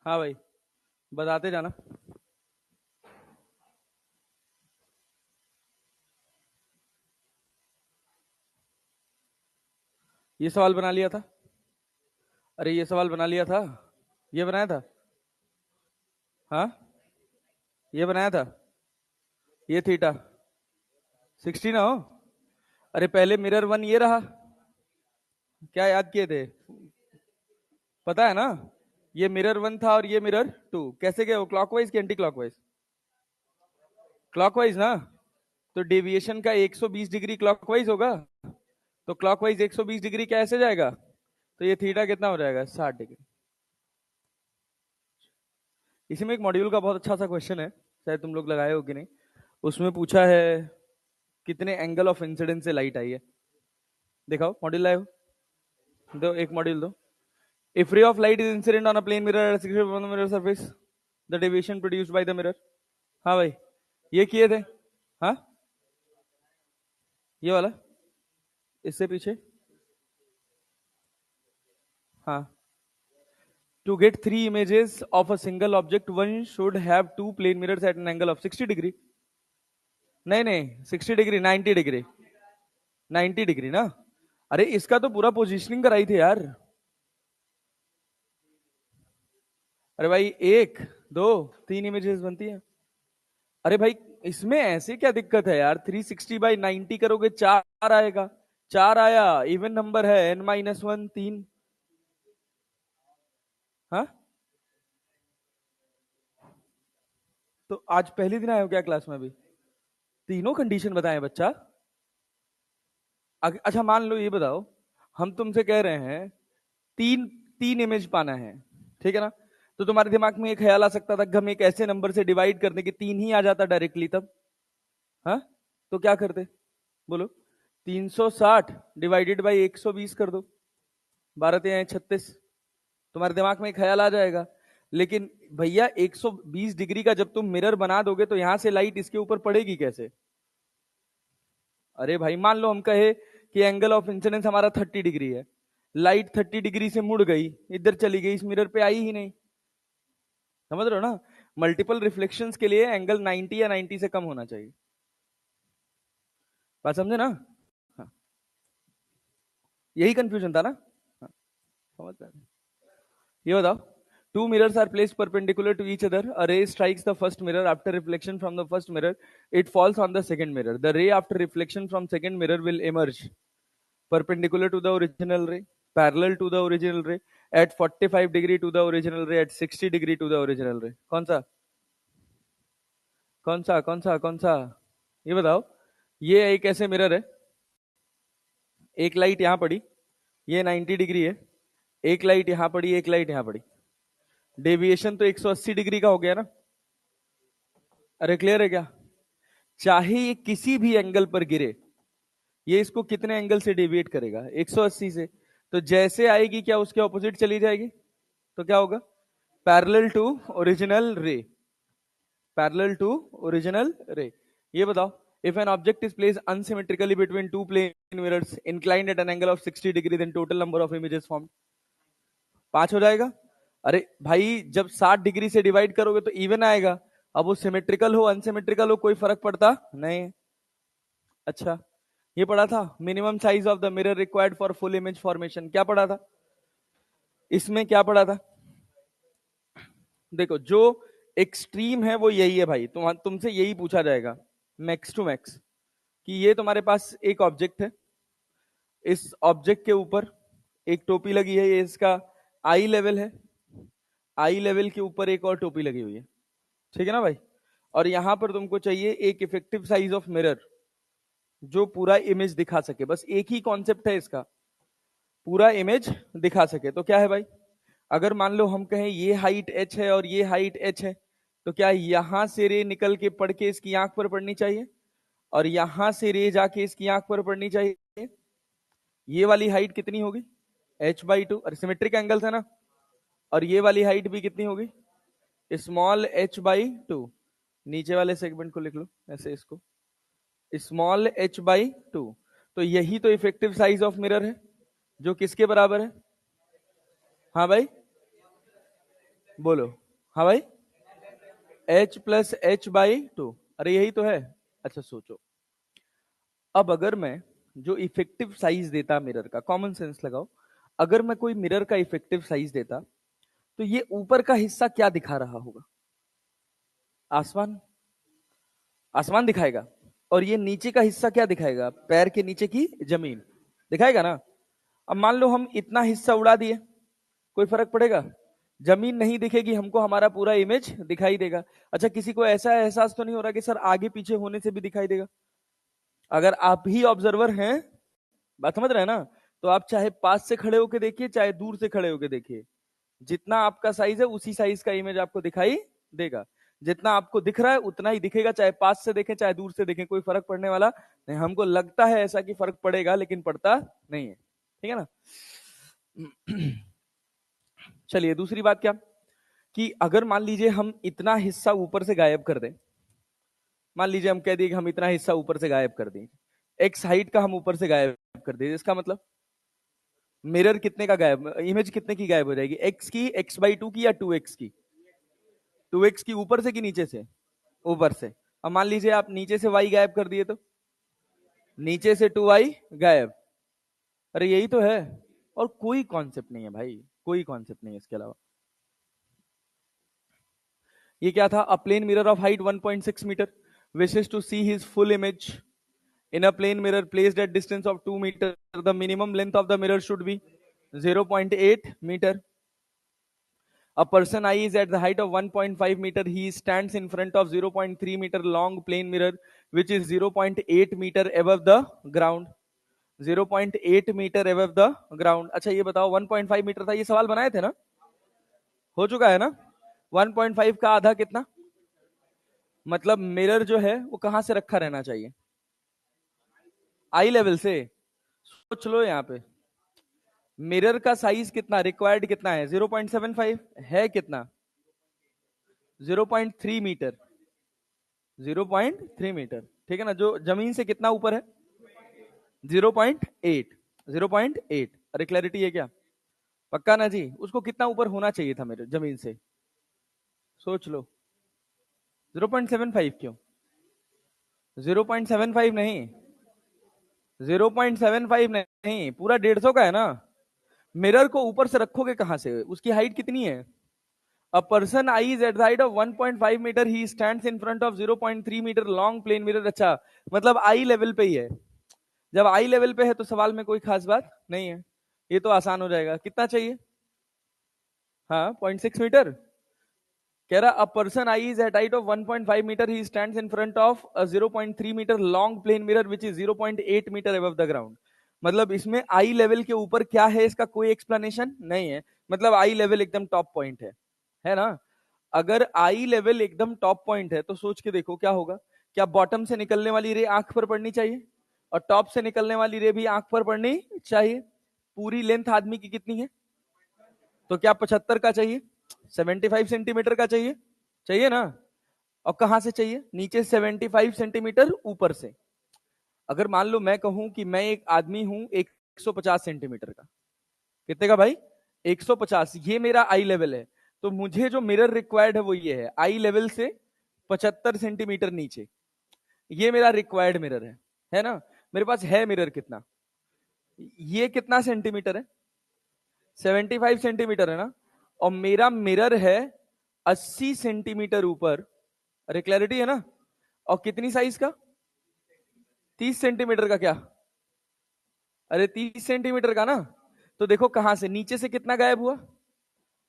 हाँ भाई, बताते जाना। ये सवाल बना लिया था। अरे ये सवाल बना लिया था। ये बनाया था। हाँ, ये बनाया था। ये थीटा 60 ना हो। अरे पहले मिरर वन ये रहा। क्या याद किए थे? पता है ना। ये मिरर वन था और ये मिरर टू। कैसे गए हो, क्लॉकवाइज कि एंटी क्लॉकवाइज? क्लॉकवाइज ना। तो डेविएशन का 120 डिग्री क्लॉकवाइज होगा। तो क्लॉकवाइज 120 डिग्री कैसे जाएगा? तो ये थीटा कितना हो जाएगा, 60 डिग्री। इसी में एक मॉड्यूल का बहुत अच्छा सा क्वेश्चन है, शायद तुम लोग लगाए हो कि नहीं। उसमें पूछा है कितने एंगल ऑफ इंसिडेंस से लाइट आई है। दिखाओ मॉड्यूल लाए हो। दो एक मॉड्यूल दो। If ray of light is incident on a plane mirror at 60 on the mirror surface, the deviation produced by the mirror। हाँ भाई, ये किए थे। हाँ, ये वाला, इससे पीछे। हाँ, to get three images of a single object one should have two plane mirrors at an angle of 60 degree। नहीं नहीं, 60 डिग्री, 90 डिग्री। 90 डिग्री ना। अरे इसका तो पूरा पोजीशनिंग कराई थी यार। अरे भाई, एक, दो, तीन इमेजेस बनती है। अरे भाई, इसमें ऐसे क्या दिक्कत है यार, 360/90 करोगे, चार आएगा। चार आया, इवन नंबर है, n-1 3। हाँ, तो आज पहले दिन आए हो क्या क्लास में अभी? तीनों कंडीशन बताए बच्चा। अच्छा मान लो, ये बताओ, हम तुमसे कह रहे हैं तीन तीन इमेज पाना है, ठीक है ना? तो तुम्हारे दिमाग में एक ख्याल आ सकता था कि हम एक ऐसे नंबर से डिवाइड कर दें कि तीन ही आ जाता डायरेक्टली तब। हाँ, तो क्या करते? बोलो। 360 डिवाइडेड बाई 120 कर दो। 12×3=36। तुम्हारे दिमाग में एक ख्याल आ जाएगा। लेकिन भैया, 120 डिग्री का जब तुम मिरर बना दोगे तो यहां से लाइट इसके ऊपर पड़ेगी कैसे? अरे भाई, मान लो हम कहे कि एंगल ऑफ इंसिडेंस हमारा 30 डिग्री है। लाइट 30 डिग्री से मुड़ गई, इधर चली गई, इस मिरर पे आई ही नहीं। समझ रहे हो ना? मल्टीपल रिफ्लेक्शंस के लिए एंगल 90 या 90 से कम होना चाहिए। बात समझे ना? हाँ, यही कंफ्यूजन था ना? हाँ, समझ रहे हैं। ये बताओ, two mirrors are placed perpendicular to each other. A ray strikes the first mirror. After reflection from the first mirror, it falls on the second mirror. The ray after reflection from second mirror will emerge perpendicular to the original ray, parallel to the original ray, at 45 degree to the original ray, at 60 degree to the original ray। कौन सा? कौन सा कौन सा कौन सा? ये बताओ। ये एक ऐसे मिरर है, एक लाइट यहां पड़ी, ये 90 डिग्री है। एक लाइट यहां पड़ी, एक लाइट यहां पड़ी। डेविएशन तो 180 डिग्री का हो गया ना। अरे क्लियर है क्या? चाहे ये किसी भी एंगल पर गिरे, ये इसको कितने एंगल से डेविएट करेगा, 180 से। तो जैसे आएगी क्या उसके ऑपोजिट चली जाएगी। तो क्या होगा? Parallel to original ray. Parallel to original ray. ये बताओ, if an object is place unsymmetrically between two plane mirrors inclined at an angle of 60 degree, then total number of images form 5 हो जाएगा। अरे भाई, जब 60 डिग्री से divide करोगे तो इवन आएगा। अब वो सिमेट्रिकल हो अनसिमेट्रिकल हो कोई फर्क पड़ता नहीं। अच्छा, ये पढ़ा था minimum size of the mirror required for full image formation, क्या पढ़ा था? इसमें क्या पढ़ा था? देखो, जो एक्सट्रीम है वो यही है भाई, तुमसे यही पूछा जाएगा, मैक्स टू मैक्स। कि ये तुम्हारे पास एक ऑब्जेक्ट है, इस ऑब्जेक्ट के ऊपर एक टोपी लगी है, ये इसका आई लेवल है। आई लेवल के ऊपर एक और टोपी लगी हुई है, ठीक है ना भाई? और यहां पर तुमको चाहिए एक इफेक्टिव साइज ऑफ मिरर जो पूरा इमेज दिखा सके। बस एक ही कॉन्सेप्ट है इसका, पूरा इमेज दिखा सके। तो क्या है भाई, अगर मान लो हम कहें ये हाइट h है और ये हाइट h है, तो क्या यहां से रे निकल के पड़ के इसकी आंख पर पड़नी चाहिए, और यहां से रे जाके इसकी आंख पर पड़नी चाहिए। ये वाली हाइट कितनी होगी, h/2, और सिमेट्रिक एंगल्स है ना। और ये वाली हाइट भी कितनी होगी, स्मॉल h/2। नीचे वाले सेगमेंट को लिख लो ऐसे, इसको स्मॉल h/2। तो यही तो इफेक्टिव साइज ऑफ मिरर है, जो किसके बराबर है? हाँ भाई, बोलो। हाँ भाई, h plus H by two. अरे यही तो है। अच्छा सोचो, अब अगर मैं जो इफेक्टिव साइज देता मिरर का, कॉमन सेंस लगाओ, अगर मैं कोई मिरर का इफेक्टिव साइज देता तो ये ऊपर का हिस्सा क्या दिखा रहा होगा? आसमान। आसमान दिखाएगा। और ये नीचे का हिस्सा क्या दिखाएगा? पैर के नीचे की जमीन दिखाएगा ना। अब मान लो हम इतना हिस्सा उड़ा दिए, कोई फर्क पड़ेगा? जमीन नहीं दिखेगी हमको, हमारा पूरा इमेज दिखाई देगा। अच्छा, किसी को ऐसा एहसास तो नहीं हो रहा कि सर आगे पीछे होने से भी दिखाई देगा? अगर आप ही ऑब्जर्वर हैं, बात समझ रहे हैं ना, तो आप चाहे पास से खड़े होकर देखिए चाहे दूर से खड़े होकर देखिए, जितना आपका साइज है उसी साइज का इमेज आपको दिखाई देगा। जितना आपको दिख रहा है उतना ही दिखेगा, चाहे पास से देखें चाहे दूर से देखें, कोई फर्क पड़ने वाला नहीं। हमको लगता है ऐसा कि फर्क पड़ेगा, लेकिन पड़ता नहीं है। ठीक है ना। चलिए दूसरी बात क्या, कि अगर मान लीजिए हम इतना हिस्सा ऊपर से गायब कर दें, मान लीजिए हम कह दिए कि हम इतना हिस्सा ऊपर से गायब कर दें, एक्स हाइट का हम ऊपर से गायब कर दें, इसका मतलब मिरर कितने का गायब, इमेज कितने की गायब हो जाएगी? एक्स की, एक्स बाई टू की, या टू एक्स की? टू एक्स की ऊपर से कि नीचे से? ऊपर से। अब मान लीजिए आप नीचे से वाई गायब कर दिए तो नीचे से टू वाई गायब। अरे यही तो है, और कोई कॉन्सेप्ट नहीं है भाई, कोई कॉन्सेप्ट नहीं है इसके अलावा। ये क्या था? A plane mirror of height 1.6 metre wishes to see his full image in a plane mirror placed at distance of 2 meter. The minimum length of the mirror should be 0.8 meter. A person I is at the height of 1.5 meter. He stands in front of 0.3 meter long plane mirror which is 0.8 meter above the ground. 0.8 metre above the ground. अच्छा ये बताओ, 1.5 metre था, ये सवाल बनाए थे ना? हो चुका है ना? 1.5 का आधा कितना? मतलब मिरर जो है वो कहां से रखा रहना चाहिए? आई लेवल से। सोच लो यहाँ पे, मिरर का साइज कितना रिक्वायर्ड, कितना है? 0.75 है, कितना? 0.3 मीटर। 0.3 मीटर, ठीक है ना, जो जमीन से कितना ऊपर है? 0.8। 0.8। अरे क्लैरिटी है क्या? पक्का ना जी? उसको कितना ऊपर होना चाहिए था मेरे जमीन से? सोच लो। 0.75 क्यों? 0.75 नहीं, 0.75 नहीं, पूरा 150 का है ना। मिरर को ऊपर से रखोगे कहां से? उसकी हाइट कितनी है? A person eyes at the height of 1.5 meter, he stands in front of 0.3 meter long plane mirror. अच्छा, मतलब आई लेवल पे ही है। जब आई लेवल पे है तो सवाल में कोई खास बात नहीं है, ये तो आसान हो जाएगा। कितना चाहिए? हाँ, 0.6 मीटर। कह रहा a person eye is at height of 1.5 metre, he stands in front of a 0.3 metre long plane mirror which is 0.8 metre above the ground. मतलब इसमें आई लेवल के ऊपर क्या है, इसका कोई एक्सप्लेनेशन नहीं है। मतलब आई लेवल एकदम टॉप पॉइंट है ना? अगर आई लेवल एकदम टॉप पॉइंट है तो सोच के देखो क्या होगा। क्या बॉटम से निकलने वाली रे आंख पर पड़नी चाहिए, और टॉप से निकलने वाली रे भी आंख पर पड़नी चाहिए? पूरी लेंथ आदमी की कितनी है? तो क्या 75 का चाहिए? 75 सेंटीमीटर का चाहिए? चाहिए ना? और कहां से चाहिए? नीचे 75 सेंटीमीटर ऊपर से। अगर मान लो मैं कहूं कि मैं एक आदमी हूं 150 सेंटीमीटर का, कितने का भाई? 150, ये मेरा आई लेवल है। तो मुझे जो मिरर रिक्वायर्ड है वो ये है, आई लेवल से 75 सेंटीमीटर नीचे, ये मेरा रिक्वायर्ड मिरर है ना? मेरे पास है मिरर कितना? ये कितना सेंटीमीटर है? 75 सेंटीमीटर है ना? और मेरा मिरर है 80 सेंटीमीटर ऊपर। अरे क्लैरिटी है ना? और कितनी साइज का? 30 सेंटीमीटर का। क्या? अरे 30 सेंटीमीटर का ना। तो देखो कहां से, नीचे से कितना गायब हुआ?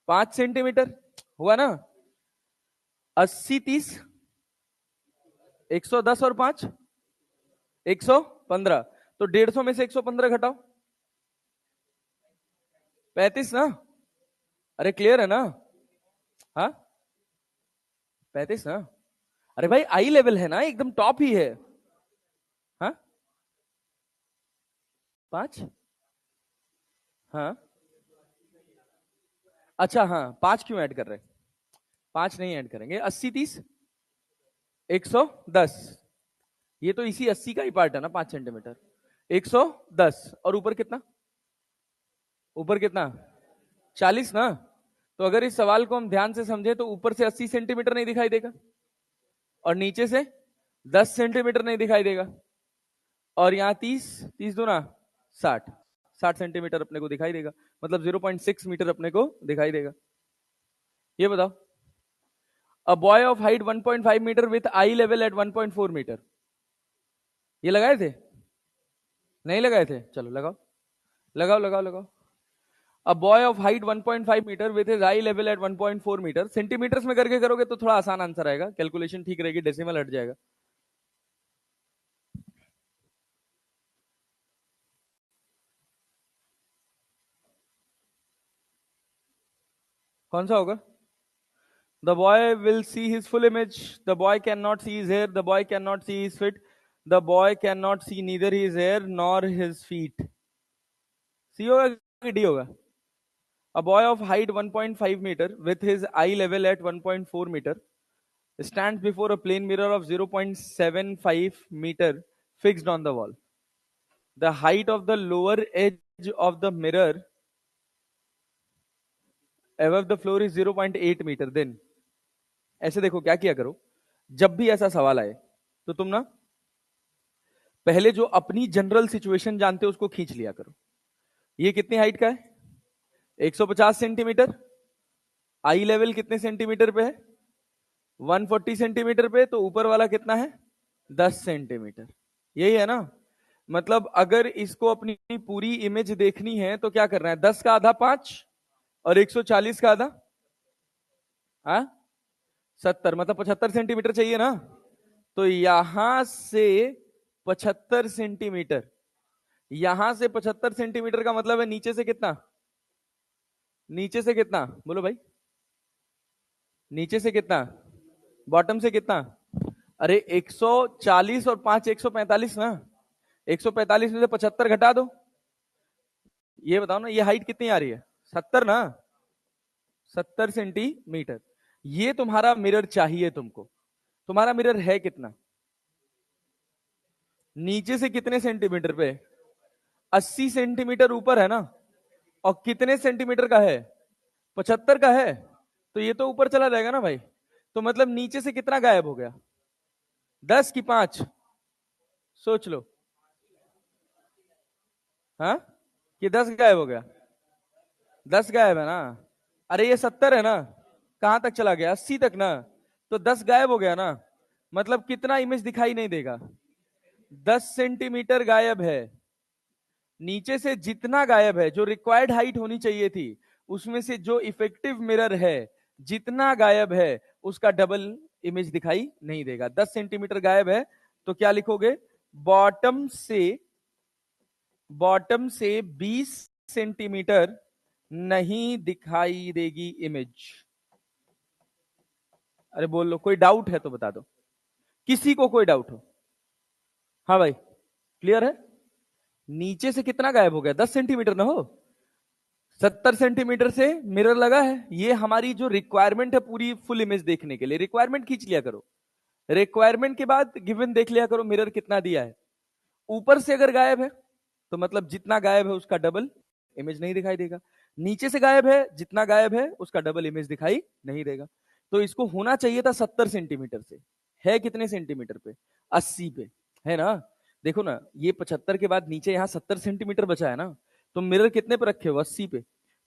5 सेंटीमीटर हुआ ना। 80 30, 110 और 5, 115। तो 150 में से 115 घटाओ, 35 ना। अरे क्लियर है ना? हाँ, 35 ना। अरे भाई आई लेवल है ना, एकदम टॉप ही है। हाँ, 5। हाँ, अच्छा हाँ, 5 क्यों ऐड कर रहे हैं? 5 नहीं ऐड करेंगे। 80 30, 110। ये तो इसी 80 का ही पार्ट है ना, 5 सेंटीमीटर। 110 और ऊपर कितना? ऊपर कितना? 40 ना। तो अगर इस सवाल को हम ध्यान से समझे तो ऊपर से 80 सेंटीमीटर नहीं दिखाई देगा और नीचे से 10 सेंटीमीटर नहीं दिखाई देगा और यहाँ 30 30 दूना 60 60 सेंटीमीटर अपने को दिखाई देगा, मतलब 0.6 मीटर अपने को दिखाई देगा। ये बताओ, a boy of height 1.5 metre with eye level at 1.4 metre, ये लगाए थे नहीं लगाए थे? चलो लगाओ लगाओ लगाओ लगाओ। A boy of height 1.5 metre with his eye level at 1.4 metre, centimetres में करके करोगे तो थोड़ा आसान आंसर आएगा, कैलकुलेशन ठीक रहेगी, डेसिमल हट जाएगा। कौन सा होगा? The boy will see his full image. The boy cannot see his hair. The boy cannot see his feet. The boy cannot see neither his hair nor his feet. C होगा कि D होगा? A boy of height 1.5 meter with his eye level at 1.4 meter stands before a plane mirror of 0.75 meter fixed on the wall. The height of the lower edge of the mirror above the floor is 0.8 meter. Then ऐसे देखो क्या किया करो, जब भी ऐसा सवाल आए तो तुम ना पहले जो अपनी जनरल सिचुएशन जानते हो उसको खींच लिया करो। ये कितनी हाइट का है? 150 सेंटीमीटर। आई लेवल कितने सेंटीमीटर पे है? 140 सेंटीमीटर पे। तो ऊपर वाला कितना है? 10 सेंटीमीटर। यही है ना? मतलब अगर इसको अपनी पूरी इमेज देखनी है तो क्या करना है? 10 का आधा 5 और 140 का आधा 70, मतलब 75 सेंटीमीटर चाहिए ना। तो यहां से 75 सेंटीमीटर, यहां से 75 सेंटीमीटर का मतलब है नीचे से कितना? नीचे से कितना बोलो भाई? नीचे से कितना? बॉटम से कितना? अरे 140 और 5 145 ना। 145 में से 75 घटा दो। ये बताओ ना, ये हाइट कितनी आ रही है? 70 ना, 70 सेंटीमीटर। ये तुम्हारा मिरर चाहिए तुमको। तुम्हारा मिरर है कितना? नीचे से कितने सेंटीमीटर पे? 80 सेंटीमीटर ऊपर है ना। और कितने सेंटीमीटर का है? 75 का है। तो ये तो ऊपर चला जाएगा ना भाई। तो मतलब नीचे से कितना गायब हो गया? 10 की 5? सोच लो। हाँ, कि 10 गायब हो गया? 10 गायब है ना। अरे ये 70 है ना, कहां तक चला गया? 80 तक ना। तो 10 गायब हो गया ना। मतलब कितना इमेज दिखाई नहीं देगा? 10 सेंटीमीटर गायब है। नीचे से जितना गायब है, जो रिक्वायर्ड हाइट होनी चाहिए थी, उसमें से जो इफेक्टिव मिरर है जितना गायब है उसका डबल इमेज दिखाई नहीं देगा। 10 सेंटीमीटर गायब है तो क्या लिखोगे? बॉटम से 20 सेंटीमीटर नहीं दिखाई देगी इमेज। अरे बोल लो, कोई डाउट है तो बता दो, किसी को कोई डाउट हो? हाँ भाई, क्लियर है? नीचे से कितना गायब हो गया? 10 सेंटीमीटर ना हो। 70 सेंटीमीटर से मिरर लगा है। ये हमारी जो रिक्वायरमेंट है पूरी फुल इमेज देखने के लिए, रिक्वायरमेंट खींच लिया करो। रिक्वायरमेंट के बाद गिवन देख लिया करो मिरर कितना दिया है। ऊपर से अगर गायब है तो मतलब जितना गायब है उसका डबल इमेज नहीं दिखाई देगा। नीचे से गायब है, जितना गायब है उसका डबल इमेज दिखाई नहीं देगा। तो इसको होना चाहिए था 70 सेंटीमीटर से। है कितने सेंटीमीटर पे? 80 पे, है ना। देखो ना, ये 75 के बाद नीचे यहां 70 सेंटीमीटर बचा है ना। तो मिरर कितने पे रखे हो? 80 पे।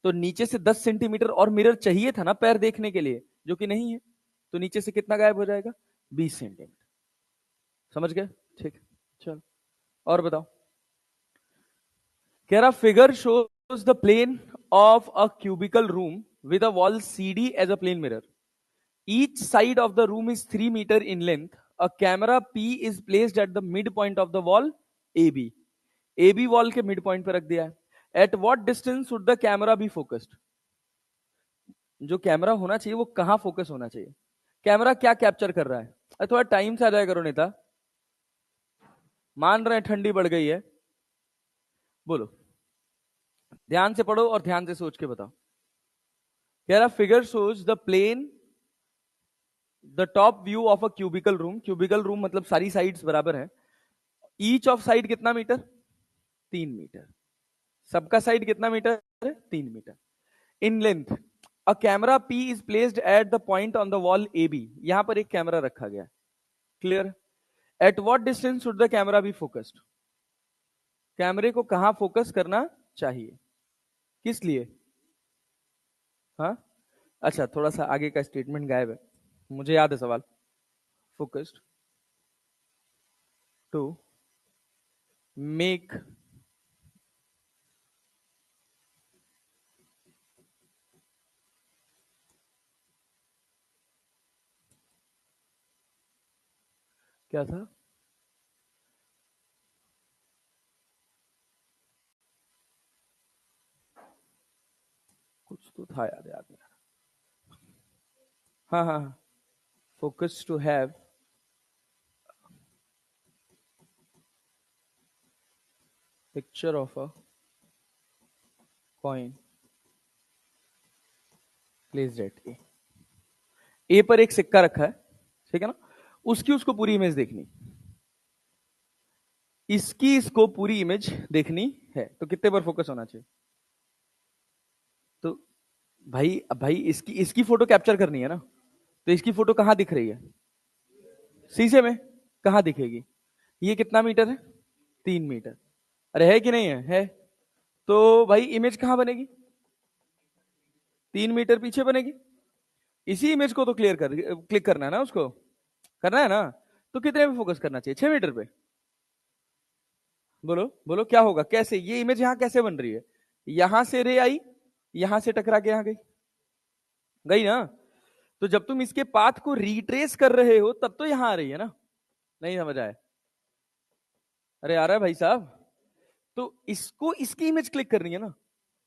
तो नीचे से 10 सेंटीमीटर और मिरर चाहिए था ना पैर देखने के लिए, जो कि नहीं है। तो नीचे से कितना गायब हो जाएगा? 20 सेंटीमीटर। समझ गए? ठीक, चलो और बताओ। कह रहा figure shows the plane of a cubical room with a wall CD as a plane mirror. Each side of the room is 3 meter in length. A camera P is placed at the midpoint of the wall AB. AB wall के midpoint पे रख दिया है। At what distance should the camera be focused? जो camera होना चाहिए वो कहां फोकस होना चाहिए? कैमरा क्या कैप्चर कर रहा है? अरे थोड़ा टाइम से आ जाया करो नेता। मान रहे हैं ठंडी बढ़ गई है, बोलो। ध्यान से पढ़ो और ध्यान से सोच के बताओ। कह रहा figure shows the plane the top view of a cubical room. Cubical room मतलब सारी साइड्स बराबर है। ईच ऑफ साइड कितना मीटर? 3 मीटर। सबका साइड कितना मीटर है? 3 metre. In length, a camera P is placed at the point on the wall AB। यहां पर एक कैमरा रखा गया, clear. At what distance should the camera be focused? कैमरे को कहां फोकस करना चाहिए, किस लिए? हाँ, अच्छा थोड़ा सा आगे का स्टेटमेंट गायब है, मुझे याद है सवाल। फोकस्ड टू मेक क्या था? कुछ तो था याद, याद नहीं आ रहा। हाँ हाँ हाँ, focus to have picture of a coin placed at A. A पर एक सिक्का रखा है, ठीक है ना, उसकी उसको पूरी इमेज देखनी, इसकी इसको पूरी इमेज देखनी है, तो कितने पर फोकस होना चाहिए? तो भाई, अब भाई इसकी इसकी फोटो कैप्चर करनी है ना, तो इसकी फोटो कहां दिख रही है? शीशे में। कहां दिखेगी? ये कितना मीटर है? 3 मीटर। अरे है कि नहीं है? है। तो भाई इमेज कहां बनेगी? 3 मीटर पीछे बनेगी। इसी इमेज को तो क्लिक करना है ना, उसको करना है ना। तो कितने पे फोकस करना चाहिए? 6 मीटर पे। बोलो बोलो क्या होगा, कैसे ये इमेज यहां कैसे बन रही है? यहां से रे आई, यहां से टकरा के यहां गई, गई ना। तो जब तुम इसके पाथ को रिट्रेस कर रहे हो तब तो यहां आ रही है ना। नहीं समझ आया? अरे आ रहा है भाई साहब। तो इसको इसकी इमेज क्लिक करनी है ना।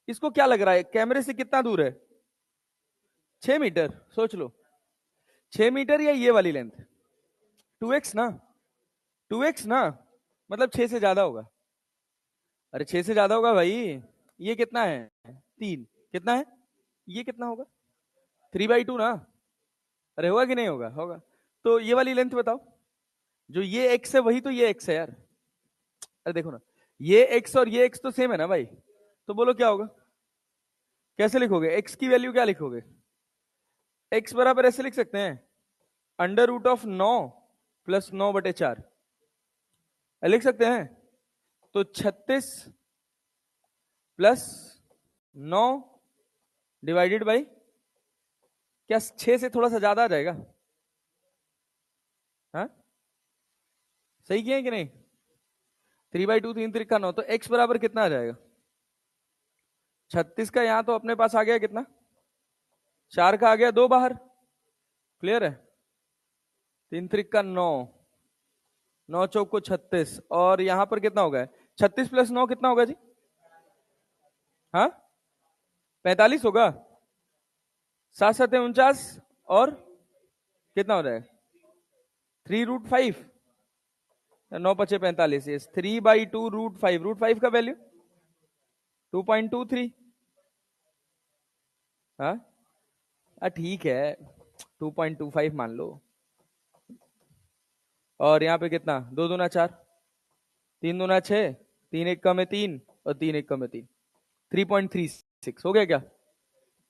इसको क्या लग रहा है, कैमरे से कितना दूर है? 6 मीटर। सोच लो, 6 मीटर या ये वाली लेंथ? 2x ना, 2x ना, मतलब 6 से ज्यादा होगा। अरे 6 से ज्यादा होगा भाई। ये कितना है? 3। कितना है? ये कितना होगा? 3/2 ना। अरे होगा कि नहीं होगा? होगा। तो ये वाली लेंथ बताओ, जो ये x है वही तो ये x है यार। अरे देखो ना, ये x और ये x तो सेम है ना भाई। तो बोलो क्या होगा? कैसे लिखोगे x की वैल्यू, क्या लिखोगे? x बराबर ऐसे लिख सकते हैं, √9 प्लस 9/4 लिख सकते हैं। तो 36 प्लस 9 डिवाइडेड बाई, क्या 6 से थोड़ा सा ज्यादा आ जाएगा? हाँ, सही किया है कि नहीं? 3/2, 3×3=9, तो x बराबर कितना आ जाएगा? 36 का यहां तो अपने पास आ गया कितना? 4 का आ गया 2 बाहर, क्लियर है। 3×3=9, 9×4=36, और यहां पर कितना होगा? 36 प्लस 9 कितना होगा जी? हाँ, 45 होगा। 7×7=49, और कितना हो जाएगा? 3√5, 9×5=45, 3/2 √5, √5 का वैल्यू 2.23। हाँ, ठीक है, 2.25 मान लो। और यहाँ पे कितना? 2×2=4, 3×2=6, 3×1=3, और 3×1=3, 3.36 हो गया क्या?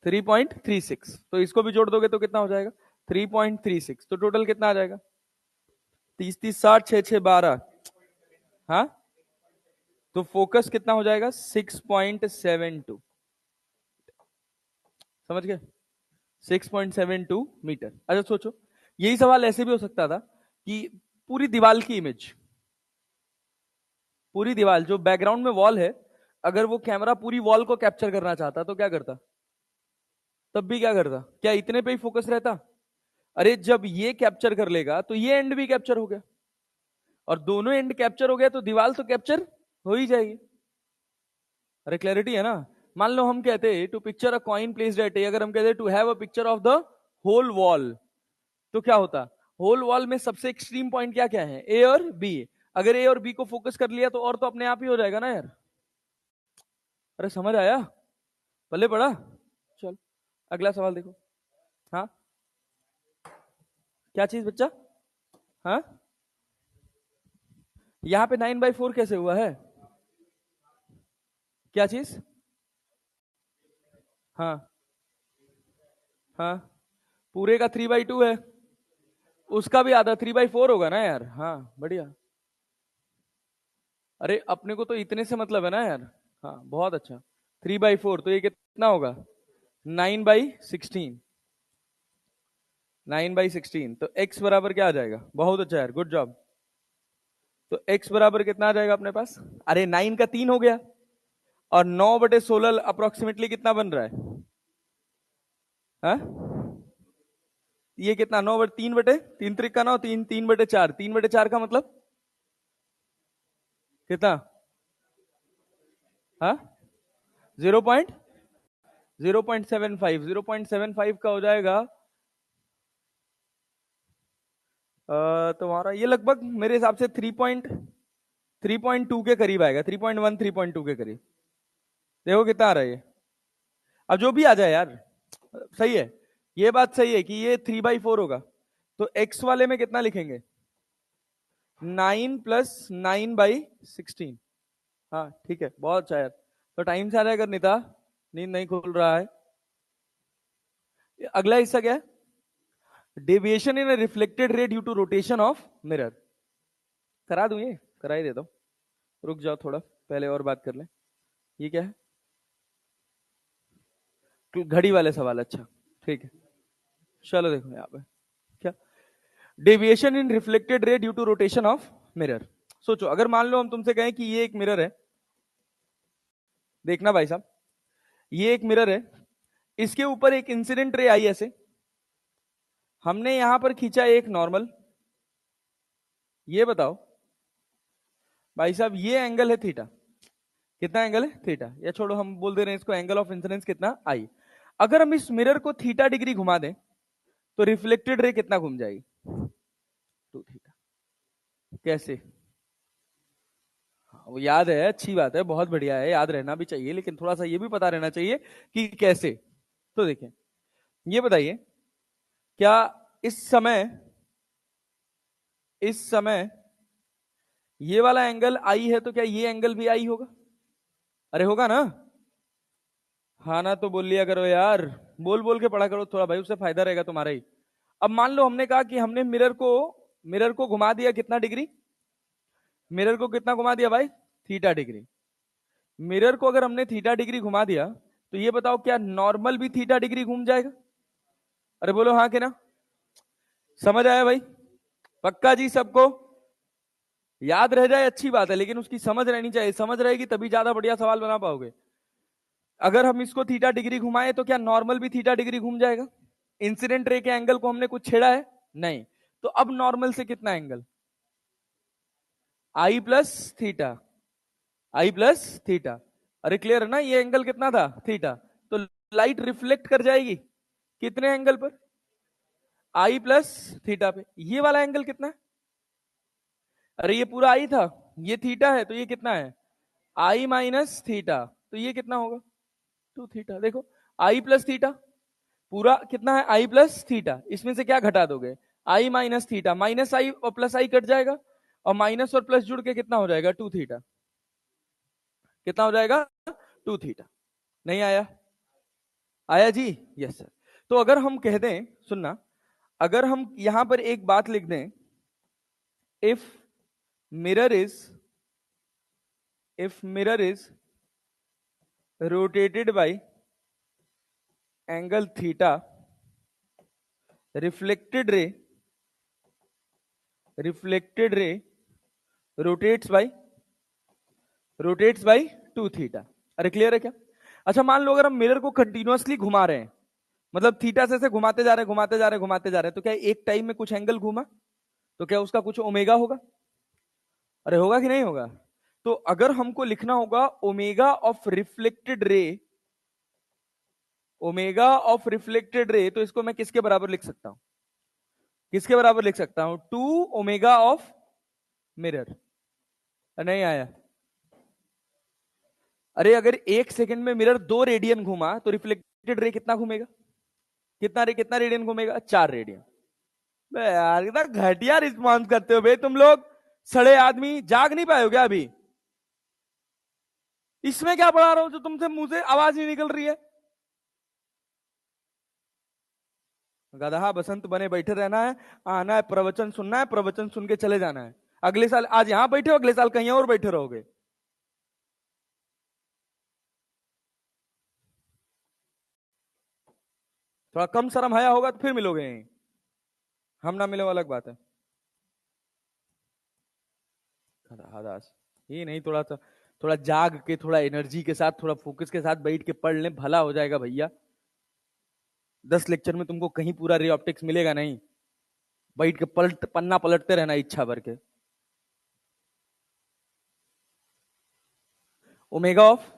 3.36। तो इसको भी जोड़ दोगे तो कितना हो जाएगा? 3.36। तो टोटल कितना आ जाएगा? 30, 30, 60, 6, 6, 12। हाँ, तो फोकस कितना हो जाएगा? 6.72। समझ गए? 6.72 मीटर। अच्छा सोचो, यही सवाल ऐसे भी हो सकता था कि पूरी दीवार की इमेज, पूरी दीवार जो बैकग्राउंड में वॉल है, अगर वो कैमरा पूरी वॉल को कैप्चर करना चाहता तो क्या करता? तब भी क्या करता? क्या इतने पे ही फोकस रहता? अरे जब ये कैप्चर कर लेगा तो ये एंड भी कैप्चर हो गया, और दोनों एंड कैप्चर हो गया तो दीवार तो कैप्चर हो ही जाएगी। अरे क्लैरिटी है ना। मान लो हम कहते to picture a coin placed at A, अगर हम कहते to have a picture of the whole wall, तो क्या होता? होल वॉल में सबसे एक्सट्रीम पॉइंट क्या क्या है? ए और बी। अगर ए और बी को फोकस कर लिया तो और तो अपने आप ही हो जाएगा ना यार। अरे समझ आया? पल्ले पड़ा? चल अगला सवाल देखो। हाँ, क्या चीज बच्चा? हाँ, यहाँ पे 9/4 कैसे हुआ है? क्या चीज? हाँ, हाँ, पूरे का 3/2 है, उसका भी आधा 3/4 होगा ना यार। हाँ बढ़िया। अरे अपने को तो इतने से मतलब है ना यार। हाँ बहुत अच्छा। 3/4 तो ये कितना होगा? 9/16। 9/16 तो x बराबर क्या आ जाएगा? बहुत अच्छा यार, गुड जॉब। तो x बराबर कितना आ जाएगा अपने पास? अरे 9 का 3 हो गया, और 9/16 अप्रोक्सीमेटली कितना बन रहा है? हाँ, ये कितना? 9/3/3 3 त्रिक का 9, 3 3/4, 3/4 का मतलब कितना? हाँ, 0.0.75, 0.75 का हो जाएगा तुम्हारा ये लगभग मेरे हिसाब से 3.2 के करीब आएगा, 3.1 3.2 के करीब। देखो कितना आ रहा है ये। अब जो भी आ जाए यार, सही है। ये बात सही है कि ये 3/4 होगा। तो x वाले में कितना लिखेंगे? 9 + 9/16। हाँ ठीक है, बहुत अच्छा यार। तो टाइम से आ जाएगा निता, नींद नहीं खुल रहा है। अगला हिस्सा क्या है? Deviation in reflected ray due to rotation of mirror. करा दूं ये? करा ही देता हूं। रुक जाओ थोड़ा, पहले और बात कर लें। ये क्या है? घड़ी वाले सवाल, अच्छा ठीक है। चलो देखो यहाँ पे क्या, deviation in reflected ray due to rotation of mirror. सोचो अगर मान लो हम तुमसे कहें कि ये एक मिरर है, देखना भाई साहब, ये एक मिरर है, इसके ऊपर एक इंसिडेंट रे आई ऐसे, हमने यहां पर खींचा एक नॉर्मल। ये बताओ भाई साहब, ये एंगल है थीटा। कितना एंगल है? थीटा। या छोड़ो, हम बोल दे रहे हैं इसको एंगल ऑफ इंसिडेंस कितना? आई। अगर हम इस मिरर को थीटा डिग्री घुमा दें तो रिफ्लेक्टेड रे कितना घूम जाएगी? 2 थीटा। कैसे? हाँ, वो याद है, अच्छी बात है, बहुत बढ़िया है, याद रहना भी चाहिए, लेकिन थोड़ा सा ये भी पता रहना चाहिए कि कैसे। तो देखिए, ये बताइए, क्या इस समय इस समय ये वाला एंगल आई है, तो क्या ये एंगल भी आई होगा? अरे होगा ना। हाँ ना, तो बोल लिया करो यार, बोल बोल के पढ़ा करो थोड़ा भाई, उससे फायदा रहेगा तुम्हारा ही। अब मान लो हमने कहा कि हमने मिरर को घुमा दिया कितना डिग्री? मिरर को कितना घुमा दिया भाई? Theta degree. मिरर को अगर हमने थीटा डिग्री घुमा दिया, तो ये बताओ क्या नॉर्मल भी थीटा डिग्री घूम जाएगा? अरे बोलो हाँ कि ना। समझ आया भाई? पक्का जी सबको? याद रह जाए अच्छी बात है, लेकिन उसकी समझ रहनी चाहिए, समझ रहेगी तभी ज्यादा बढ़िया सवाल बना पाओगे। अगर हम इसको थीटा डिग्री घुमाए तो क्या नॉर्मल भी थीटा डिग्री घूम जाएगा? इंसिडेंट रे के एंगल को हमने कुछ छेड़ा है? नहीं। तो अब नॉर्मल से कितना एंगल? आई प्लस थीटा। आई प्लस थीटा। अरे क्लियर है ना, ये एंगल कितना था? थीटा। तो लाइट रिफ्लेक्ट कर जाएगी कितने एंगल पर? आई प्लस थीटा पे। ये वाला एंगल कितना है? अरे ये पूरा आई था, ये थीटा है, तो ये कितना है? आई माइनस थीटा। तो ये कितना होगा? 2 थीटा। देखो, आई प्लस थीटा, पूरा कितना है? आई प्लस थीटा। इसमें से क्या घटा दोगे? आई माइनस थीटा। माइनस आई और प्लस आई कट जाएगा, और माइनस और प्लस जुड़ के कितना हो जाएगा? 2 थीटा। कितना हो जाएगा? 2 थीटा। नहीं आया? आया जी? Yes sir. तो अगर हम कह दें, सुनना, अगर हम यहां पर एक बात लिख दें, if mirror is if mirror is rotated by angle theta, reflected ray rotates by 2 theta. अरे क्लियर है क्या? अच्छा मान लो अगर हम मिरर को कंटिन्यूअसली घुमा रहे हैं, मतलब थीटा से घुमाते जा रहे हैं, घुमाते जा रहे हैं, घुमाते जा रहे हैं, तो क्या एक टाइम में कुछ एंगल घूमा, तो क्या उसका कुछ ओमेगा होगा? अरे होगा कि नहीं होगा? तो अगर हमको लिखना होगा ओमेगा ऑफ रिफ्लेक्टेड रे, तो इसको मैं किसके बराबर लिख सकता हूं? किसके बराबर लिख सकता हूं? 2 ओमेगा ऑफ मिरर। नहीं आया? अरे अगर 1 सेकंड में मिरर 2 रेडियन घूमा तो रिफ्लेक्टेड रे कितना घूमेगा? कितना रेडियन घूमेगा? 4 रेडियन। बे यार कितना घटिया रिस्पॉन्स करते हो बे तुम लोग, सड़े आदमी, जाग नहीं पाए हो क्या अभी? इसमें क्या पढ़ा रहा हो जो तुमसे मुंह से आवाज नहीं निकल रही है? गधा बसंत बने बैठे रहना है, आना है, प्रवचन सुनना है, प्रवचन सुन के चले जाना है। अगले साल आज यहां बैठे हो, अगले साल कहीं और बैठे रहोगे। थोड़ा कम शर्म हया होगा तो फिर मिलोगे यहीं, हम ना मिले वो अलग बात है। दास ये नहीं, थोड़ा सा थोड़ा जाग के, थोड़ा एनर्जी के साथ, थोड़ा फोकस के साथ बैठ के पढ़ लें, भला हो जाएगा भैया। 10 लेक्चर में तुमको कहीं पूरा रे ऑप्टिक्स मिलेगा नहीं, बैठ के पन्ना पलटते रहना इच्छा भर के। ओमेगा ऑफ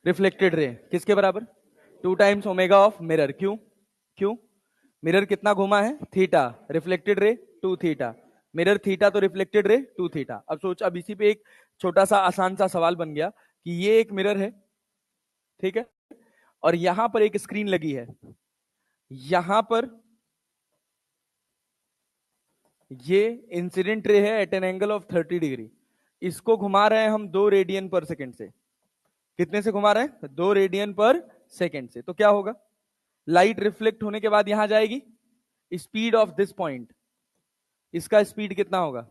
रिफ्लेक्टेड रे किसके बराबर? 2 टाइम्स ओमेगा ऑफ मिरर। क्यों? क्यों? मिरर कितना घुमा है? Theta. Reflected ray 2 theta. Mirror theta तो रिफ्लेक्टेड रे 2 थीटा। अब सोच, अब इसी पे एक छोटा सा आसान सा सवाल बन गया कि ये एक मिरर है, ठीक है, और यहां पर एक स्क्रीन लगी है, यहां पर ये इंसिडेंट रे है at an angle of 30 degree. इसको घुमा रहे हैं हम 2 रेडियन पर सेकेंड से। कितने से घुमा रहे हैं? 2 रेडियन पर सेकेंड से। तो क्या होगा? लाइट रिफ्लेक्ट होने के बाद यहां जाएगी, स्पीड ऑफ दिस पॉइंट, इसका स्पीड कितना होगा?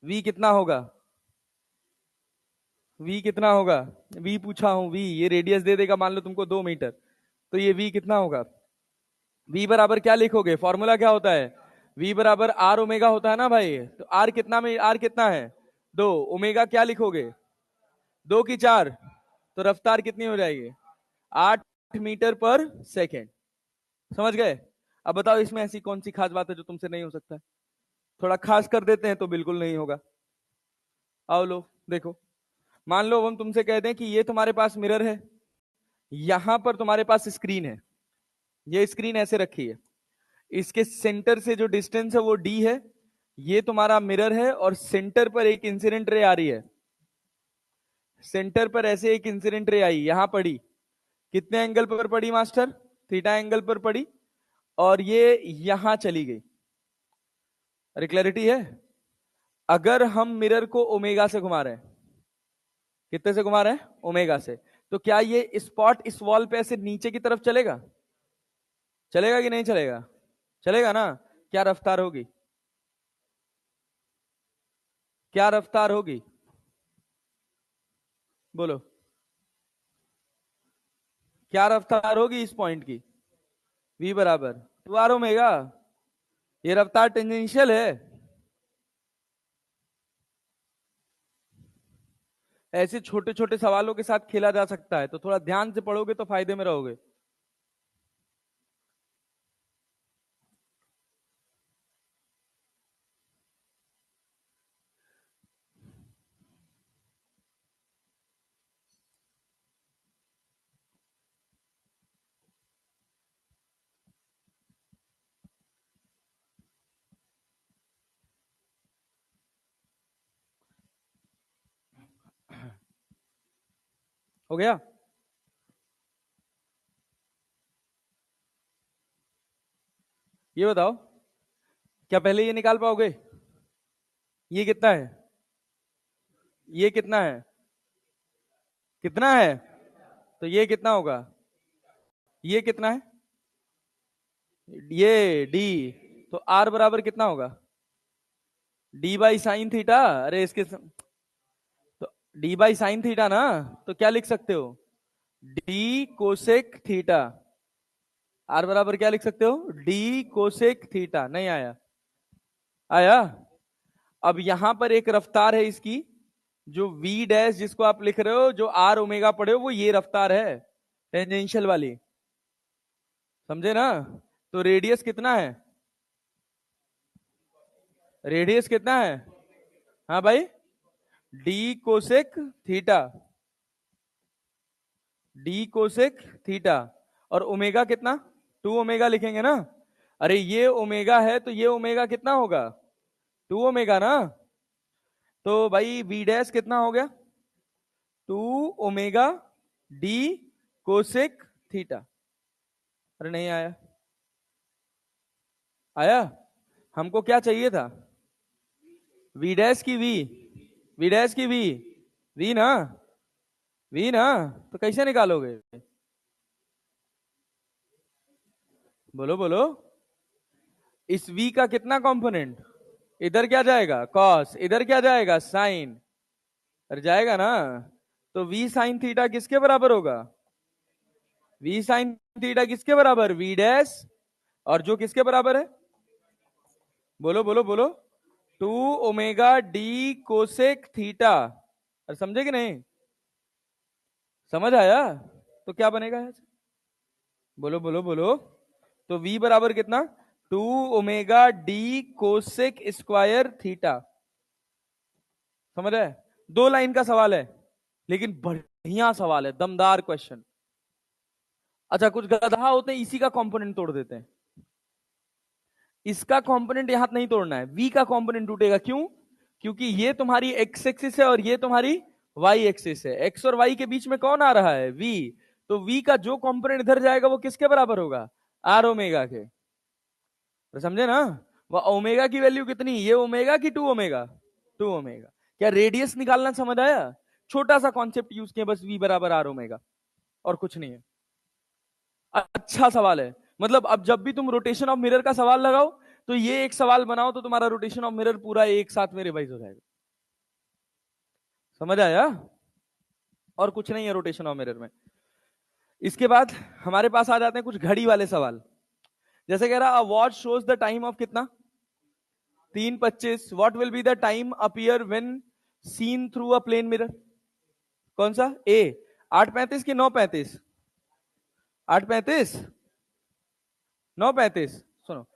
v कितना होगा? v कितना होगा? v पूछा हूं, v ये रेडियस दे देगा मान लो तुमको 2 मीटर, तो ये v कितना होगा? v बराबर क्या लिखोगे? फॉर्मूला क्या होता है? v बराबर आर ओमेगा होता है ना भाई। तो r कितना में, r कितना है? 2। ओमेगा क्या लिखोगे? 2 की 4, तो रफ्तार कितनी हो जाएगी? 8 मीटर पर सेकेंड। समझ गए? अब बताओ इसमें ऐसी कौन सी खास बात है जो तुमसे नहीं हो सकता है? थोड़ा खास कर देते हैं तो बिल्कुल नहीं होगा। आओ लो देखो, मान लो हम तुमसे कहते हैं कि ये तुम्हारे पास मिरर है, यहां पर तुम्हारे पास स्क्रीन है, ये स्क्रीन ऐसे रखी है, इसके सेंटर से जो डिस्टेंस है वो डी है, ये तुम्हारा मिरर है, और सेंटर पर एक इंसिडेंट रे आ रही है, सेंटर पर ऐसे एक इंसिडेंट रे आई, यहां पड़ी, कितने एंगल पर पड़ी मास्टर? थीटा एंगल पर पड़ी, और ये यहां चली गई। अरे क्लैरिटी है? अगर हम मिरर को ओमेगा से घुमा रहे हैं, कितने से घुमा रहे हैं? ओमेगा से, तो क्या ये स्पॉट इस वॉल पे ऐसे नीचे की तरफ चलेगा? चलेगा कि नहीं चलेगा? चलेगा ना। क्या रफ्तार होगी? क्या रफ्तार होगी? बोलो, क्या रफ्तार होगी इस पॉइंट की? v बराबर 2r ओमेगा। ये रफ्तार टेंजेंशियल है। ऐसे छोटे छोटे सवालों के साथ खेला जा सकता है, तो थोड़ा ध्यान से पढ़ोगे तो फायदे में रहोगे। हो गया? ये बताओ, क्या पहले ये निकाल पाओगे? ये कितना है? ये कितना है? कितना है? तो ये कितना होगा? ये कितना है? ये डी। तो आर बराबर कितना होगा? D by sine theta. अरे तो डी बाई साइन थीटा ना, तो क्या लिख सकते हो? D cosec theta. आर बराबर क्या लिख सकते हो? D cosec theta. नहीं आया? आया? अब यहां पर एक रफ्तार है इसकी, जो v डैश जिसको आप लिख रहे हो, जो आर ओमेगा पढ़े हो, वो ये रफ्तार है टेंजेंशियल वाली। समझे ना? तो रेडियस कितना है? रेडियस कितना है? हाँ भाई, D cosec theta. D cosec theta. और ओमेगा कितना? 2 ओमेगा लिखेंगे ना। अरे ये ओमेगा है तो ये ओमेगा कितना होगा? 2 ओमेगा ना। तो भाई वी डैश कितना हो गया? 2 ओमेगा डी कोसेक थीटा। अरे नहीं आया? आया? हमको क्या चाहिए था? वी डैश की वी, वी डैश की वी, वी ना, वी ना। तो कैसे निकालोगे? बोलो बोलो। इस v का कितना कंपोनेंट? इधर क्या जाएगा? cos, इधर क्या जाएगा? साइन। अरे जाएगा ना। तो v साइन थीटा किसके बराबर होगा? v साइन थीटा किसके बराबर? v dash. और जो किसके बराबर है? बोलो बोलो बोलो। 2 ओमेगा डी कोसेक थीटा। अरे समझे कि नहीं? समझ आया? तो क्या बनेगा यहाँ से? बोलो बोलो बोलो। तो v बराबर कितना? 2 omega D cosec square theta. समझ है? 2 लाइन का सवाल है, लेकिन बढ़िया सवाल है, दमदार क्वेश्चन। अच्छा, कुछ गधा होते हैं इसी का कंपोनेंट तोड़ देते हैं। इसका कंपोनेंट यहां नहीं तोड़ना है, v का कंपोनेंट टूटेगा। क्यों? क्योंकि ये तुम्हारी x एक्सिस है और ये तुम्हारी y एक्सिस है। x और y के बीच में कौन आ रहा है? v। तो v का जो कंपोनेंट इधर जाएगा वो किसके बराबर होगा? r ओमेगा के। तो समझे ना? वो ओमेगा की वैल्यू कितनी? ये ओमेगा की 2 ओमेगा? 2 ओमेगा। क्या रेडियस निकालना समझ आया? छोटा सा कॉन्सेप्ट यूज किया बस, v बराबर r ओमेगा, और कुछ नहीं है। अच्छा सवाल है। मतलब अब जब भी तुम रोटेशन ऑफ मिरर का सवाल लगाओ तो ये एक सवाल बनाओ तो तुम्हारा रोटेशन ऑफ मिरर पूरा एक साथ में रिवाइज हो जाएगा। समझ आया? और कुछ नहीं है रोटेशन ऑफ मिरर में। इसके बाद हमारे पास आ जाते हैं कुछ घड़ी वाले सवाल। जैसे कह रहा, watch shows the time of कितना? 3:25। What will be the time appear when seen through a plane mirror? कौन सा? ए। 8:35 की 9:35? 8:35? 9:35? सुनो,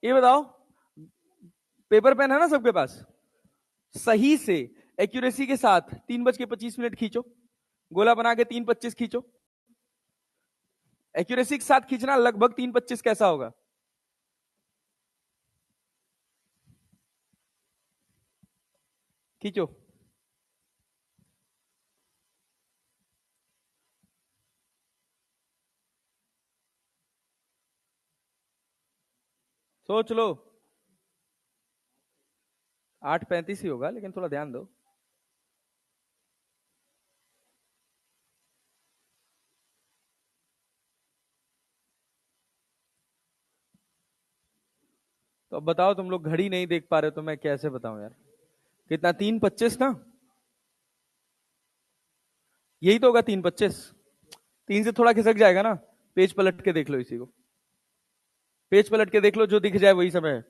ये बताओ, पेपर पेन है ना सबके पास? सही से एक्यूरेसी के साथ 3:25 खींचो, गोला बना के 3:25 खींचो। एक्यूरेसी के साथ खींचना, लगभग 3:25 कैसा होगा? खींचो। सोच लो। 8:35 ही होगा, लेकिन थोड़ा ध्यान दो। तो अब बताओ, तुम लोग घड़ी नहीं देख पा रहे तो मैं कैसे बताऊं यार? कितना? 3:25 ना? यही तो होगा 3:25। 3 से थोड़ा खिसक जाएगा ना। पेज पलट के देख लो इसी को। पेज पलट के देख लो, जो दिख जाए वही समय है।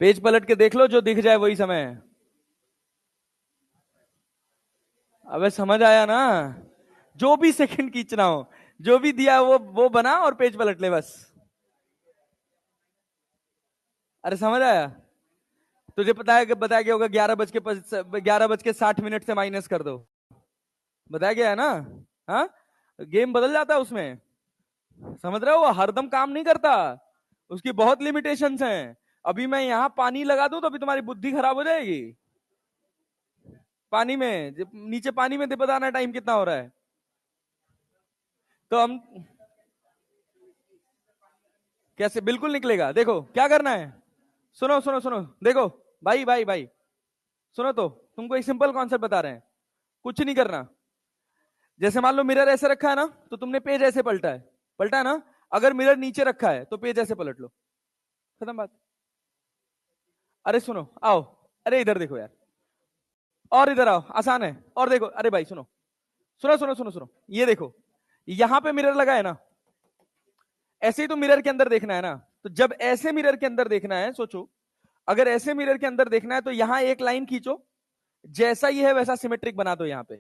पेज पलट के देख लो, जो दिख जाए वही समय है। अबे समझ आया ना? जो भी सेकंड खींचना हो, जो भी दिया वो बना और पेज पलट ले बस। अरे समझ आया? तुझे पता है कि बताया गया होगा 11:60 से माइनस कर दो। बताया गया है ना? हाँ, गेम बदल जाता है उसमें। समझ रहे हो? वो हरदम काम नहीं करता, उसकी बहुत लिमिटेशंस हैं। अभी मैं यहाँ पानी लगा दूं तो अभी तुम्हारी बुद्धि खराब हो जाएगी। पानी में नीचे पानी में बताना टाइम कितना हो रहा है। तो हम कैसे? बिल्कुल निकलेगा। देखो क्या करना है। सुनो सुनो सुनो, देखो। भाई भाई भाई, सुनो तो। तुमको एक सिंपल कॉन्सेप्ट बता रहे हैं। कुछ नहीं करना। जैसे मान लो मिरर ऐसे रखा है ना, तो तुमने पेज ऐसे पलटा है। पलटा है ना? अगर मिरर नीचे रखा है तो पेज ऐसे पलट लो। खत्म बात। अरे सुनो, आओ। अरे इधर देखो यार। और इधर आओ, आसान है। और देखो, अरे भाई सुनो, सुनो सुनो सुनो सुनो, ये देखो। यहां पे मिरर लगा है ना? ऐसे ही तो मिरर के अंदर देखना है ना? तो जब ऐसे मिरर के अंदर देखना है, सोचो, अगर ऐसे मिरर के अंदर देखना है तो यहां एक लाइन खींचो, जैसा ही है वैसा सिमेट्रिक बना दो यहां पे।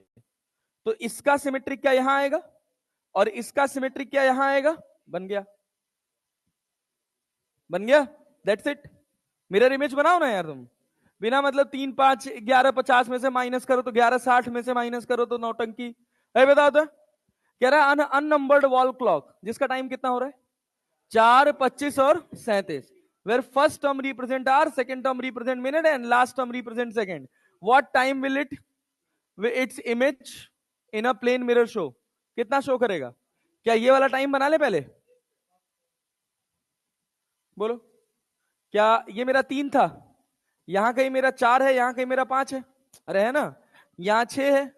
तो इसका सिमेट्रिक क्या यहां आएगा, और इसका सिमेट्रिक क्या यहां आएगा? बन गया। बन गया। That's it. मिरर इमेज बनाओ ना यार तुम। बिना मतलब 3, 5, 11:50 में से माइनस करो तो 11:60 में से माइनस करो तो नौटंकी है। बताओ तो। कह रहा है अननंबर्ड वॉल क्लॉक जिसका टाइम कितना हो रहा है? 4, 25 और 37। Where first term represent hour, second term represent minute and last term represent second. What time will its image in a plane mirror show? कितना शो करेगा? क्या ये वाला टाइम बना ले पहले? बोलो। क्या ये मेरा 3 था, यहां कहीं मेरा 4 है, यहां कहीं मेरा 5 है? अरे है ना? यहां 6 है,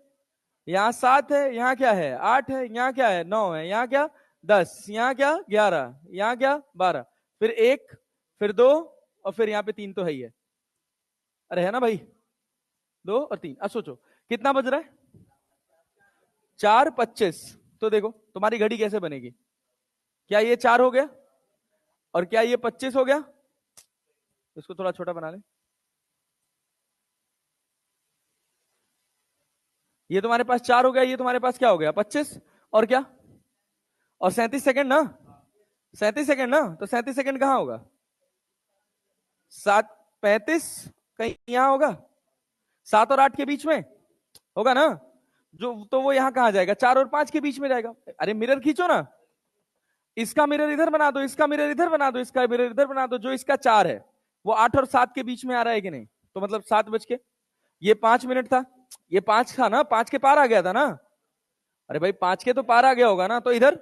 यहाँ 7 है, यहाँ क्या है 8 है, यहाँ क्या है 9 है, यहाँ क्या 10, यहाँ क्या 11, यहाँ क्या 12, फिर 1, फिर 2, और फिर यहाँ पे 3 तो है ही है। अरे है ना भाई, 2 और 3। अब सोचो कितना बज रहा है, 4:25। तो देखो तुम्हारी घड़ी कैसे बनेगी, क्या ये 4 हो गया और क्या ये 25 हो गया। इसको थोड़ा छोटा बना ले। ये तुम्हारे पास 4 हो गया, ये तुम्हारे पास क्या हो गया 25, और क्या, और 37 सेकंड ना, 37 सेकंड ना, तो 37 सेकंड कहां होगा, 7:35 कहीं यहां होगा, 7 और 8 के बीच में होगा ना, जो तो वो यहां कहां जाएगा, 4 और 5 के बीच में जाएगा। अरे मिरर खींचो ना, इसका मिरर इधर बना दो, इसका मिरर इधर बना दो, इसका मिरर इधर बना दो, जो इसका 4 है वो 8 और 7 के बीच में आ रहा है कि नहीं, तो मतलब 7 बज के, ये 5 मिनट था, ये 5 था ना, 5 के पार आ गया था ना। अरे भाई 5 के तो पार आ गया होगा ना, तो इधर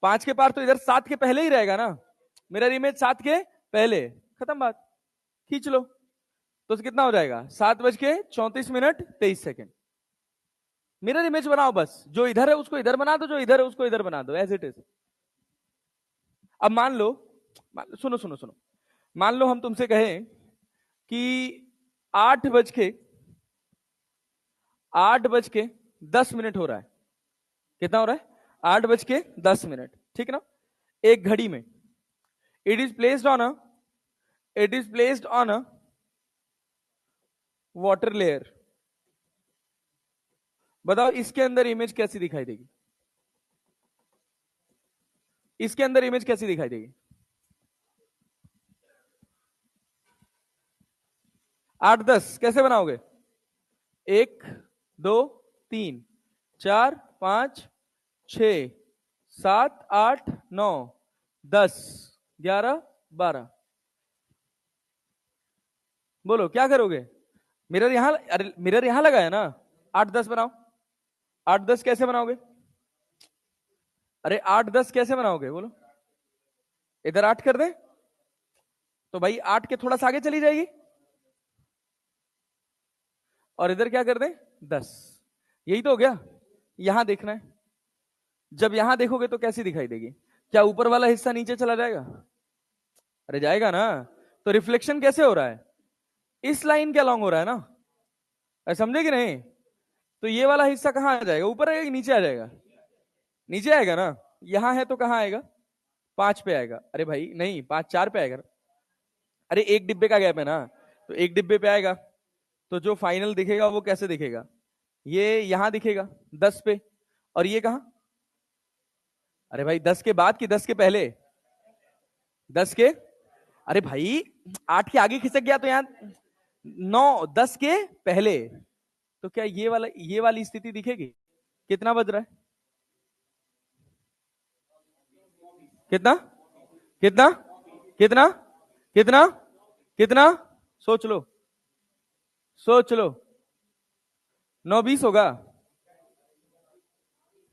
5 के पार, तो इधर 7 के पहले ही रहेगा ना, मिरर इमेज 7 के पहले, खत्म बात, खींच लो। तो कितना हो जाएगा, 7:34 मिनट 23 सेकेंड। मिरर इमेज बनाओ बस, जो इधर है उसको इधर बना दो, जो इधर है उसको इधर बना दो, एज इट इज। अब सुनो सुनो सुनो, मान लो हम तुमसे कहें कि 8:10 हो रहा है, कितना हो रहा है, 8:10, ठीक ना, एक घड़ी में। It is placed on a water layer. बताओ इसके अंदर इमेज कैसी दिखाई देगी, इसके अंदर इमेज कैसी दिखाई देगी, 8:10 कैसे बनाओगे, 1, 2, 3, 4, 5, 6, 7, 8, 9, 10, 11, 12। बोलो क्या करोगे, मिरर यहां, अरे मिरर यहां लगा है ना, 8:10 बनाओ, 8:10 कैसे बनाओगे, अरे 8:10 कैसे बनाओगे बोलो, इधर 8 कर दे, तो भाई 8 के थोड़ा सा आगे चली जाएगी, और इधर क्या कर दे 10, यही तो हो गया। यहां देखना है, जब यहां देखोगे तो कैसी दिखाई देगी, क्या ऊपर वाला हिस्सा नीचे चला जाएगा, अरे जाएगा ना, तो रिफ्लेक्शन कैसे हो रहा है, इस लाइन के अलॉन्ग हो रहा है ना, समझे कि नहीं, तो ये वाला हिस्सा कहां आ जाएगा, ऊपर आएगा कि नीचे आ जाएगा, नीचे आएगा ना, यहां है तो कहां आएगा, 5 पे आएगा, अरे भाई नहीं 5 4 पे आएगा, अरे एक डिब्बे का गैप है ना, तो एक डिब्बे पे आएगा, तो जो फाइनल दिखेगा वो कैसे दिखेगा, ये यहां दिखेगा 10 पे, और ये कहां, अरे भाई 10 के बाद कि 10 के पहले, 10 के, अरे भाई 8 के आगे खिसक गया तो यहाँ 9 10 के पहले, तो क्या ये वाली स्थिति दिखेगी, कितना बज रहा है, कितना कितना कितना कितना कितना, सोच लो, सोच लो, 9:20 होगा,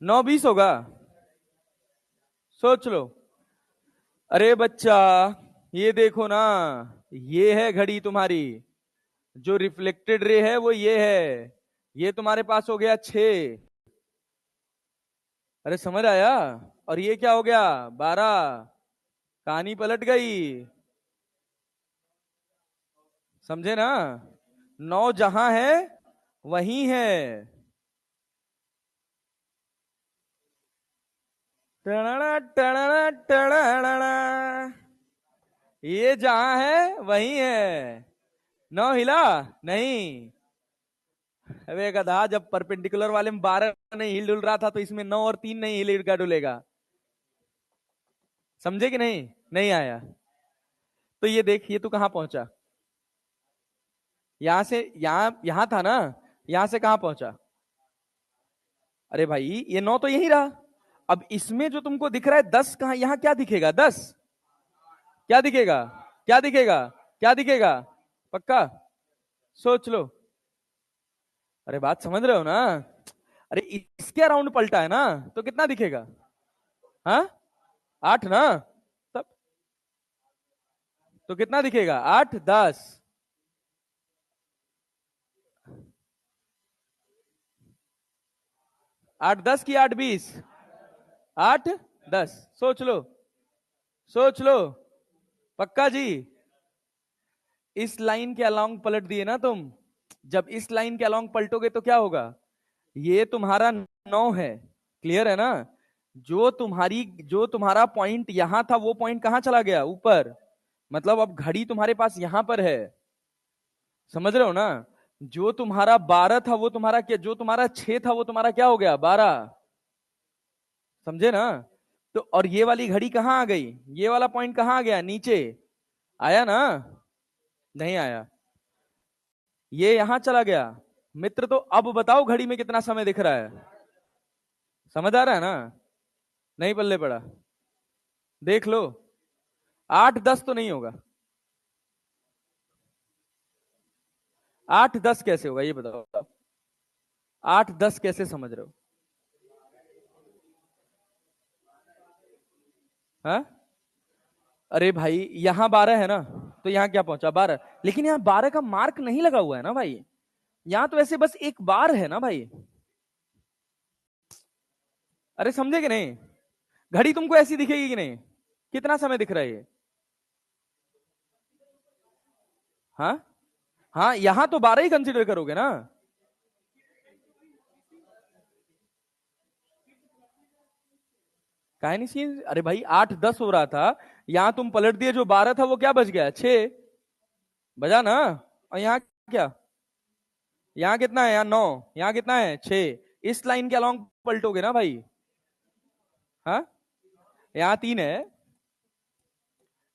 9:20 होगा, सोच लो। अरे बच्चा ये देखो ना, ये है घड़ी तुम्हारी, जो रिफ्लेक्टेड रे है वो ये है, ये तुम्हारे पास हो गया 6, अरे समझ आया, और ये क्या हो गया 12, कहानी पलट गई, समझे ना, 9 जहां है वही है, टणा टणा टणा, ये जहां है वही है, 9 हिला नहीं, अबे गधा, जब परपेंडिकुलर वाले में 12 नहीं हिल डुल रहा था, तो इसमें 9 और 3 नहीं हिलेगा डुलेगा, समझे कि नहीं, नहीं आया, तो ये देख, ये तू कहां पहुंचा, यहां से यहां यहां था ना, यहां से कहां पहुंचा, अरे भाई ये 9 तो यही रहा, अब इसमें जो तुमको दिख रहा है 10 कहां, यहां क्या दिखेगा 10, क्या दिखेगा, क्या दिखेगा, क्या दिखेगा, पक्का, सोच लो, अरे बात समझ रहे हो ना, अरे इसके अराउंड पलटा है ना, तो कितना दिखेगा, हाँ 8 ना, तब तो कितना दिखेगा, 8 10, 8-10 की 8-20? 8-10, सोच लो, सोच लो। पक्का जी? इस लाइन के अलोंग पलट दिए ना तुम। जब इस लाइन के अलोंग पलटोगे तो क्या होगा? ये तुम्हारा 9 है, क्लियर है ना? जो तुम्हारा पॉइंट यहां था वो पॉइंट कहां चला गया? ऊपर। मतलब अब घड़ी तुम्हारे पास यहां पर है, समझ रहे हो ना? जो तुम्हारा 12 था वो तुम्हारा क्या, जो तुम्हारा 6 था वो तुम्हारा क्या हो गया? 12। समझे ना? तो और ये वाली घड़ी कहां आ गई? ये वाला पॉइंट कहां आ गया? नीचे। आया ना? नहीं आया, ये यहां चला गया। मित्र तो अब बताओ घड़ी में कितना समय दिख रहा है? समझ आ रहा है ना? नहीं पल्ले पड़ा? देख लो। 8-10 तो नहीं होगा। 8-10 कैसे होगा ये बताओ? 8-10 कैसे समझ रहे हो? हाँ? अरे भाई यहां 12 है ना, तो यहां क्या पहुंचा? 12। लेकिन यहां 12 का मार्क नहीं लगा हुआ है ना भाई। यहां तो ऐसे बस एक बार है ना भाई। अरे समझे कि नहीं? घड़ी तुमको ऐसी दिखेगी कि नहीं? कितना समय दिख रहा है ये? हाँ, हाँ, यहां तो 12 ही कंसीडर करोगे ना? काहे नहीं सीन? अरे भाई 8-10 हो रहा था, यहां तुम पलट दिए, जो 12 था वो क्या बच गया? 6। बजा ना? और यहाँ क्या? यहाँ कितना है? यहाँ 9। यहाँ कितना है? 6। इस लाइन के अलोंग पलटोगे ना भाई? हाँ, यहाँ 3 है,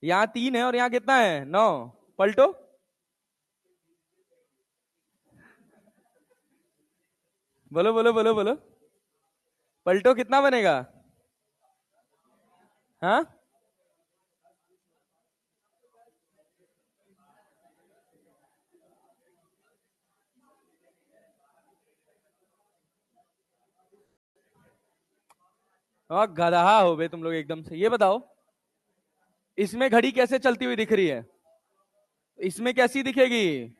यहाँ 3 है, और यहाँ कितना है? 9। पलटो। बोलो बोलो बोलो बोलो। पलटो, कितना बनेगा? हाँ, गधा हो बे तुम लोग एकदम से। ये बताओ, इसमें घड़ी कैसे चलती हुई दिख रही है? इसमें कैसी दिखेगी?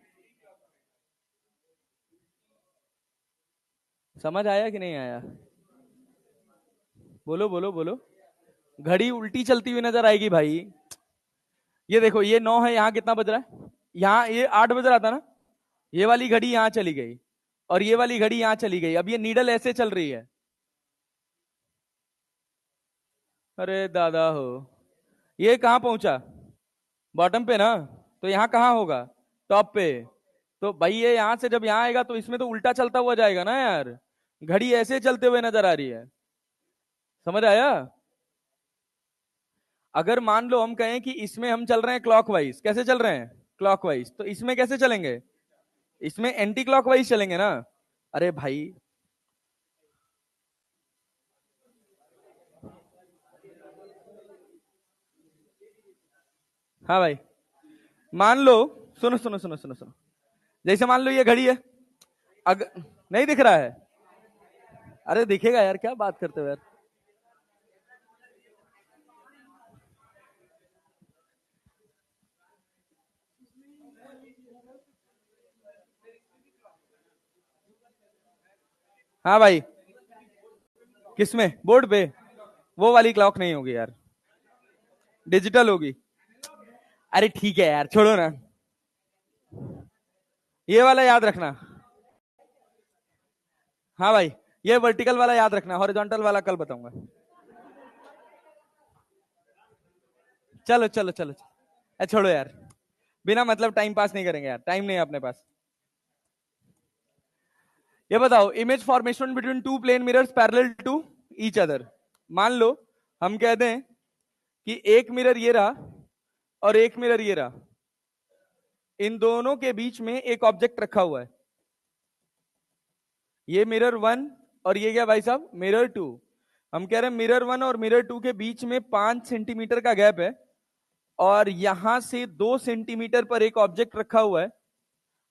समझ आया कि नहीं आया? बोलो बोलो बोलो। घड़ी उल्टी चलती हुई नजर आएगी भाई। ये देखो, ये 9 है, यहाँ कितना बज रहा है? यहाँ ये 8 बज रहा था ना? ये वाली घड़ी यहाँ चली गई, और ये वाली घड़ी यहाँ चली गई। अब ये नीडल ऐसे चल रही है। अरे दादा हो, ये कहाँ पहुंचा? बॉटम पे ना? तो यहाँ कहाँ होगा? टॉप पे। तो भाई ये यहां से जब यहाँ आएगा तो इसमें तो उल्टा चलता हुआ जाएगा ना यार। घड़ी ऐसे चलते हुए नजर आ रही है। समझ आया? अगर मान लो हम कहें कि इसमें हम चल रहे हैं क्लॉकवाइज, कैसे चल रहे हैं? क्लॉकवाइज। तो इसमें कैसे चलेंगे? इसमें एंटी क्लॉकवाइज चलेंगे ना? अरे भाई। हाँ भाई, मान लो, सुनो सुनो सुनो सुनो सुनो। जैसे मान लो ये घड़ी है, अगर नहीं दिख रहा है। अरे दिखेगा यार, क्या बात करते हो यार? हाँ भाई, किसमें? बोर्ड पे? वो वाली क्लॉक नहीं होगी यार, डिजिटल होगी। अरे ठीक है यार, छोड़ो ना। ये वाला याद रखना। हाँ भाई, ये वर्टिकल वाला याद रखना, हॉरिजॉन्टल वाला कल बताऊंगा। चलो चलो चलो चलो। छोड़ो यार, बिना मतलब टाइम पास नहीं करेंगे यार, टाइम नहीं है अपने पास। ये बताओ, image formation between two plane mirrors parallel to each other. मान लो हम कह दें कि एक मिरर ये रहा और एक मिरर ये रहा, इन दोनों के बीच में एक ऑब्जेक्ट रखा हुआ है। ये मिरर 1 और ये क्या भाई साहब? मिरर 2। हम कह रहे हैं मिरर 1 और मिरर 2 के बीच में 5 सेंटीमीटर का गैप है, और यहां से 2 सेंटीमीटर पर एक ऑब्जेक्ट रखा हुआ है,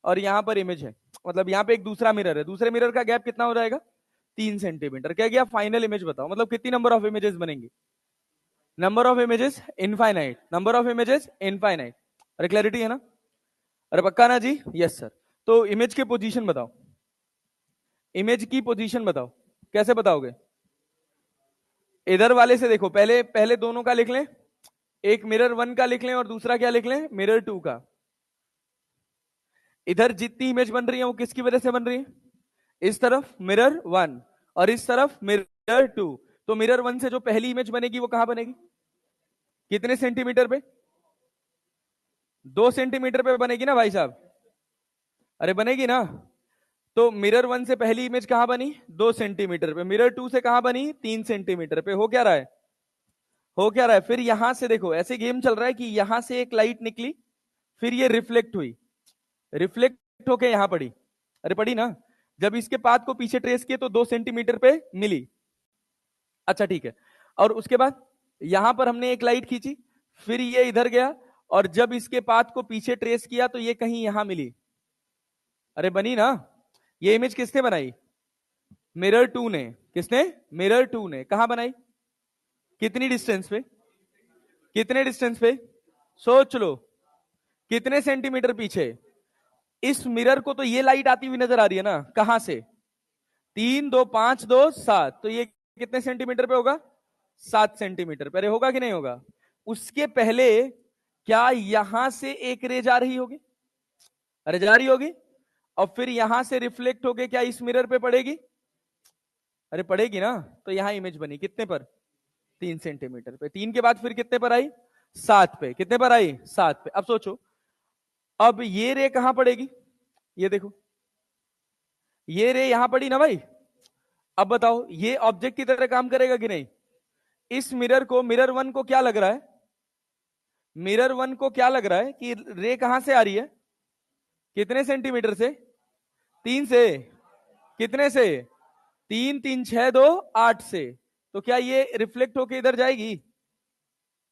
और यहां पर इमेज है। मतलब यहां पे एक दूसरा मिरर है, दूसरे मिरर का गैप कितना हो जाएगा? 3 सेंटीमीटर। क्या गया? फाइनल इमेज बताओ, मतलब कितनी नंबर ऑफ इमेजेस बनेंगी? Number of images infinite, number of images infinite. अरे क्लैरिटी है ना? अरे पक्का ना जी? Yes sir. तो इमेज की पोजीशन बताओ, इमेज की पोजीशन बताओ। कैसे बताओगे? इधर वाले से देखो, पहले पहले दोनों का लिख लें, एक मिरर 1 का लिख लें और दूसरा क्या लिख लें, मिरर 2 का। इधर जितनी इमेज बन रही है वो किसकी वजह से बन रही है? इस तरफ मिरर 1 और इस तरफ मिरर 2। तो मिरर 1 से जो पहली इमेज बनेगी वो कहां बनेगी? कितने सेंटीमीटर पे? 2 सेंटीमीटर पे बनेगी ना भाई साहब? अरे बनेगी ना। तो मिरर 1 से पहली इमेज कहां बनी? 2 सेंटीमीटर पे। मिरर 2 से कहां बनी? 3 सेंटीमीटर पे। हो क्या रहा है? हो क्या रहा है? फिर यहां से देखो, ऐसे गेम चल रहा है कि यहां से एक लाइट निकली, फिर ये रिफ्लेक्ट हुई, रिफ्लेक्ट होके यहां पड़ी। अरे पड़ी ना। जब इसके पाथ को पीछे ट्रेस किए तो 2 सेंटीमीटर पे मिली। अच्छा ठीक है। और उसके बाद यहां पर हमने एक लाइट खींची, फिर ये इधर गया, और जब इसके पाथ को पीछे ट्रेस किया तो ये कहीं यहां मिली। अरे बनी ना। ये इमेज किसने बनाई? मिरर 2 ने। किसने? मिरर 2 ने। कहां बनाई? कितनी डिस्टेंस पे? कितने डिस्टेंस पे? सोच लो, कितने सेंटीमीटर पीछे? इस मिरर को तो ये लाइट आती हुई नजर आ रही है ना, कहां से? 3 2 5 2 7, तो ये कितने सेंटीमीटर पे होगा? 7 सेंटीमीटर पे। अरे होगा कि नहीं होगा? उसके पहले क्या यहां से एक रे जा रही होगी? अरे जा रही होगी। और फिर यहां से रिफ्लेक्ट होके क्या इस मिरर पे पड़ेगी? अरे पड़ेगी ना। तो यहां इमेज बनी कितने पर? 3 सेंटीमीटर पे। 3 के बाद फिर कितने पर आई? 7 पे। कितने पर आई? 7 पे। अब सोचो, अब ये रे कहां पड़ेगी? ये देखो, ये रे यहां पड़ी ना भाई। अब बताओ, ये ऑब्जेक्ट की तरह काम करेगा कि नहीं? इस मिरर को, मिरर 1 को क्या लग रहा है? मिरर 1 को क्या लग रहा है कि रे कहां से आ रही है? कितने सेंटीमीटर से? 3 से। कितने से? 3 3 6 2 8 से। तो क्या ये रिफ्लेक्ट होके इधर जाएगी?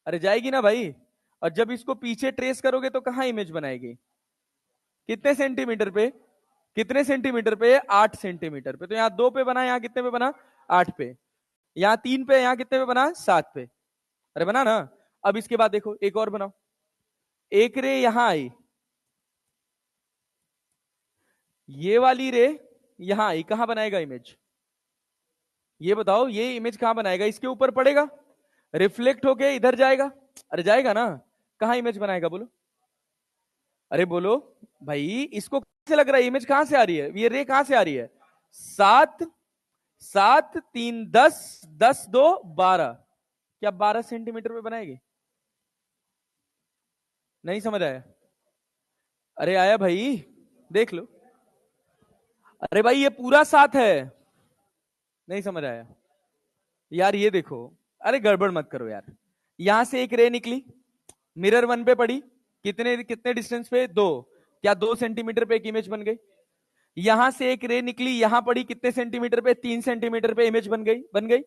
अरे जाएगी ना भाई। और जब इसको पीछे ट्रेस करोगे तो कहां इमेज बनाएगी? कितने सेंटीमीटर पे? कितने सेंटीमीटर पे? 8 सेंटीमीटर पे। तो यहां 2 पे बना, यहां कितने पे बना? 8 पे। यहां 3 पे, यहां कितने पे बना? 7 पे। अरे बना ना। अब इसके बाद देखो, एक और बनाओ। एक रे यहां आई, ये वाली रे यहां आई, कहां बनाएगा इमेज? ये बताओ, ये इमेज कहां बनाएगा? इसके ऊपर पड़ेगा, रिफ्लेक्ट होके इधर जाएगा। अरे जाएगा ना। कहां इमेज बनाएगा बोलो? अरे बोलो भाई, इसको कैसे लग रहा है इमेज कहां से आ रही है? ये रे कहां से आ रही है? 7 7 3 10 10 2 12। क्या 12 सेंटीमीटर पे बनाएगी? नहीं समझ आया? अरे आया भाई, देख लो। अरे भाई ये पूरा 7 है। नहीं समझ आया यार? ये देखो, अरे गड़बड़ मत करो यार। यहां से एक रे निकली, मिरर 1 पे पड़ी, कितने कितने डिस्टेंस पे? 2। क्या 2 सेंटीमीटर पे एक इमेज बन गई? यहां से एक रे निकली, यहां पड़ी, कितने सेंटीमीटर पे? 3 सेंटीमीटर पे इमेज बन गई। बन गई।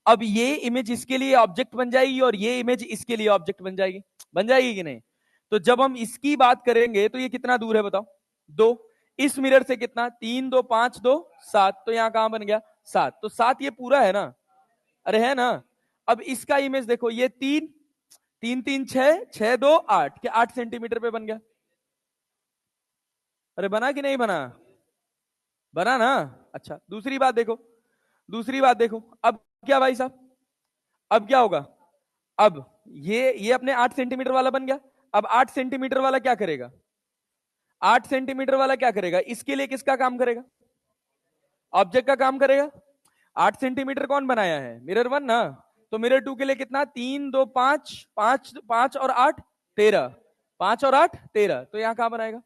अब ये इमेज इसके लिए ऑब्जेक्ट बन जाएगी और ये इमेज इसके लिए ऑब्जेक्ट बन जाएगी। बन जाएगी कि नहीं? तो जब हम इसकी बात करेंगे तो ये कितना दूर है बताओ? 2। इस मिरर से कितना? 3 2 5 2 7। तो यहां कहां बन गया? 7। तो 7 ये पूरा है ना? अरे है ना। अब इसका इमेज देखो, ये 3 3 3 6 6 2 8, क्या 8 सेंटीमीटर पे बन गया? अरे बना कि नहीं बना? बना ना। अच्छा दूसरी बात देखो, दूसरी बात देखो। अब क्या भाई साहब, अब क्या होगा? अब ये अपने 8 सेंटीमीटर वाला बन गया। अब 8 सेंटीमीटर वाला क्या करेगा? 8 सेंटीमीटर वाला क्या करेगा? इसके लिए किसका काम करेगा? ऑब्जेक्ट का काम करेगा। 8 सेंटीमीटर कौन बनाया है? मिरर 1 ना। तो मिरर 2 के लिए कितना? 3 2 5 5 5 और 8 13। 5 और 8 13। तो यहां कहां बनाएगा?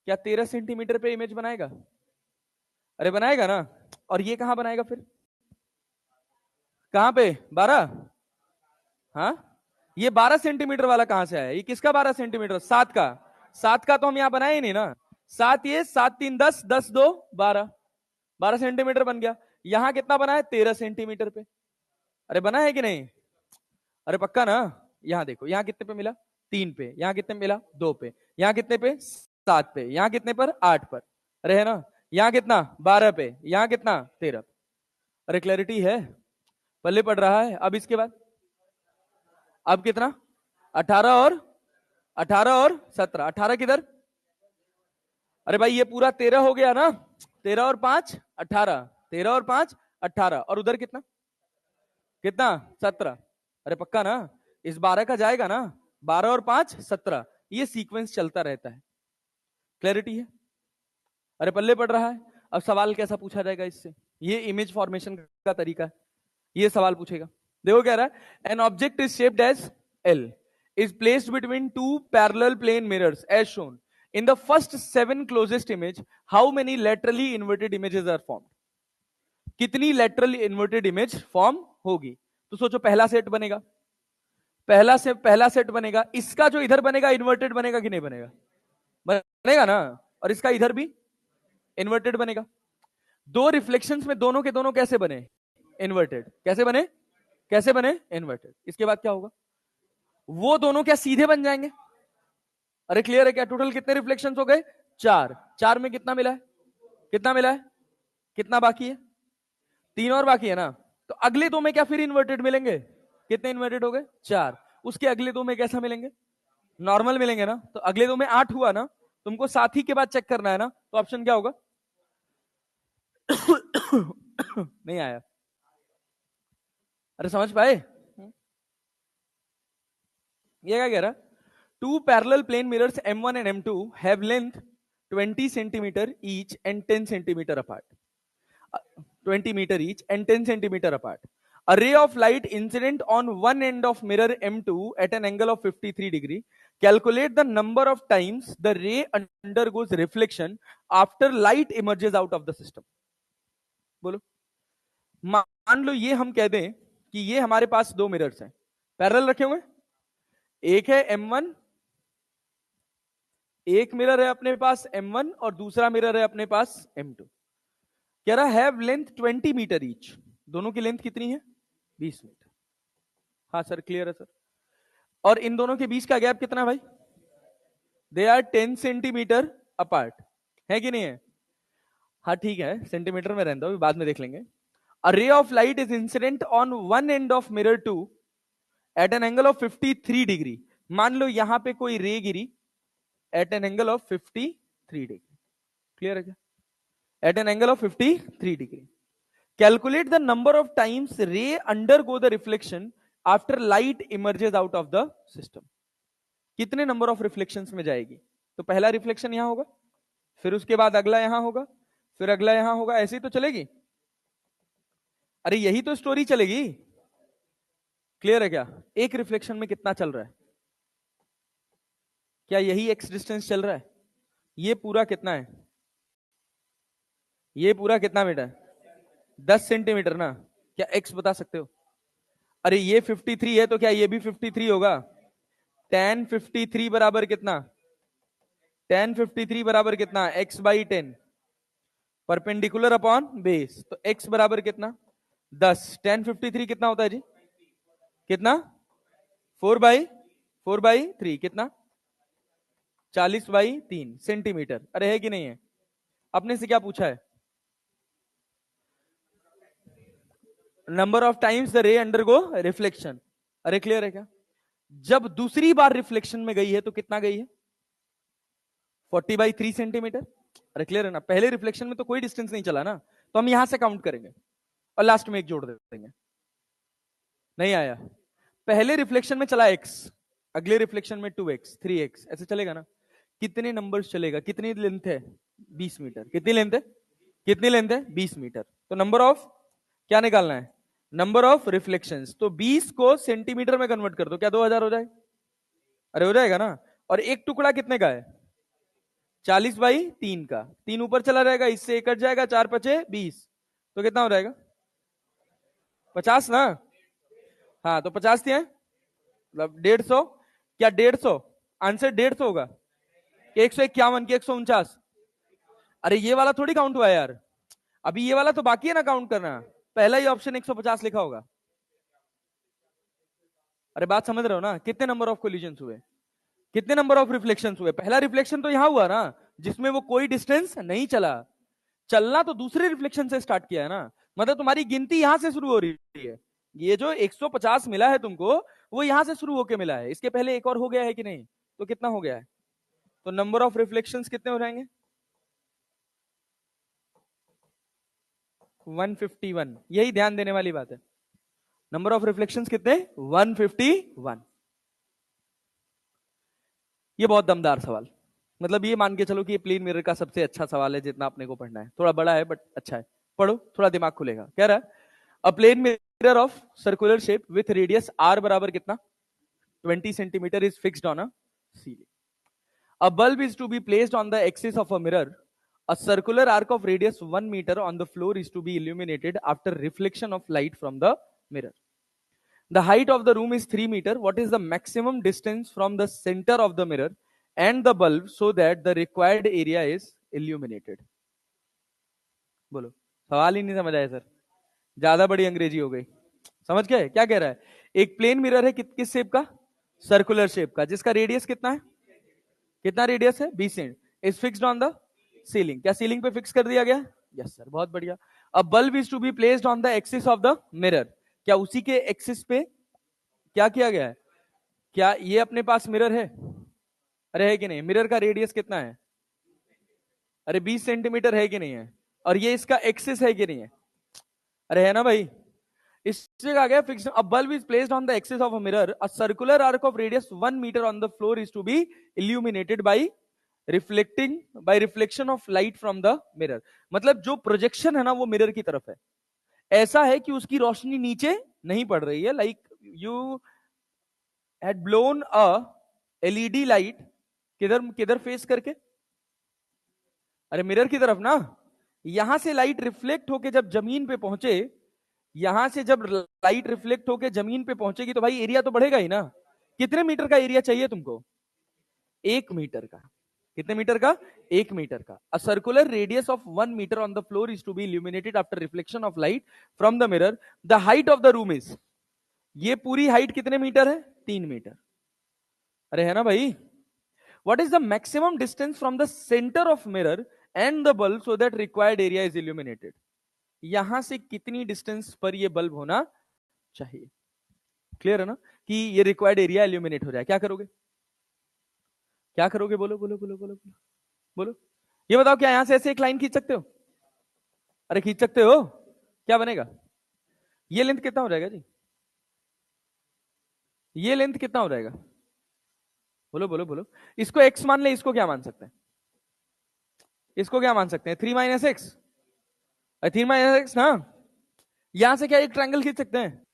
क्या 13 सेंटीमीटर पे इमेज बनाएगा? अरे बनाएगा ना। और ये कहां बनाएगा फिर? कहां पे? 12। हाँ, ये 12 सेंटीमीटर वाला कहां से आया? ये किसका 12 सेंटीमीटर? 7 का। 7 का तो हम यहां बनाए ही नहीं ना। 7 ये 7 3 10 10 2 12। 12 सेंटीमीटर बन गया। यहां कितना बना है? 13 सेंटीमीटर पे। अरे बना है कि नहीं? अरे पक्का ना। यहां देखो, यहां कितने पे मिला? 3 पे। यहां कितने पे मिला? 2 पे। यहां कितने पे? 7 पे। यहां कितने पर? 8 पर। अरे है ना। यहां कितना? 12 पे। यहां कितना? 13 पे। अरे क्लैरिटी है? पल्ले पड़ रहा है? अब इसके बाद, अब कितना? 18 और 17। 18 किधर? अरे भाई ये पूरा 13 हो गया ना, 13 और 5 18, 13 और 5 18, और उधर कितना कितना 17। अरे पक्का ना, इस 12 का जाएगा ना, 12 और 5 17, ये सीक्वेंस चलता रहता है। क्लैरिटी है? अरे पल्ले पड़ रहा है। अब सवाल कैसा पूछा जाएगा इससे, ये इमेज फॉर्मेशन का तरीका है, ये सवाल पूछेगा। देखो क्या रहा है, an object is shaped as L, is placed between two parallel plane mirrors as shown in the first 7 closest image, how many laterally inverted images are formed. कितनी लेटरली इन्वर्टेड इमेज फॉर्म होगी? तो सोचो पहला set बनेगा, पहला set बनेगा, इसका जो इधर बनेगा इन्वर्टेड बनेगा कि नहीं बनेगा? बनेगा ना, और इसका इधर भी इन्वर्टेड बनेगा। दो रिफ्लेक्शंस में दोनों के दोनों कैसे बने? इन्वर्टेड। कैसे बने? कैसे बने? इन्वर्टेड। इसके बाद क्या होगा? वो दोनों क्या सीधे बन जाएंगे? अरे क्लियर है क्या? टोटल कितने रिफ्लेक्शंस हो गए? 4। 4 में कितना मिला है? कितना मिला है? कितना बाकी है? 3 और बाकी है ना। तो अगले दो में क्या फिर इन्वर्टेड मिलेंगे? कितने इन्वर्टेड हो गए? 4। उसके अगले दो में कैसा मिलेंगे? नॉर्मल मिलेंगे ना। तो अगले दो में 8 हुआ ना, तुमको साथी के बाद चेक करना है ना, तो ऑप्शन क्या होगा? नहीं आया? अरे समझ पाए? ये क्या कह रहा? Two parallel plane mirrors M1 and M2 have length 20 centimeter each and 10 centimeter apart. 20 meter each and 10 centimeter apart. A ray of light incident on one end of mirror M2 at an angle of 53 degree. Calculate the number of times the ray undergoes reflection after light emerges out of the system. बोलो। मान लो ये हम कह दें कि ये हमारे पास दो मिरर्स हैं, पैरेलल रखे हुए। एक है M1, एक मिरर है अपने पास M1 और दूसरा मिरर है अपने पास M2। कह रहा हैव लेंथ 20 मीटर ईच, दोनों की लेंथ कितनी है? 20 मीटर। हाँ सर क्लियर है सर। और इन दोनों के बीच का गैप कितना भाई? दे आर 10 सेंटीमीटर अपार्ट, है कि नहीं है? हाँ ठीक है, सेंटीमीटर में रहता हूं, बाद में देख लेंगे। A ray of light is incident on one end of mirror 2 at an angle of 53 degree. मान लो यहां पे कोई रे गिरी at an angle of 53 degree. Clear है क्या? At an angle of 53 degree. Calculate the number of times ray undergo the reflection after light emerges out of the system. कितने number of reflections में जाएगी? तो पहला रिफ्लेक्शन यहां होगा, फिर उसके बाद अगला यहां होगा, फिर अगला यहां होगा, ऐसे ही तो चलेगी। अरे यही तो स्टोरी चलेगी। क्लियर है क्या? एक रिफ्लेक्शन में कितना चल रहा है? क्या यही एक्स डिस्टेंस चल रहा है? ये पूरा कितना है? ये पूरा कितना मीटर? 10 सेंटीमीटर ना। क्या एक्स बता सकते हो? अरे ये 53 है तो क्या ये भी 53 होगा? tan 53 बराबर कितना? tan 53 बराबर कितना? x by 10 perpendicular upon base, तो x बराबर कितना? 10। tan 53 कितना होता है जी? कितना? 4/3 कितना? 40/3 सेंटीमीटर। अरे है कि नहीं है? अपने से क्या पूछा है? नंबर ऑफ टाइम्स द रे अंडरगो रिफ्लेक्शन। अरे क्लियर है क्या? जब दूसरी बार रिफ्लेक्शन में गई है तो कितना गई है? 40/3 सेंटीमीटर। अरे क्लियर है ना? पहले रिफ्लेक्शन में तो कोई डिस्टेंस नहीं चला ना, तो हम यहां से काउंट करेंगे और लास्ट में एक जोड़ देंगे। नहीं आया? पहले रिफ्लेक्शन में चला x, अगले रिफ्लेक्शन में 2x 3x, ऐसे चलेगा ना। कितने नंबर्स चलेगा? कितनी लेंथ है? 20 मीटर। कितनी लेंथ है? कितनी लेंथ है? 20 मीटर। तो नंबर ऑफ क्या निकालना है? Number of reflections. तो 20 को सेंटीमीटर में कन्वर्ट कर दो, क्या 2000 हो जाएगा? अरे हो जाएगा ना। और एक टुकड़ा कितने का है? 40/3 का। 3 ऊपर चला जाएगा, इससे कट जाएगा, 4 पचे 20, तो कितना हो जाएगा? 50 ना। हाँ तो 50 दिया है, मतलब 150। क्या 150? आंसर 150 होगा कि 151 की 149? अरे ये वाला थोड़ी काउंट हुआ यार, अभी ये वाला तो बाकी है ना काउंट करना। पहला ही ऑप्शन 150 लिखा होगा। अरे बात समझ रहे हो ना? कितने नंबर ऑफ कोलिजन्स हुए? कितने नंबर ऑफ रिफ्लेक्शंस हुए? पहला रिफ्लेक्शन तो यहां हुआ ना, जिसमें वो कोई डिस्टेंस नहीं चला। चलना तो दूसरे रिफ्लेक्शन से स्टार्ट किया है ना, मतलब तुम्हारी गिनती यहां से शुरू हो रही है। ये जो 150 मिला है तुमको, वो यहां से शुरू होके मिला है। इसके पहले एक और हो गया है कि नहीं? तो कितना हो गया है? तो नंबर ऑफ रिफ्लेक्शंस कितने हो जाएंगे? 151, यही ध्यान देने वाली बात है। नंबर ऑफ रिफ्लेक्शंस कितने? 151। ये बहुत दमदार सवाल, मतलब ये मान के चलो कि ये प्लेन मिरर का सबसे अच्छा सवाल है जितना अपने को पढ़ना है। थोड़ा बड़ा है बट अच्छा है, पढ़ो, थोड़ा दिमाग खुलेगा। कह रहा है a plane mirror of circular shape with radius r बराबर कितना? 20 centimetre is fixed on a ceiling. A bulb is to be placed on the axis of a mirror. A circular arc of radius 1 meter on the floor is to be illuminated after reflection of light from the mirror. The height of the room is 3 meter. What is the maximum distance from the center of the mirror and the bulb so that the required area is illuminated? बोलो, सवाल ही नहीं समझ आया sir, ज्यादा बड़ी अंग्रेजी हो गई। समझ गए क्या कह रहा है? एक प्लेन मिरर है किस शेप का? सर्कुलर शेप का, जिसका रेडियस कितना है? कितना रेडियस है? 20 cent. Is fixed on the ceiling. क्या सीलिंग पे फिक्स कर दिया गया? यस सर, बहुत बढ़िया। A bulb is to be placed on the axis of the mirror. क्या उसी के एक्सिस पे क्या किया गया है? क्या ये अपने पास मिरर है? अरे है कि नहीं? मिरर का रेडियस कितना है? अरे 20 सेंटीमीटर है कि नहीं है? और ये इसका एक्सिस है कि नहीं है? अरे है ना भाई। इससे कहा गया fix a bulb is placed on the axis of a mirror, a circular arc of radius 1 metre on the floor is to be illuminated by reflection of light from the mirror. मतलब जो projection है ना वो mirror की तरफ है, ऐसा है कि उसकी रोशनी नीचे नहीं पड़ रही है। Like you had blown a LED light, किधर किधर फेस करके? अरे मिरर की तरफ ना। यहां से लाइट रिफ्लेक्ट होके जब जमीन पे पहुंचे, यहां से जब लाइट रिफ्लेक्ट होके जमीन पे पहुंचेगी तो भाई एरिया तो बढ़ेगा ही ना। कितने मीटर का एरिया चाहिए तुमको? 1 मीटर का। कितने मीटर का? 1 मीटर का। A circular radius of 1 metre on the floor is to be illuminated after reflection of light from the mirror. The height of the room is, ये पूरी हाइट कितने मीटर है? 3 मीटर। अरे है ना भाई। What is the maximum distance from the centre of mirror and the bulb so that required area is illuminated. यहां से कितनी डिस्टेंस पर ये बल्ब होना चाहिए? क्लियर है ना कि ये रिक्वायर्ड एरिया इल्यूमिनेट हो जाए। क्या करोगे? क्या करोगे? बोलो बोलो बोलो बोलो बोलो बोलो। ये बताओ, क्या यहां से ऐसे एक लाइन खींच सकते हो? अरे खींच सकते हो। क्या बनेगा? ये लेंथ कितना हो जाएगा जी? ये लेंथ कितना हो जाएगा? बोलो बोलो बोलो। इसको x मान ले, इसको क्या मान सकते हैं? इसको क्या मान सकते हैं? 3 माइनस एक्स। 3 - x ना। यहां से क्या एक ट्रायंगल खींच सकते हैं?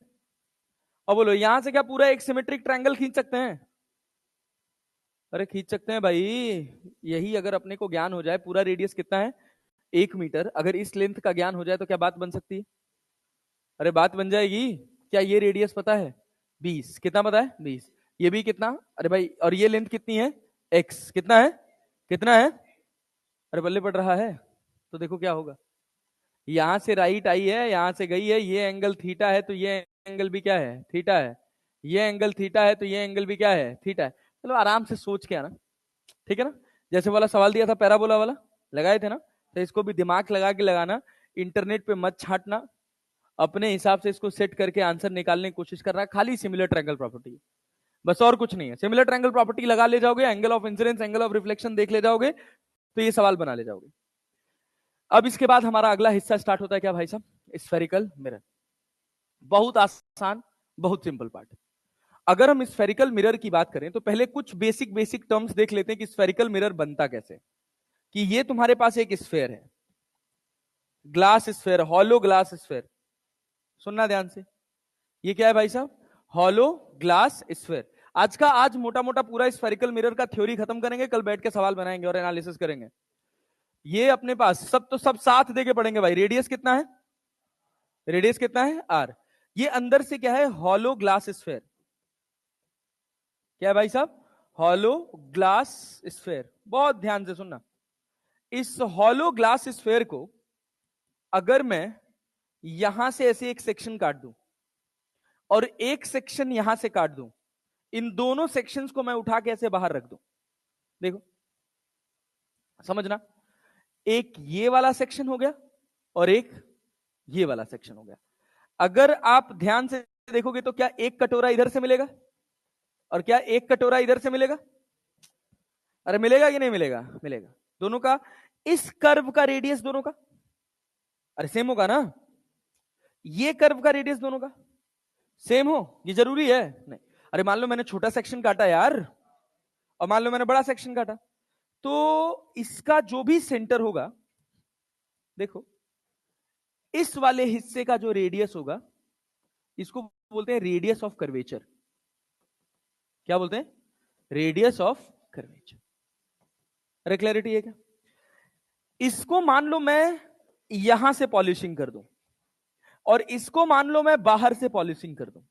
और बोलो यहां से क्या पूरा एक सिमेट्रिक ट्रायंगल खींच सकते हैं? अरे खींच सकते हैं भाई। यही अगर अपने को ज्ञान हो जाए, पूरा रेडियस कितना है? 1 मीटर। अगर इस लेंथ का ज्ञान हो जाए तो क्या बात बन सकती है? अरे बात बन जाएगी। क्या ये रेडियस पता है? 20। कितना पता है? 20। ये भी कितना? अरे भाई, और ये लेंथ कितनी है? x। कितना है? कितना है? अरे बल्ले पड़ रहा है। तो देखो क्या होगा। यहां से राइट आई है, यहां से गई है, ये एंगल थीटा है तो ये एंगल भी क्या है? थीटा है। ये एंगल थीटा है तो ये एंगल भी क्या है? थीटा है। चलो आराम से सोच के आना, ठीक है ना। जैसे वाला सवाल दिया था पैराबोला वाला, लगाए थे ना, तो इसको भी दिमाग लगा के लगाना। इंटरनेट पे मत छाटना, अपने हिसाब से इसको सेट करके आंसर निकालने की कोशिश करना। खाली सिमिलर ट्रायंगल प्रॉपर्टी, बस और कुछ नहीं है। सिमिलर ट्रायंगल प्रॉपर्टी लगा ले जाओगे, angle of incidence, angle of reflection देख ले जाओगे, तो ये सवाल बना ले जाओगे। अब इसके बाद हमारा अगला हिस्सा स्टार्ट होता है क्या भाई साहब? Spherical mirror. बहुत आसान, बहुत सिंपल पार्ट। अगर हम स्फेरिकल मिरर की बात करें तो पहले कुछ बेसिक बेसिक टर्म्स देख लेते हैं कि स्फेरिकल मिरर बनता कैसे। कि ये तुम्हारे पास एक स्फेयर है, glass sphere, hollow glass sphere. सुनना ध्यान से, ये क्या है भाई साहब? Hollow glass sphere. आज मोटा मोटा पूरा स्फेरिकल मिरर का थ्योरी खत्म करेंगे, कल बैठ के सवाल बनाएंगे और एनालिसिस करेंगे। ये अपने पास सब तो सब साथ देके पढ़ेंगे भाई। रेडियस कितना है? रेडियस कितना है? आर। ये अंदर से क्या है? Hollow glass sphere. क्या है भाई साहब? Hollow glass sphere. बहुत ध्यान से सुनना। इस हॉलो ग्लास स्फेयर को अगर मैं यहां से ऐसे एक सेक्शन काट दूं और एक सेक्शन यहां से काट दूं, इन दोनों सेक्शंस को मैं उठा के ऐसे बाहर रख दूं, देखो समझना। एक ये वाला सेक्शन हो गया और एक ये वाला सेक्शन हो गया। अगर आप ध्यान से देखोगे तो क्या एक कटोरा इधर से मिलेगा और क्या एक कटोरा इधर से मिलेगा? अरे मिलेगा कि नहीं मिलेगा? मिलेगा। दोनों का इस कर्व का रेडियस दोनों का अरे सेम होगा ना। ये कर्व का रेडियस दोनों का सेम हो, ये जरूरी है? नहीं। अरे मान लो मैंने छोटा सेक्शन काटा यार, और मान लो मैंने बड़ा सेक्शन काटा, तो इसका जो भी सेंटर होगा, देखो इस वाले हिस्से का जो रेडियस होगा, इसको बोलते हैं रेडियस ऑफ कर्वेचर। क्या बोलते हैं? Radius of curvature. अरे क्लैरिटी है क्या? इसको मान लो मैं यहां से पॉलिशिंग कर दूं, और इसको मान लो मैं बाहर से पॉलिशिंग कर दूं,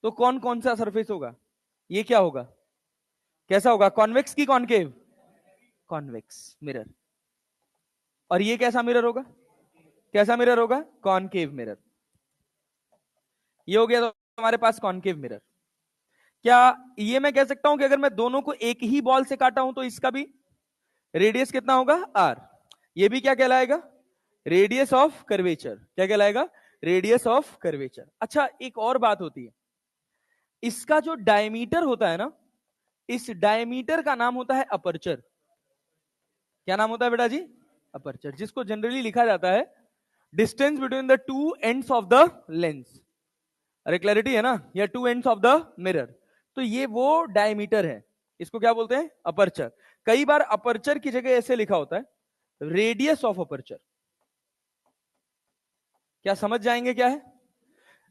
तो कौन कौन सा सरफेस होगा? ये क्या होगा? कैसा होगा? कॉन्वेक्स की कॉनकेव? Convex mirror. और ये कैसा मिरर होगा? कैसा मिरर होगा? Concave mirror. ये हो गया तो हमारे पास कॉनकेव मिरर। क्या ये मैं कह सकता हूं कि अगर मैं दोनों को एक ही बॉल से काटा हूं तो इसका भी रेडियस कितना होगा? आर। ये भी क्या कहलाएगा? Radius of curvature. क्या कहलाएगा? Radius of curvature. अच्छा, एक और बात होती है, इसका जो डायमीटर होता है ना, इस डायमीटर का नाम होता है अपर्चर। क्या नाम होता है बेटा जी? अपर्चर, जिसको जनरली लिखा जाता है distance between the two ends of the lens. अरे क्लैरिटी है ना? या two ends of the mirror. तो ये वो डायमीटर है, इसको क्या बोलते हैं? अपर्चर। कई बार अपर्चर की जगह ऐसे लिखा होता है रेडियस ऑफ अपर्चर। क्या समझ जाएंगे क्या है?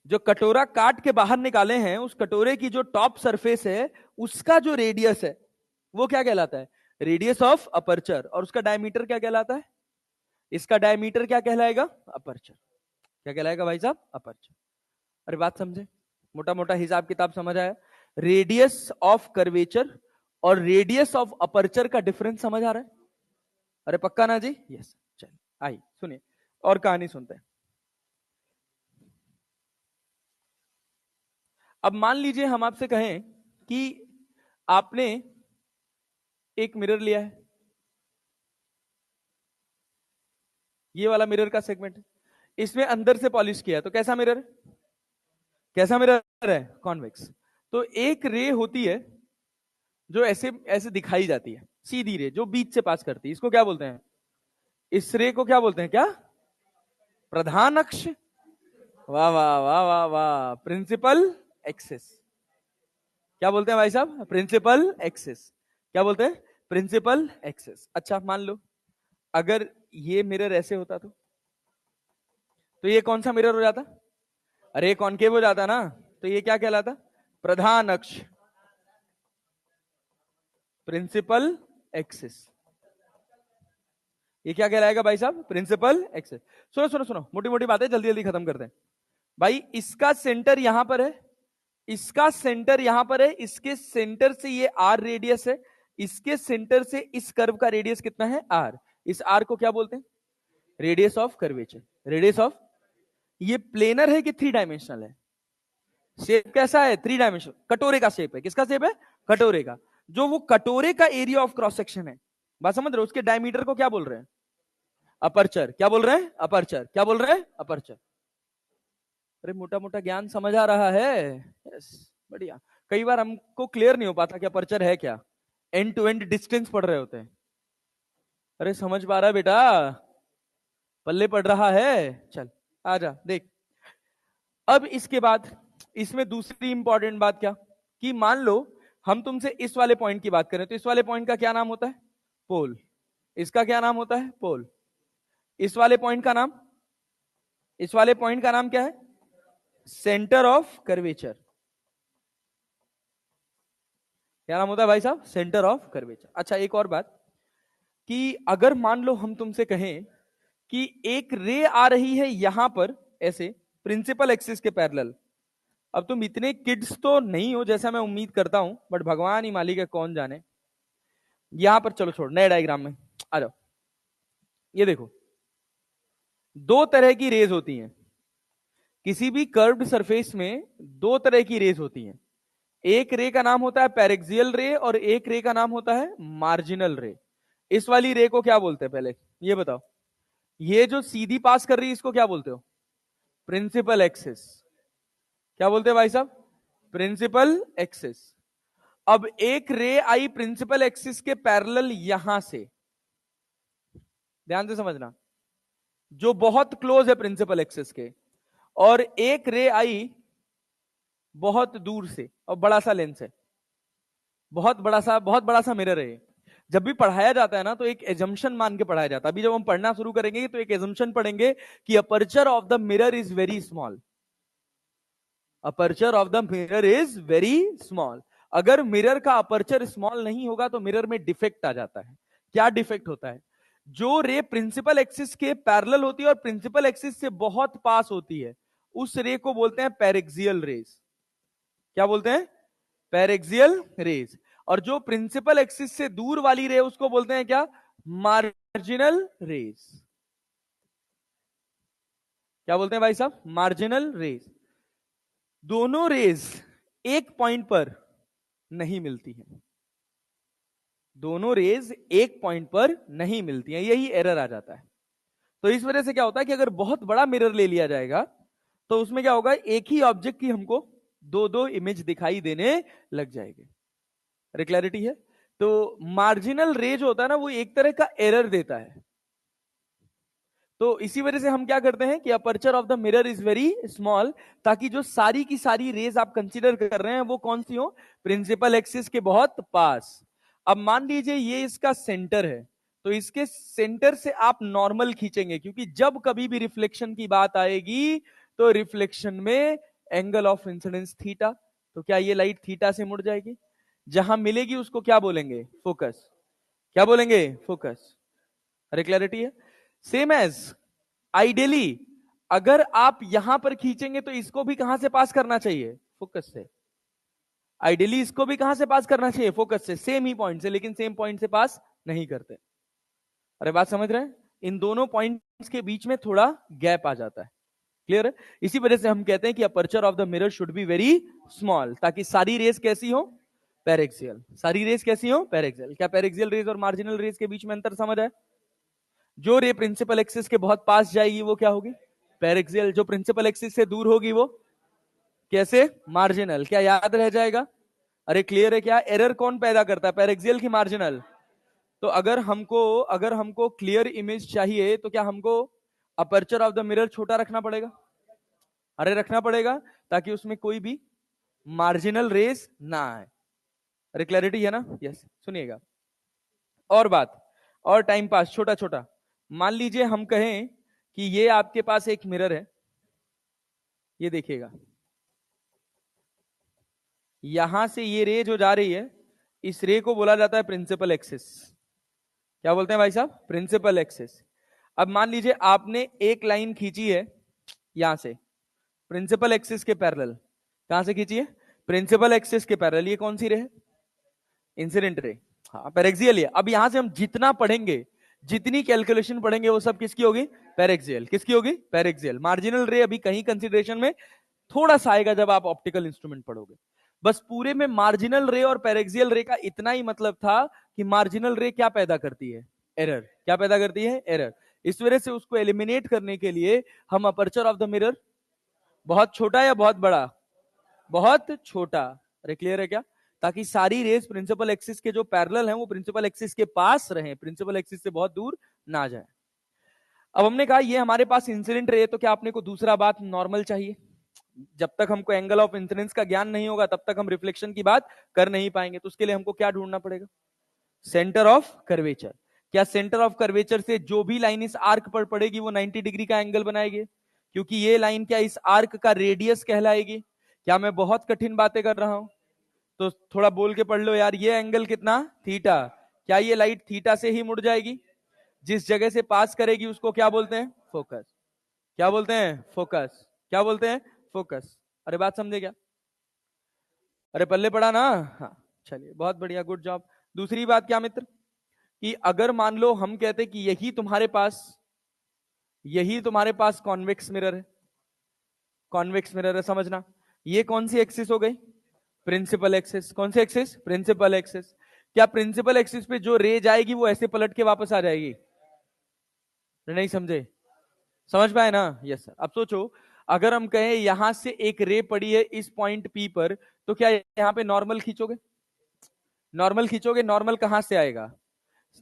जो कटोरा काट के बाहर निकाले हैं, उस कटोरे की जो टॉप सरफेस है, उसका जो रेडियस है वो क्या कहलाता है? Radius of aperture. और उसका डायमीटर क्या कहलाता है? इसका डायमीटर क्या कहलाएगा? अपर्चर। क्या कहलाएगा भाई साहब? अपर्चर। अरे बात समझे? मोटा मोटा हिसाब किताब समझ आया? रेडियस ऑफ कर्वेचर और रेडियस ऑफ अपर्चर का डिफरेंस समझ आ रहा है? अरे पक्का ना जी? यस। चलिए आइए सुनिए और कहानी सुनते हैं। अब मान लीजिए हम आपसे कहें कि आपने एक मिरर लिया है, ये वाला मिरर का सेगमेंट है, इसमें अंदर से पॉलिश किया है, तो कैसा मिरर है? कैसा मिरर है? कॉन्वेक्स। तो एक रे होती है जो ऐसे ऐसे दिखाई जाती है, सीधी रे जो बीच से पास करती है, इसको क्या बोलते हैं? इस रे को क्या बोलते हैं? क्या? प्रधान अक्ष। वाह वाह वाह वाह वाह। Principal axis. क्या बोलते हैं भाई साहब? Principal axis. क्या बोलते हैं? Principal axis. अच्छा मान लो अगर ये मिरर ऐसे होता तो ये कौन सा मिरर हो जाता? अरे कॉनकेव हो जाता ना, तो ये क्या कहलाता? प्रधान अक्ष, प्रिंसिपल एक्सिस। ये क्या कहलाएगा भाई साहब? Principal axis. सुनो सुनो सुनो, मोटी मोटी बातें जल्दी जल्दी खत्म करते हैं भाई। इसका सेंटर यहां पर है, इसका सेंटर यहां पर है, इसके सेंटर से ये आर रेडियस है, इसके सेंटर से इस कर्व का रेडियस कितना है? आर। इस आर को क्या बोलते हैं? Radius of curvature. Radius of. ये प्लेनर है कि थ्री डायमेंशनल है? शेप कैसा है? Three dimensional. कटोरे का शेप है। किसका शेप है? कटोरे का। जो वो कटोरे का एरिया ऑफ क्रॉस सेक्शन है, बात समझ रहे हो? उसके डायमीटर को क्या बोल रहे हैं? अपर्चर। क्या बोल रहे हैं? अपर्चर। क्या बोल रहे हैं? अपर्चर। अरे मोटा मोटा ज्ञान समझ आ रहा है? यस, बढ़िया। कई बार हमको क्लियर नहीं हो पाता कि अपर्चर है क्या, एंड टू एंड डिस्टेंस पढ़ रहे होते हैं। अरे समझ पा रहा है बेटा? पल्ले पड़ रहा है? चल आजा देख। अब इसके बाद इसमें दूसरी इंपॉर्टेंट बात क्या, कि मान लो हम तुमसे इस वाले पॉइंट की बात करें, तो इस वाले पॉइंट का क्या नाम होता है? पोल। इसका क्या नाम होता है? पोल। इस वाले पॉइंट का नाम, इस वाले पॉइंट का नाम क्या है? Centre of curvature. क्या नाम होता है भाई साहब? Centre of curvature. अच्छा एक और बात, कि अगर मान लो हम तुमसे कहें कि एक रे आ रही है यहां पर ऐसे प्रिंसिपल एक्सिस के पैरेलल। अब तुम इतने किड्स तो नहीं हो जैसा मैं उम्मीद करता हूं, बट भगवान ही मालिक है, कौन जाने। यहां पर चलो छोड़, नए डायग्राम में आ जाओ। ये देखो, दो तरह की रेज होती हैं किसी भी कर्व्ड सरफेस में। दो तरह की रेज होती हैं, एक रे का नाम होता है पैरेक्सियल रे और एक रे का नाम होता है मार्जिनल रे। इस वाली रे को क्या बोलते हैं पहले ये बताओ? ये जो सीधी पास कर रही है इसको क्या बोलते हो? Principal axis. क्या बोलते हैं भाई साहब? Principal axis. अब एक रे आई प्रिंसिपल एक्सिस के पैरेलल यहां से, ध्यान से समझना, जो बहुत क्लोज है प्रिंसिपल एक्सिस के, और एक रे आई बहुत दूर से और बड़ा सा लेंस है, बहुत बड़ा सा मिरर है। जब भी पढ़ाया जाता है ना तो एक एजम्पशन मान के पढ़ाया जाता है। अभी जब हम पढ़ना शुरू करेंगे तो एक एजम्पशन पढ़ेंगे कि aperture of the mirror is very small. Aperture of the mirror is very small. अगर मिरर का अपर्चर स्मॉल नहीं होगा तो मिरर में डिफेक्ट आ जाता है। क्या डिफेक्ट होता है? जो रे प्रिंसिपल एक्सिस के पैरेलल होती है और प्रिंसिपल एक्सिस से बहुत पास होती है, उस रे को बोलते हैं पैरेक्सियल रेज। क्या बोलते हैं? Paraxial rays. और जो प्रिंसिपल एक्सिस से दूर वाली रे उसको बोलते हैं क्या? Marginal rays. क्या बोलते हैं भाई साहब? Marginal rays. दोनों रेज एक पॉइंट पर नहीं मिलती हैं। दोनों रेज एक पॉइंट पर नहीं मिलती हैं, यही एरर आ जाता है। तो इस वजह से क्या होता है कि अगर बहुत बड़ा मिरर ले लिया जाएगा तो उसमें क्या होगा, एक ही ऑब्जेक्ट की हमको दो दो इमेज दिखाई देने लग जाएगी। अरे क्लैरिटी है? तो मार्जिनल रे जो होता है ना, वो एक तरह का एरर देता है। तो इसी वजह से हम क्या करते हैं कि aperture of the mirror is very small, ताकि जो सारी की सारी रेज आप कंसीडर कर रहे हैं वो कौन सी हो? प्रिंसिपल एक्सिस के बहुत पास। अब मान लीजिए ये इसका सेंटर है, तो इसके सेंटर से आप नॉर्मल खींचेंगे, क्योंकि जब कभी भी रिफ्लेक्शन की बात आएगी तो रिफ्लेक्शन में एंगल ऑफ इंसिडेंस थीटा। तो क्या ये लाइट थीटा से मुड़ जाएगी? जहां मिलेगी उसको क्या बोलेंगे? फोकस। क्या बोलेंगे? फोकस। अरे क्लैरिटी है? सेम एज आइडियली अगर आप यहां पर खींचेंगे तो इसको भी कहां से पास करना चाहिए? फोकस से। आइडियली इसको भी कहां से पास करना चाहिए? फोकस से, सेम ही पॉइंट से, लेकिन सेम पॉइंट से पास नहीं करते। अरे बात समझ रहे हैं? इन दोनों पॉइंट्स के बीच में थोड़ा गैप आ जाता है। क्लियर है? इसी वजह से हम कहते हैं कि aperture of the mirror should be very small, ताकि सारी रेस कैसी हो? पैरेक्सियल। सारी रेस कैसी हो? पैरेक्सियल। क्या पैरेक्सियल रेस और मार्जिनल रेस के बीच में अंतर समझ आए? जो रे प्रिंसिपल एक्सिस के बहुत पास जाएगी वो क्या होगी? पैरेक्सियल। जो प्रिंसिपल एक्सिस से दूर होगी वो कैसे? मार्जिनल। क्या याद रह जाएगा? अरे क्लियर है? क्या एरर कौन पैदा करता है, पैरेक्सियल की मार्जिनल? तो अगर हमको क्लियर इमेज चाहिए तो क्या हमको अपर्चर ऑफ द मिरर छोटा रखना पड़ेगा? अरे रखना पड़ेगा, ताकि उसमें कोई भी मार्जिनल रेस ना आए। अरे क्लैरिटी है ना? यस। सुनिएगा और बात, और टाइम पास छोटा छोटा। मान लीजिए हम कहें कि ये आपके पास एक मिरर है, ये देखिएगा, यहां से ये रे जो जा रही है, इस रे को बोला जाता है प्रिंसिपल एक्सिस। क्या बोलते हैं भाई साहब? Principal axis. अब मान लीजिए आपने एक लाइन खींची है यहां से प्रिंसिपल एक्सिस के पैरेलल। कहां से खींची है? प्रिंसिपल एक्सिस के पैरेलल। ये कौन सी रे है? Incident ray. हाँ, पैरेक्सियल है। अब यहां से हम जितना पढ़ेंगे, जितनी कैलकुलेशन पढ़ेंगे, वो सब किसकी होगी? पैरेक्सियल। किसकी होगी? पैरेक्सियल। मार्जिनल रे अभी कहीं कंसीडरेशन में थोड़ा सा आएगा जब आप ऑप्टिकल इंस्ट्रूमेंट पढ़ोगे। बस पूरे में मार्जिनल रे और पैरेक्सियल रे का इतना ही मतलब था कि मार्जिनल रे क्या पैदा करती है? एरर। क्या पैदा करती है? एरर। इस वजह से उसको एलिमिनेट करने के लिए हम अपर्चर ऑफ द मिरर बहुत छोटा या बहुत बड़ा? बहुत छोटा। अरे क्लियर है क्या? ताकि सारी रेस प्रिंसिपल एक्सिस के जो पैरेलल हैं वो प्रिंसिपल एक्सिस के पास रहें, प्रिंसिपल एक्सिस से बहुत दूर ना जाए। अब हमने कहा ये हमारे पास इंसिडेंट रे, तो क्या आपने को दूसरा बात नॉर्मल चाहिए? जब तक हमको एंगल ऑफ इंसिडेंस का ज्ञान नहीं होगा तब तक हम रिफ्लेक्शन की बात कर नहीं पाएंगे। तो उसके लिए हमको क्या ढूंढना पड़ेगा? Centre of curvature. क्या सेंटर ऑफ कर्वेचर से जो भी लाइन इस आर्क पर पड़ेगी वो 90 डिग्री का एंगल बनाएगी? क्योंकि ये लाइन क्या इस आर्क का रेडियस कहलाएगी? क्या मैं बहुत कठिन बातें कर रहा हूं? तो थोड़ा बोल के पढ़ लो यार, ये एंगल कितना? थीटा। क्या ये लाइट थीटा से ही मुड़ जाएगी? जिस जगह से पास करेगी उसको क्या बोलते हैं? फोकस। क्या बोलते हैं? फोकस। क्या बोलते हैं? फोकस। अरे बात समझे क्या? अरे पल्ले पड़ा ना? हाँ, चलिए बहुत बढ़िया, गुड जॉब। दूसरी बात क्या मित्र, कि अगर मान लो हम कहते कि यही तुम्हारे पास कॉन्वेक्स मिरर है। कॉन्वेक्स मिरर है, समझना। ये कौन सी एक्सिस हो गई? Principal axis. कौन सी एक्सिस? Principal axis. क्या प्रिंसिपल एक्सिस पे जो रे जाएगी वो ऐसे पलट के वापस आ जाएगी? नहीं समझे? समझ पाए ना? Yes sir. अब सोचो, अगर हम कहें यहां से एक रे पड़ी है इस पॉइंट पी पर, तो क्या यहां पे नॉर्मल खींचोगे? नॉर्मल खींचोगे? नॉर्मल कहां से आएगा?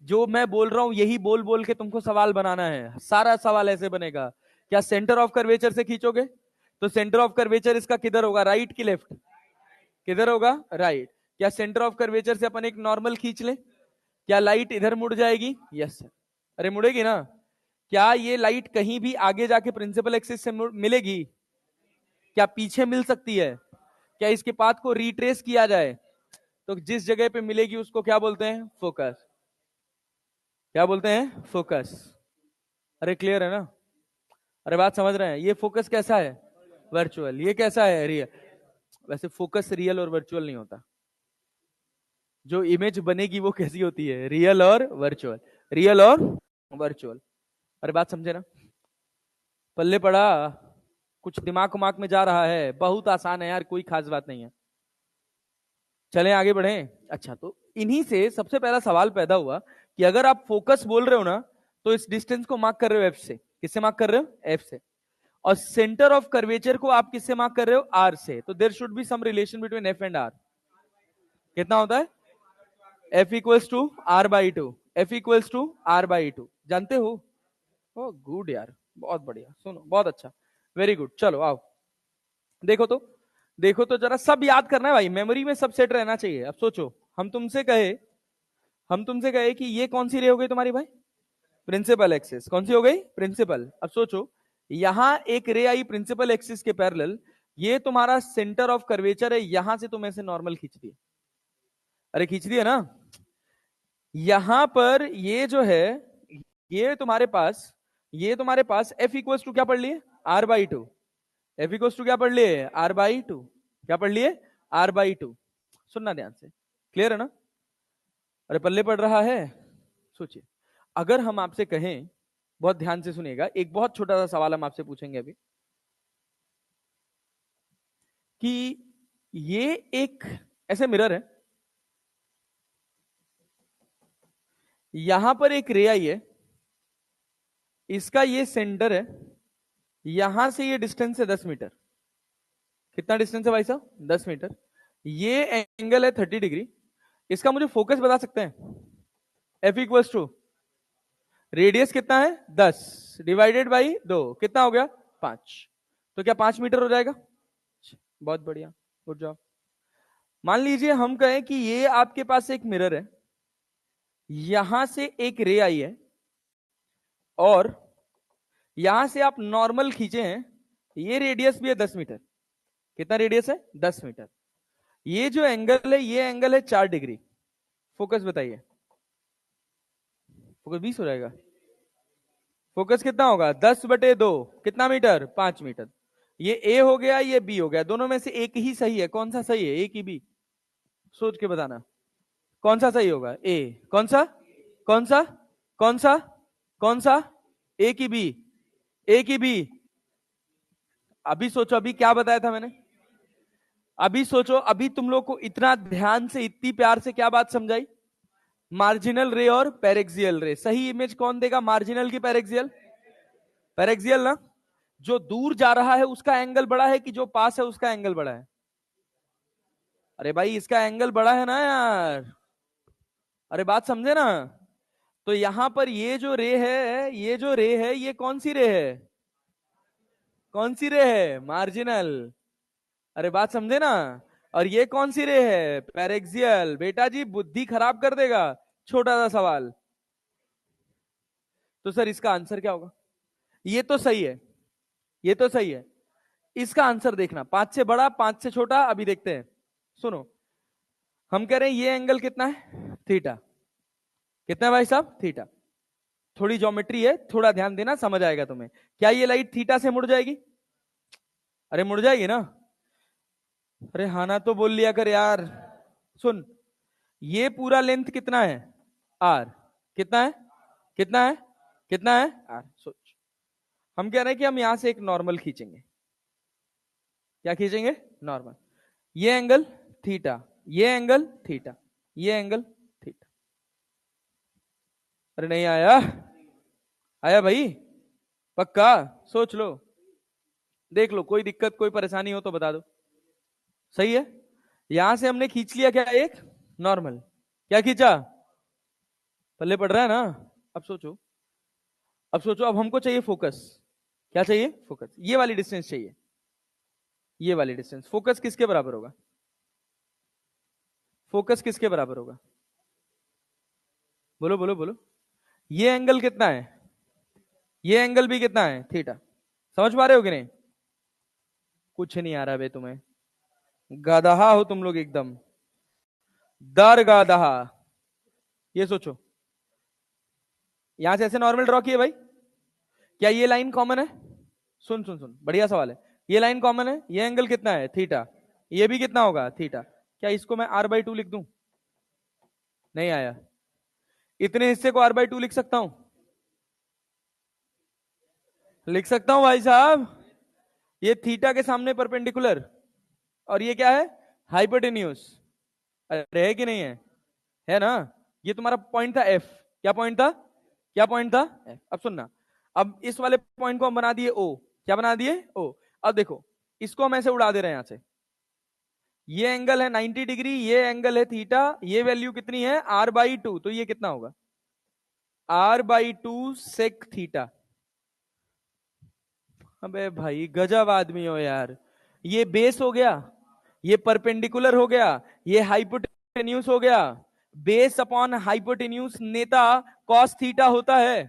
जो मैं बोल रहा हूं यही बोल बोल के तुमको सवाल बनाना है, सारा सवाल ऐसे बनेगा। क्या सेंटर ऑफ कर्वेचर से खींचोगे? तो सेंटर ऑफ कर्वेचर इसका किधर होगा, राइट की लेफ्ट, किधर होगा, राइट। क्या सेंटर ऑफ कर्वेचर से अपन एक नॉर्मल खींच ले, क्या लाइट इधर मुड़ जाएगी, यस सर, अरे मुड़ेगी ना। क्या ये लाइट कहीं भी आगे जाके प्रिंसिपल एक्सिस से मिलेगी, क्या पीछे मिल सकती है, क्या इसके पाथ को रिट्रेस किया जाए, तो जिस जगह पे मिलेगी उसको क्या बोलते हैं, फोकस, क्या बोलते हैं, फोकस। अरे क्लियर है ना, अरे बात समझ रहे हैं। ये फोकस कैसा है, वर्चुअल, ये कैसा है, रियल। वैसे फोकस रियल और वर्चुअल नहीं होता, जो इमेज बनेगी वो कैसी होती है, रियल और वर्चुअल, रियल और वर्चुअल। अरे बात समझे ना, पल्ले पड़ा, कुछ दिमाग उमाग में जा रहा है, बहुत आसान है यार, कोई खास बात नहीं है। चलें आगे बढ़ें। अच्छा, तो इन्हीं से सबसे पहला सवाल पैदा हुआ कि अगर आप फोकस बोल रहे हो ना, तो इस डिस्टेंस को मार्क कर रहे हो एफ से, किससे मार्क कर रहे हो, एफ से, और सेंटर ऑफ कर्वेचर को आप किससे मार्क कर रहे हो, आर से। तो there should be some relation between F and R. कितना होता है, F equals to R by two, F equals to R by two, जानते हो। ओ गुड यार, बहुत बढ़िया, सुनो बहुत अच्छा, वेरी गुड। चलो आओ, देखो तो, देखो तो जरा, सब याद करना है भाई, मेमोरी में सब सेट रहना चाहिए। अब सोचो, हम तुमसे कहे हम तुमसे कहे कि ये कौन सी रे हो गई तुम्हारी भाई, प्रिंसिपल एक्सिस, कौन सी हो गई, प्रिंसिपल। अब सोचो, यहां एक रे आई प्रिंसिपल एक्सिस के पैरेलल, ये तुम्हारा सेंटर ऑफ कर्वेचर है, यहां से तुम ऐसे नॉर्मल खींच दिए, अरे खींच दिए ना। यहां पर ये जो है, ये तुम्हारे पास एफ इक्वल्स टू क्या पढ़ लिए, R by two, F equals to क्या पढ़ लिए, आर बाई टू, क्या पढ़ लिए, आर बाई टू। सुनना ध्यान से, क्लियर है ना, अरे पल्ले पड़ रहा है। सोचिए, अगर हम आपसे कहें, बहुत ध्यान से सुनिएगा, एक बहुत छोटा सा सवाल हम आपसे पूछेंगे अभी, कि ये एक ऐसे मिरर है, यहां पर एक रे आई है, इसका ये सेंटर है, यहां से ये डिस्टेंस है 10 मीटर। कितना डिस्टेंस है भाई साहब, 10 मीटर। ये एंगल है 30 डिग्री। इसका मुझे फोकस बता सकते हैं, एफ इक्वल्स टू, रेडियस कितना है 10 डिवाइडेड बाई 2, कितना हो गया 5। तो क्या 5 मीटर हो जाएगा, बहुत बढ़िया, गुड जॉब। मान लीजिए हम कहें कि ये आपके पास एक मिरर है, यहां से एक रे आई है, और यहां से आप नॉर्मल खींचे हैं, ये रेडियस भी है 10 मीटर। कितना रेडियस है, 10 मीटर। ये जो एंगल है, ये एंगल है 4 डिग्री। फोकस बताइए, फोकस 20 हो जाएगा, फोकस कितना होगा, 10/2, कितना मीटर, 5 मीटर। ये ए हो गया, ये बी हो गया, दोनों में से एक ही सही है, कौन सा सही है, ए की बी, सोच के बताना, कौन सा सही होगा, ए, कौन सा, कौन सा, कौन सा, कौन सा, ए की बी, ए की बी। अभी सोचो, अभी क्या बताया था मैंने, अभी सोचो, अभी तुम लोग को इतना ध्यान से, इतनी प्यार से क्या बात समझाई, मार्जिनल रे और पेरेक्सियल रे। सही इमेज कौन देगा, मार्जिनल की पेरेक्सियल, पेरेक्सियल ना। जो दूर जा रहा है उसका एंगल बड़ा है कि जो पास है उसका एंगल बड़ा है, अरे भाई इसका एंगल बड़ा है ना यार, अरे बात समझे ना। तो यहां पर ये जो रे है, ये जो रे है, ये कौन सी रे है, कौन सी रे है, मार्जिनल, अरे बात समझे ना। और ये कौन सी रे है, पेरेक्सियल। बेटा जी बुद्धि खराब कर देगा, छोटा सा सवाल। तो सर इसका आंसर क्या होगा, ये तो सही है, ये तो सही है, इसका आंसर देखना, 5 से बड़ा 5 से छोटा, अभी देखते हैं। सुनो, हम कह रहे हैं ये एंगल कितना है, थीटा, कितना है भाई साहब, थीटा। थोड़ी ज्योमेट्री है, थोड़ा ध्यान देना, समझ आएगा तुम्हें। क्या ये लाइट थीटा से मुड़ जाएगी, अरे मुड़ जाएगी ना, अरे हाँ ना तो बोल लिया कर यार। सुन, ये पूरा लेंथ कितना है, आर, कितना है, कितना है, कितना है, आर। सोच, हम कह रहे हैं कि हम यहां से एक नॉर्मल खींचेंगे, क्या खींचेंगे, नॉर्मल। ये एंगल थीटा, ये एंगल थीटा, ये एंगल थीटा। अरे नहीं आया, आया भाई, पक्का, सोच लो, देख लो, कोई दिक्कत कोई परेशानी हो तो बता दो। सही है, यहां से हमने खींच लिया क्या, एक नॉर्मल, क्या खींचा, पल्ले पड़ रहा है ना। अब सोचो, अब सोचो, अब हमको चाहिए फोकस, क्या चाहिए, फोकस, ये वाली डिस्टेंस चाहिए। ये वाली डिस्टेंस, फोकस किसके बराबर होगा? फोकस किसके बराबर होगा? बोलो बोलो बोलो। ये एंगल कितना है? ये एंगल भी कितना है? थीटा। समझ पा रहे हो कि नहीं? कुछ नहीं आ रहा बे तुम्हें, गधा हो तुम लोग एकदम, दर गधा। ये सोचो, यहां से ऐसे नॉर्मल ड्रॉ किए भाई, क्या ये लाइन कॉमन है? सुन सुन सुन, बढ़िया सवाल है। ये लाइन कॉमन है, ये एंगल कितना है? थीटा। ये भी कितना होगा? थीटा। क्या इसको मैं r/2 लिख दूं? नहीं आया। इतने हिस्से को r/2 लिख सकता हूं? लिख सकता हूं भाई साहब। ये थीटा के सामने परपेंडिकुलर, और ये क्या है? हाइपोटेन्यूज। अरे है कि नहीं है? है ना? ये तुम्हारा पॉइंट था एफ। क्या पॉइंट था? क्या पॉइंट था? एफ। अब सुनना, अब इस वाले पॉइंट को हम बना दिए ओ। क्या बना दिए? ओ। अब देखो, इसको हम ऐसे उड़ा दे रहे हैं यहां से। ये एंगल है 90 डिग्री, ये एंगल है थीटा, ये वैल्यू कितनी है? r/2। तो ये कितना होगा? r/2 sec theta. अबे भाई गजब आदमी हो यार। ये बेस हो गया, ये परपेंडिकुलर हो गया, ये हाइपोटेन्यूज हो गया। बेस अपॉन हाइपोटेन्यूज नेता कॉस थीटा होता है,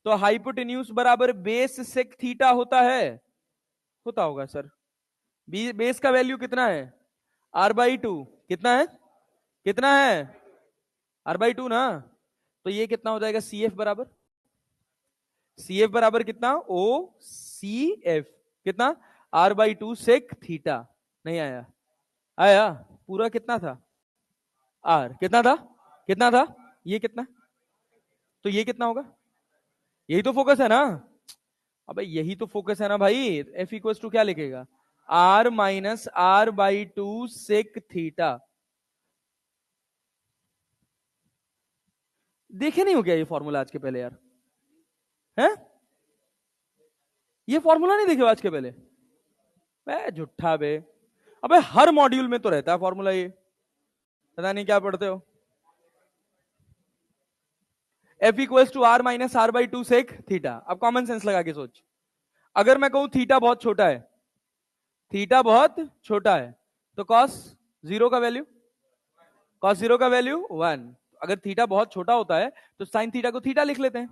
तो हाइपोटेन्यूज बराबर बेस सेक थीटा होता है। होता होगा सर। बेस का वैल्यू कितना है? r/2। कितना है? कितना है? r/2 ना। तो ये कितना हो जाएगा? सी एफ बराबर, सी एफ बराबर कितना? ओ सी एफ। कितना? r/2 sec theta. नहीं आया? आया। पूरा कितना था? आर कितना था? कितना था? ये कितना? तो ये कितना होगा? यही तो फोकस है ना। अबे यही तो फोकस है ना भाई। एफ इक्वल्स टू क्या लिखेगा? r - r/2 sec theta. देखे नहीं हो क्या ये फॉर्मूला आज के पहले यार? हैं? ये फॉर्मूला नहीं देखे हो आज के पहले? बे झुट्ठा बे। अबे हर मॉड्यूल में तो रहता है फॉर्मूला ये, पता नहीं क्या पढ़ते हो। F equals to r - r/2 sec theta. अब कॉमन सेंस लगा के सोच, अगर मैं कहूं थीटा बहुत छोटा है, थीटा बहुत छोटा है, तो कॉस जीरो का वैल्यू, कॉस जीरो का वैल्यू 1। अगर थीटा बहुत छोटा होता है तो साइन थीटा को थीटा लिख लेते हैं,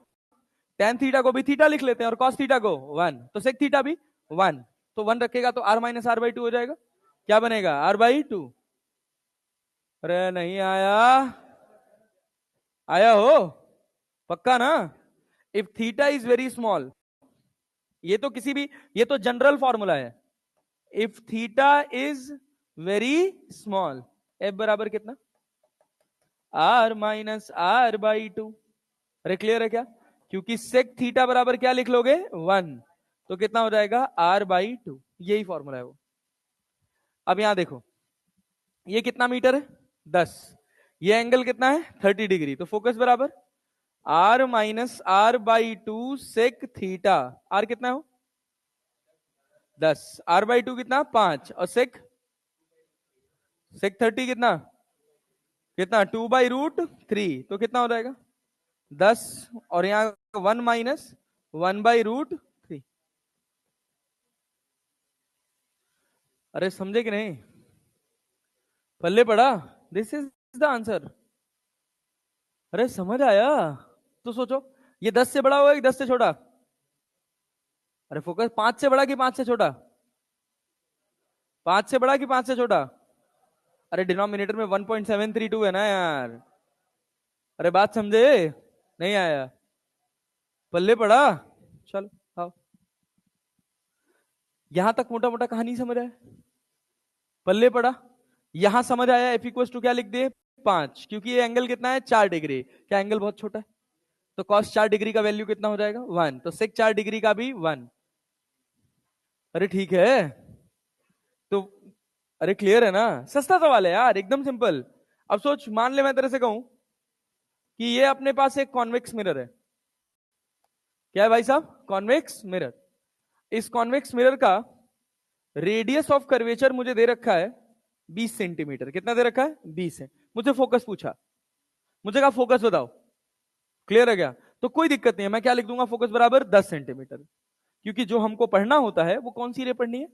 टेन थीटा को भी थीटा लिख लेते हैं, और कॉस थीटा को 1, तो सेक थीटा भी 1। तो 1 रखेगा तो r - r/2 हो जाएगा। क्या बनेगा? r/2। अरे नहीं आया? आया हो? पक्का ना? If theta is very small, ये तो किसी भी, ये तो जनरल फॉर्मूला है। If theta is very small, F बराबर कितना? r - r/2। अरे क्लियर है क्या? क्योंकि सेक थीटा बराबर क्या लिख लोगे? 1। तो कितना हो जाएगा? r/2। यही फॉर्मूला है वो। अब यहां देखो, ये कितना मीटर है? 10। ये एंगल कितना है? 30 डिग्री। तो फोकस बराबर r - r/2 sec theta. r कितना हो? 10। r/2 कितना? 5। और सेक, सेक 30 कितना? कितना? 2/√3। तो कितना हो जाएगा? 10। और यहां 1 माइनस 1/√3। अरे समझे कि नहीं? पल्ले पड़ा? This is the answer. अरे समझ आया? तो सोचो, ये 10 से बड़ा होगा कि 10 से छोटा? अरे फोकस, 5 से बड़ा कि 5 से छोटा? 5 से बड़ा कि 5 से छोटा? अरे डिनोमिनेटर में 1.732 है ना यार। अरे बात समझे? नहीं आया? पल्ले पड़ा? चलो आओ, यहां तक मोटा मोटा कहानी समझ आया? पल्ले पड़ा? यहां समझ आया? एफ इक्वल्स टू क्या लिख दिए? 5। क्योंकि ये एंगल कितना है? 4 डिग्री। क्या एंगल बहुत छोटा है? तो कॉस 4 डिग्री का वैल्यू कितना हो जाएगा? 1। तो सेक 4 डिग्री का भी 1। अरे ठीक है। तो अरे क्लियर है ना? सस्ता सवाल है यार, एकदम सिंपल। अब सोच, मान ले मैं तेरे से कहूं कि ये अपने पास एक कॉन्वेक्स मिरर है। क्या है भाई साहब? Convex mirror. इस कॉन्वेक्स मिरर का रेडियस ऑफ कर्वेचर मुझे दे रखा है 20 सेंटीमीटर। कितना दे रखा है? 20 है। मुझे फोकस पूछा, मुझे कहा फोकस बताओ। क्लियर है क्या? तो कोई दिक्कत नहीं है, मैं क्या लिख दूंगा? फोकस बराबर 10 सेंटीमीटर। क्योंकि जो हमको पढ़ना होता है वो कौन सी रे पढ़नी है?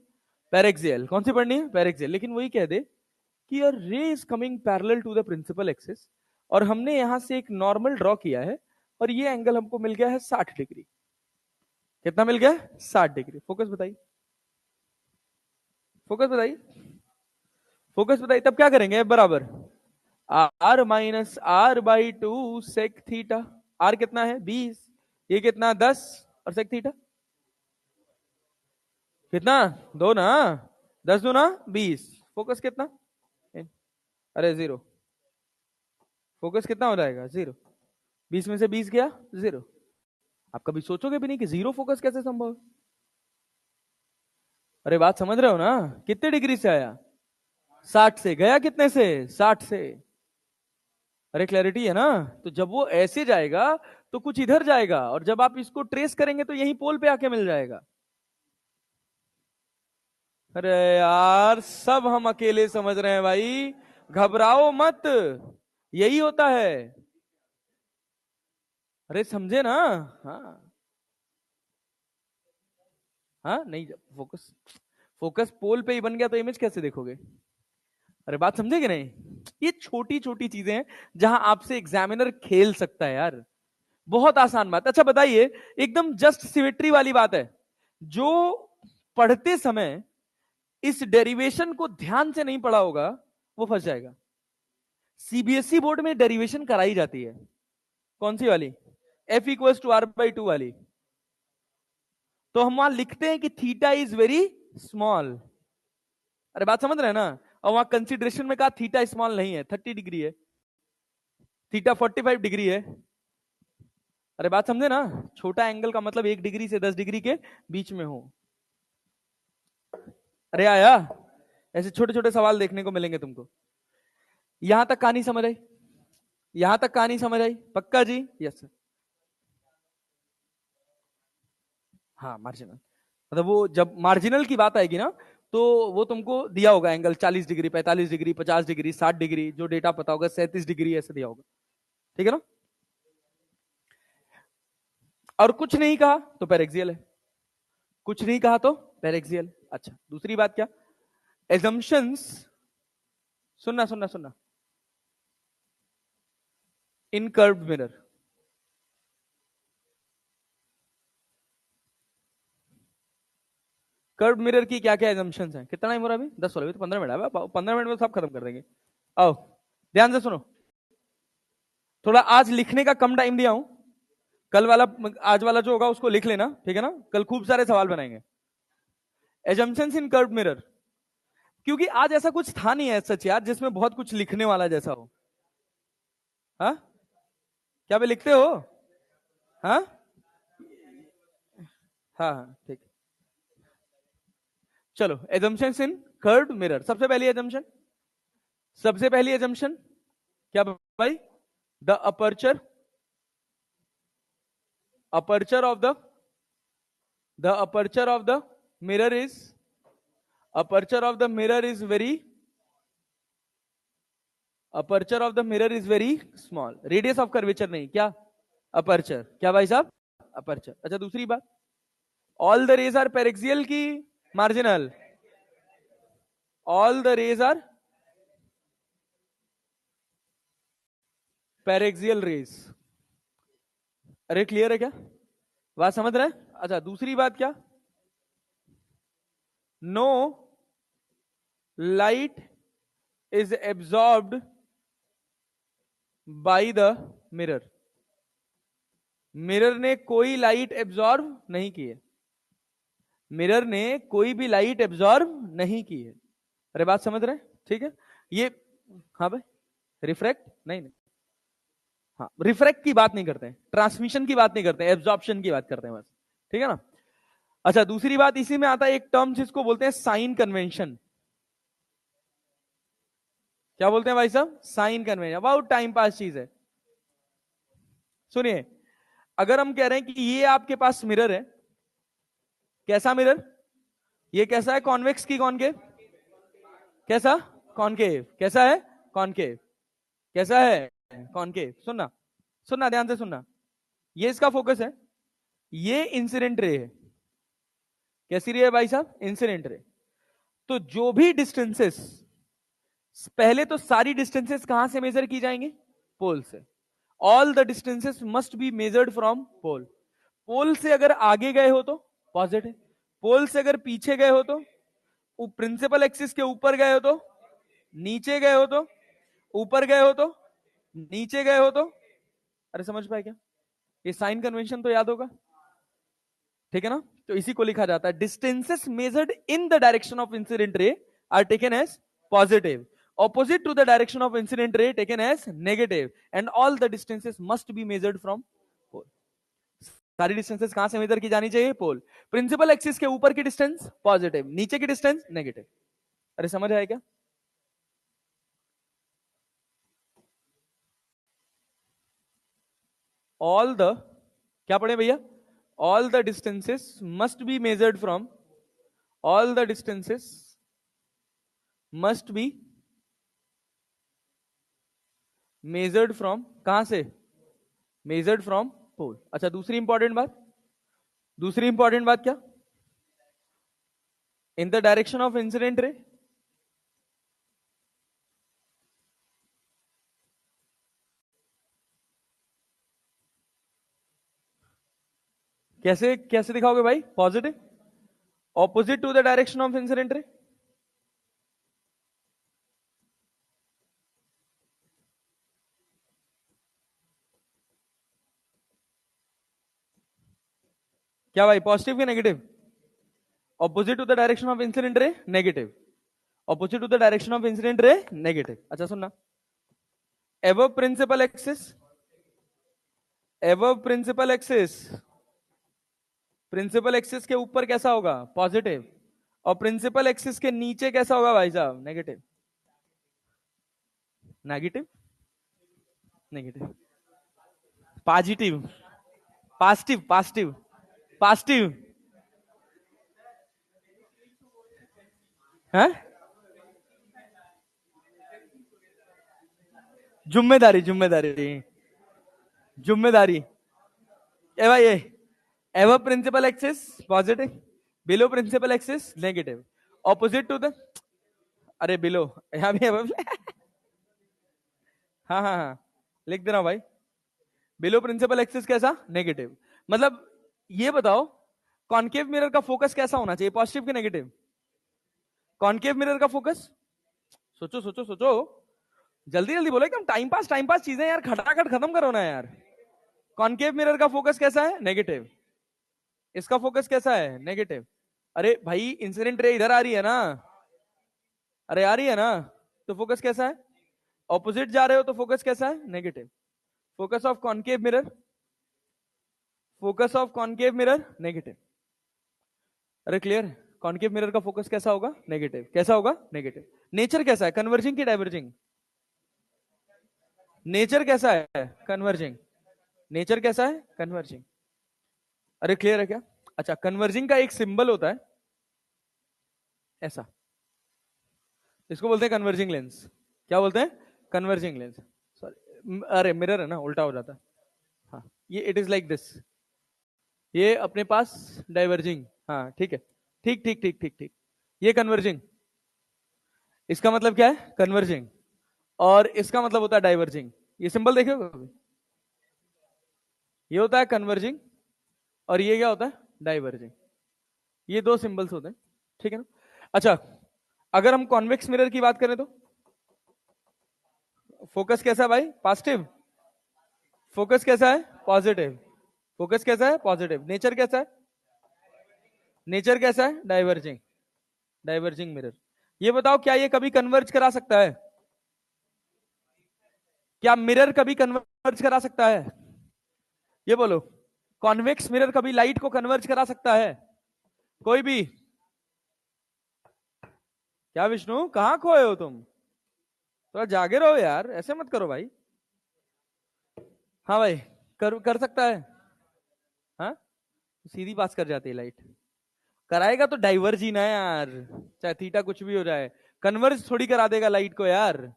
पैरेक्सियल। कौन सी पढ़नी है? पैरेक्सियल। लेकिन वही कह दे कि your ray is coming parallel to the principal axis, और हमने यहां से एक नॉर्मल ड्रॉ किया है, और ये एंगल हमको मिल गया है 60 डिग्री। कितना मिल गया? 60 डिग्री। फोकस बताइए, फोकस बताइए, फोकस बताइए। तब क्या करेंगे? बराबर R minus R by two sec theta. R कितना है? 20। ये कितना? 10। और सेक थीटा कितना? 2 ना। 10 दो ना 20। फोकस कितना? अरे 0। फोकस कितना हो जाएगा? 0। 20 में से 20 गया 0। आप कभी सोचोगे भी नहीं कि 0 फोकस कैसे संभव है? अरे बात समझ रहे हो ना? कितने डिग्री से आया? 60 से। गया कितने से? 60 से। अरे क्लैरिटी है ना? तो जब वो ऐसे जाएगा तो कुछ इधर जाएगा, और जब आप इसको ट्रेस करेंगे तो यही पोल पे आके मिल जाएगा। अरे यार, सब हम अकेले समझ रहे हैं भाई, घबराओ मत, यही होता है। अरे समझे ना? हाँ हाँ। नहीं, फोकस, फोकस पोल पे ही बन गया तो इमेज कैसे देखोगे? अरे बात समझे कि नहीं? ये छोटी छोटी चीजें हैं जहां आपसे एग्जामिनर खेल सकता है यार। बहुत आसान बात। अच्छा बताइए, एकदम जस्ट सिमेट्री वाली बात है, जो पढ़ते समय इस डेरिवेशन को ध्यान से नहीं पढ़ा होगा वो फंस जाएगा। सीबीएसई बोर्ड में डेरिवेशन कराई जाती है। कौन सी वाली? F equal to R by two वाली। तो हम वहां लिखते हैं कि थीटा इज वेरी स्मॉल। अरे बात समझ रहे हैं ना? और वहां कंसिडरेशन में कहा थीटा स्मॉल नहीं है, 30 डिग्री है, थीटा 45 डिग्री है। अरे बात समझे ना? छोटा एंगल का मतलब 1 डिग्री से 10 डिग्री के बीच में हो। अरे आया, ऐसे छोटे छोटे सवाल देखने को मिलेंगे तुमको। यहां तक कहानी समझ आई? यहां तक कहानी समझ आई? पक्का जी? Yes sir. हाँ मार्जिनल, मतलब वो जब मार्जिनल की बात आएगी ना, तो वो तुमको दिया होगा angle 40 degree, 45 degree, 50 degree, 60 degree, जो डेटा पता होगा 37 डिग्री ऐसे दिया होगा। ठीक है ना? और कुछ नहीं कहा तो पैरेक्सियल है, कुछ नहीं कहा तो पैरेक्सियल। अच्छा दूसरी बात क्या? एजम्पशंस, सुनना सुनना सुनना, इन कर्व्ड मिरर। कर्व्ड मिरर की क्या क्या एजम्पशंस हैं? कितना टाइम हो रहा है अभी? 10 हो रहा है, तो 15 मिनट है, 15 मिनट में सब खत्म कर देंगे। आओ ध्यान से सुनो। थोड़ा आज लिखने का कम टाइम दिया हूं, कल वाला, आज वाला जो होगा उसको लिख लेना, ठीक है ना? कल खूब सारे सवाल बनाएंगे। एजम्पशंस इन कर्व्ड मिरर, क्योंकि आज ऐसा कुछ था नहीं है सच यार जिसमें बहुत कुछ लिखने वाला जैसा हो। हाँ, क्या भी लिखते हो? हाँ हाँ हाँ ठीक। चलो, एजम्पशंस इन कर्व्ड मिरर। सबसे पहली एजम्पशन, सबसे पहली एजम्पशन क्या भाई? The aperture, aperture of the aperture of the mirror is, aperture of the mirror is very, aperture of the mirror is very small. Radius of curvature नहीं, क्या? Aperture. क्या भाई साहब? अपर्चर। अच्छा दूसरी बात, all the rays are paraxial की marginal? All the rays are paraxial rays. अरे क्लियर है क्या? बात समझ रहे हैं? अच्छा दूसरी बात क्या? No light is absorbed by the mirror. Mirror ने कोई लाइट एब्सॉर्ब नहीं की है, मिरर ने कोई भी लाइट एब्सॉर्ब नहीं की है। अरे बात समझ रहे हैं? ठीक है ये। हाँ भाई, रिफ्रैक्ट नहीं नहीं, हाँ रिफ्रैक्ट की बात नहीं करते हैं, ट्रांसमिशन की बात नहीं करते हैं, एब्जॉर्प्शन की बात करते हैं बस। ठीक है ना? अच्छा दूसरी बात, इसी में आता है एक टर्म जिसको बोलते हैं साइन कन्वेंशन। क्या बोलते हैं भाई साहब? Sign convention. बहुत टाइम पास चीज है। सुनिए, अगर हम कह रहे हैं कि ये आपके पास मिरर है, कैसा मिरर? ये कैसा है? कॉन्वेक्स की कॉनकेव? कैसा? कॉनकेव। कैसा है? कॉनकेव। कैसा है? कॉनकेव। सुनना, सुनना ध्यान से सुनना, ये इसका फोकस है, ये इंसिडेंट रे है। कैसी रे है भाई साहब? Incident ray. तो जो भी डिस्टेंसेस, पहले तो सारी डिस्टेंसेस कहां से मेजर की जाएंगे? पोल से। All the distances must be measured from pole. Pole से अगर आगे गए हो तो पॉजिटिव, पोल से अगर पीछे गए हो तो, प्रिंसिपल एक्सिस के ऊपर गए हो तो, नीचे गए हो तो, ऊपर गए हो तो, नीचे गए हो तो। अरे समझ पाए क्या? ये साइन कन्वेंशन तो याद होगा, ठीक है ना? तो इसी को लिखा जाता है distances measured in the direction of incident ray are taken as positive, opposite to the direction of incident ray taken as negative, and all the distances must be measured from pole. सारी distances कहां से major की जानी चाहिए? पोल। Principal axis के ऊपर की distance positive, नीचे की डिस्टेंस नेगेटिव। अरे समझ आया क्या? ऑल द, क्या पढ़े भैया? All the distances must be measured from, all the distances must be measured from, कहां से? Measured from pole. अच्छा दूसरी इंपॉर्टेंट बात, दूसरी इंपॉर्टेंट बात क्या? In the direction of incident ray, कैसे कैसे दिखाओगे भाई? Positive, opposite to the direction of incident ray. क्या भाई? पॉजिटिव के negative? Opposite to the direction of incident ray negative, opposite to the direction of incident ray negative. अच्छा सुनना, above principal axis, above principal axis, principal axis के ऊपर कैसा होगा? Positive, और प्रिंसिपल एक्सिस के नीचे कैसा होगा भाई साहब? Negative. Negative, negative, positive, positive, positive, positive है। जिम्मेदारी, जिम्मेदारी, जिम्मेदारी। ए भाई ये above principal axis positive, below principal axis negative, opposite to the, अरे बिलो, यहां भी above हाँ हाँ हाँ, लिख दे रहा हूं भाई। बिलो प्रिंसिपल एक्सिस कैसा? नेगेटिव। मतलब ये बताओ कॉनकेव मिरर का फोकस कैसा होना चाहिए? पॉजिटिव कि नेगेटिव? कॉनकेव मिरर का फोकस, सोचो सोचो सोचो, जल्दी जल्दी बोलो, एकदम टाइम पास चीजें यार, खटाखट खत्म करो ना यार। कॉनकेव मिरर का फोकस कैसा है? नेगेटिव। इसका फोकस कैसा है? नेगेटिव। अरे भाई इंसिडेंट रे इधर आ रही है ना, अरे आ रही है ना, तो फोकस कैसा है? ऑपोजिट जा रहे हो तो फोकस कैसा है? Negative. Focus of concave mirror, focus of concave mirror negative. अरे क्लियर? कॉनकेव मिरर का फोकस कैसा होगा? नेगेटिव। कैसा होगा? नेगेटिव। नेचर कैसा है? कन्वर्जिंग की डाइवर्जिंग? नेचर कैसा है? कन्वर्जिंग। नेचर कैसा है? कन्वर्जिंग। अरे क्लियर है क्या? अच्छा, कन्वर्जिंग का एक सिंबल होता है ऐसा, इसको बोलते हैं कन्वर्जिंग लेंस। क्या बोलते हैं? Converging lens. सॉरी, अरे मिरर है ना, उल्टा हो जाता है। हाँ, ये इट इज लाइक दिस, ये अपने पास डाइवर्जिंग। हाँ ठीक है, ठीक ठीक ठीक ठीक ठीक, ये कन्वर्जिंग। इसका मतलब क्या है? कन्वर्जिंग। और इसका मतलब होता है डाइवर्जिंग। ये सिंबल देखे हो कभी? ये होता है कन्वर्जिंग, और ये क्या होता है? डाइवर्जिंग। ये दो सिंबल्स होते हैं, ठीक है ना? अच्छा, अगर हम कॉन्वेक्स मिरर की बात करें तो फोकस कैसा है भाई? पॉजिटिव। फोकस कैसा है? पॉजिटिव। फोकस कैसा है? पॉजिटिव। नेचर कैसा है? नेचर कैसा है? डाइवर्जिंग। Diverging mirror. ये बताओ क्या ये कभी कन्वर्ज करा सकता है? क्या मिरर कभी कन्वर्ज करा सकता है? ये बोलो, कॉन्वेक्स मिरर कभी लाइट को कन्वर्ज करा सकता है? कोई भी? क्या विष्णु, कहां खोए हो तुम? थोड़ा जागे रहो यार, ऐसे मत करो भाई। हाँ भाई, कर कर सकता है। हाँ, सीधी पास कर जाती है लाइट। कराएगा तो डाइवर्ज ही ना यार, चाहे थीटा कुछ भी हो जाए। कन्वर्ज थोड़ी करा देगा लाइट को यार।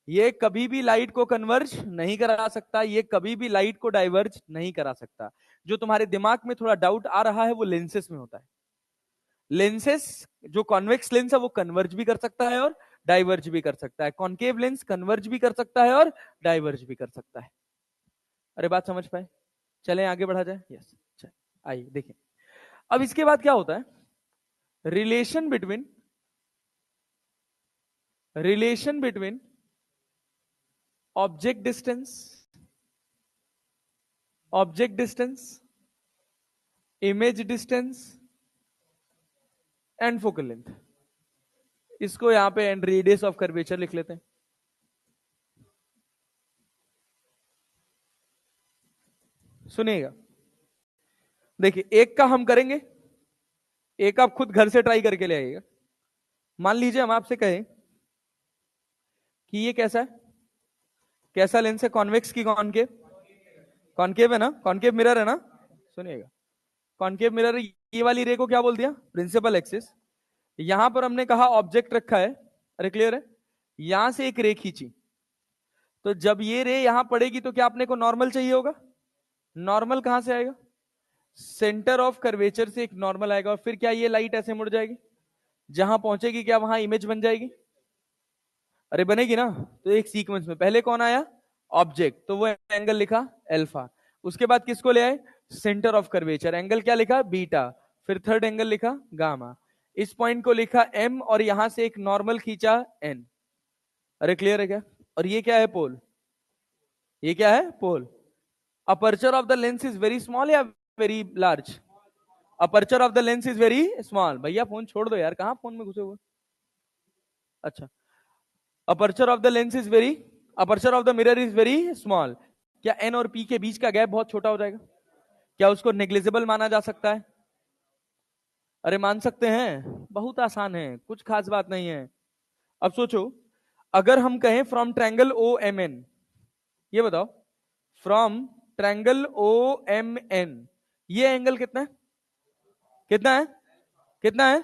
ये कभी भी लाइट को कन्वर्ज नहीं करा सकता, ये कभी भी लाइट को डाइवर्ज नहीं करा सकता। जो तुम्हारे दिमाग में थोड़ा डाउट आ रहा है वो लेंसेस में होता है। लेंसेस, जो कॉन्वेक्स लेंस है वो कन्वर्ज भी कर सकता है और डाइवर्ज भी कर सकता है, कॉन्केव लेंस कन्वर्ज भी कर सकता है और डाइवर्ज भी कर सकता है। अरे बात समझ पाए? चलें आगे बढ़ा जाए। यस, आइए देखें। अब इसके बाद क्या होता है, relation between object distance, image distance and focal length. इसको यहां पे एंड रेडियस ऑफ कर्वेचर लिख लेते हैं। सुनिएगा, देखिए एक का हम करेंगे, एक आप खुद घर से ट्राई करके ले आइएगा। मान लीजिए हम आपसे कहें कि ये कैसा है, कैसा लेंस है, कॉन्वेक्स की कॉनकेव? कॉनकेव है ना, कॉनकेव मिरर है ना। सुनिएगा, कॉनकेव मिरर, ये वाली रे को क्या बोल दिया, प्रिंसिपल एक्सिस। यहां पर हमने कहा ऑब्जेक्ट रखा है, अरे क्लियर है, यहां से एक रे खींची, तो जब ये रे यहां पड़ेगी तो क्या अपने को नॉर्मल चाहिए होगा? नॉर्मल कहां से आएगा? सेंटर ऑफ कर्वेचर से एक नॉर्मल आएगा, और फिर क्या ये लाइट ऐसे मुड़ जाएगी, जहां पहुंचेगी क्या वहां इमेज बन जाएगी? अरे बनेगी ना। तो एक सीक्वेंस में पहले कौन आया, ऑब्जेक्ट, तो वो एंगल लिखा अल्फा, उसके बाद किसको ले आए, सेंटर ऑफ कर्वेचर, एंगल क्या लिखा, बीटा, फिर थर्ड एंगल लिखा गामा, इस पॉइंट को लिखा एम, और यहां से एक नॉर्मल खींचा एन। अरे क्लियर है क्या? और ये क्या है, पोल, ये क्या है, pole. Aperture of the lens is very small या very large? Aperture of the lens is very small. भैया फोन छोड़ दो यार, कहां फोन में घुसे हुए? अच्छा, aperture of the lens is very, aperture of the mirror is very small. क्या एन और पी के बीच का गैप बहुत छोटा हो जाएगा? क्या उसको नेग्लिजिबल माना जा सकता है? अरे मान सकते हैं, बहुत आसान है, कुछ खास बात नहीं है। अब सोचो, अगर हम कहें from triangle O M N, ये बताओ, from triangle O M N, ये एंगल कितना है, कितना है, कितना है,